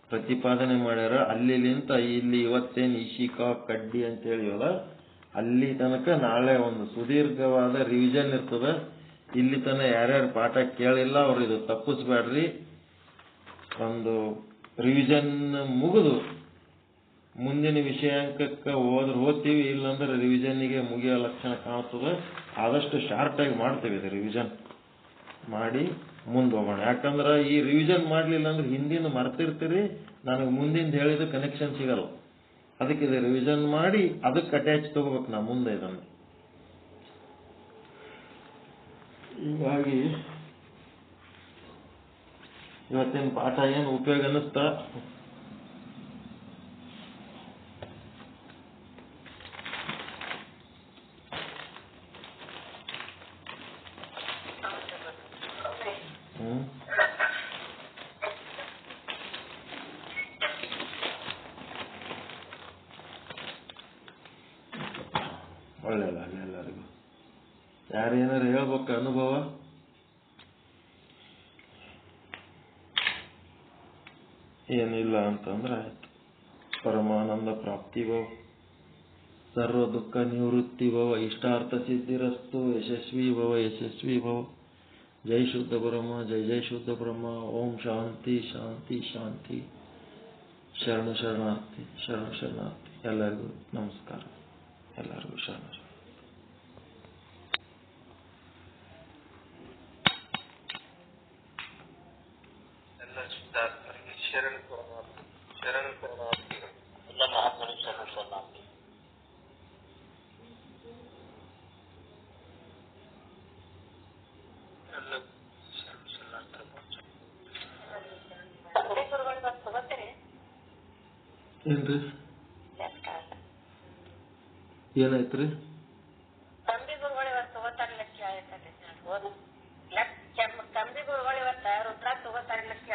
ಪ್ರತಿಪಾದನೆ ಮಾಡ್ಯಾರ, ಅಲ್ಲಿಂತ ಇಲ್ಲಿ ಇವತ್ತೇನು ಇಶಿಕಾ ಕಡ್ಡಿ ಅಂತ ಹೇಳಿವಲ್ಲ ಅಲ್ಲಿ ತನಕ ನಾಳೆ ಒಂದು ಸುದೀರ್ಘವಾದ ರಿವಿಷನ್ ಇರ್ತದ. ಇಲ್ಲಿ ತನಕ ಯಾರ್ಯಾರು ಪಾಠ ಕೇಳಿಲ್ಲ ಅವ್ರು ಇದು ತಪ್ಪಿಸ್ಬೇಡ್ರಿ. ಒಂದು ರಿವಿಷನ್ ಮುಗಿದು ಮುಂದಿನ ವಿಷಯಾಂಕಕ್ಕೆ ಓದ್ತೀವಿ, ಇಲ್ಲಾಂದ್ರೆ ರಿವಿಷನ್ನಿಗೆ ಮುಗಿಯೋ ಲಕ್ಷಣ ಕಾಣ್ತದೆ. ಆದಷ್ಟು ಶಾರ್ಟ್ ಆಗಿ ಮಾಡ್ತೀವಿ ಇದು ರಿವಿಷನ್ ಮಾಡಿ ಮುಂದೆ ಹೋಗೋಣ. ಯಾಕಂದ್ರೆ ಈ ರಿವಿಷನ್ ಮಾಡ್ಲಿಲ್ಲ ಅಂದ್ರೆ ಹಿಂದಿನ ಮರ್ತಿರ್ತೀರಿ, ನನಗೆ ಮುಂದಿಂದ ಹೇಳಿದ ಕನೆಕ್ಷನ್ ಸಿಗಲ್ಲ. ಅದಕ್ಕೆ ಇದು ರಿವಿಷನ್ ಮಾಡಿ ಅದಕ್ಕೆ ಅಟ್ಯಾಚ್ ತಗೋಬೇಕು ನಾ ಮುಂದೆ ಇದನ್ನು. ಹೀಗಾಗಿ ಇವತ್ತಿನ ಪಾಠ ಏನು ಉಪಯೋಗ ಅನ್ನಿಸ್ತಾ? ಒಳ್ಳೆಯದಾಗಲಿ ಎಲ್ಲರಿಗೂ. ಯಾರೇನಾರು ಹೇಳ್ಬೇಕು ಅನುಭವ? ಏನಿಲ್ಲ ಅಂತಂದ್ರೆ ಆಯ್ತು. ಪರಮಾನಂದ ಪ್ರಾಪ್ತಿ ಭವ, ಸರ್ವ ದುಃಖ ನಿವೃತ್ತಿ ಭವ, ಇಷ್ಟಾರ್ಥ ಸಿದ್ಧಿರಸ್ತು, ಯಶಸ್ವಿ ಭವ. ಜೈ ಶುದ್ಧ ಬ್ರಹ್ಮ, ಜೈ ಶುದ್ಧ ಬ್ರಹ್ಮ. ಓಂ ಶಾಂತಿ ಶಾಂತಿ ಶಾಂತಿ. ಶರಣಾರ್ಥಿ. ಎಲ್ಲರಿಗೂ ನಮಸ್ಕಾರ. ಎಲ್ಲರಿಗೂ ಶರಣ. ಶರಣಾರ್ಥಿಗಳು ಎಲ್ಲ ಮಹಾತ್ಮರಿಗೆ ಶರಣಾರ್ಥಿ. ಏನ್ರಿ ಏನಾಯ್ತ್ರಿ? ತಂಬಿ ಗುರುಗಳು ಇವತ್ತು ತಗೋತಾರೆ ಲಕ್ಷ ತಂಬಿ ಗುರುಗಳು ಇವತ್ತು ರುದ್ರ ತಗೋತಾರೆ ಲಕ್ಷ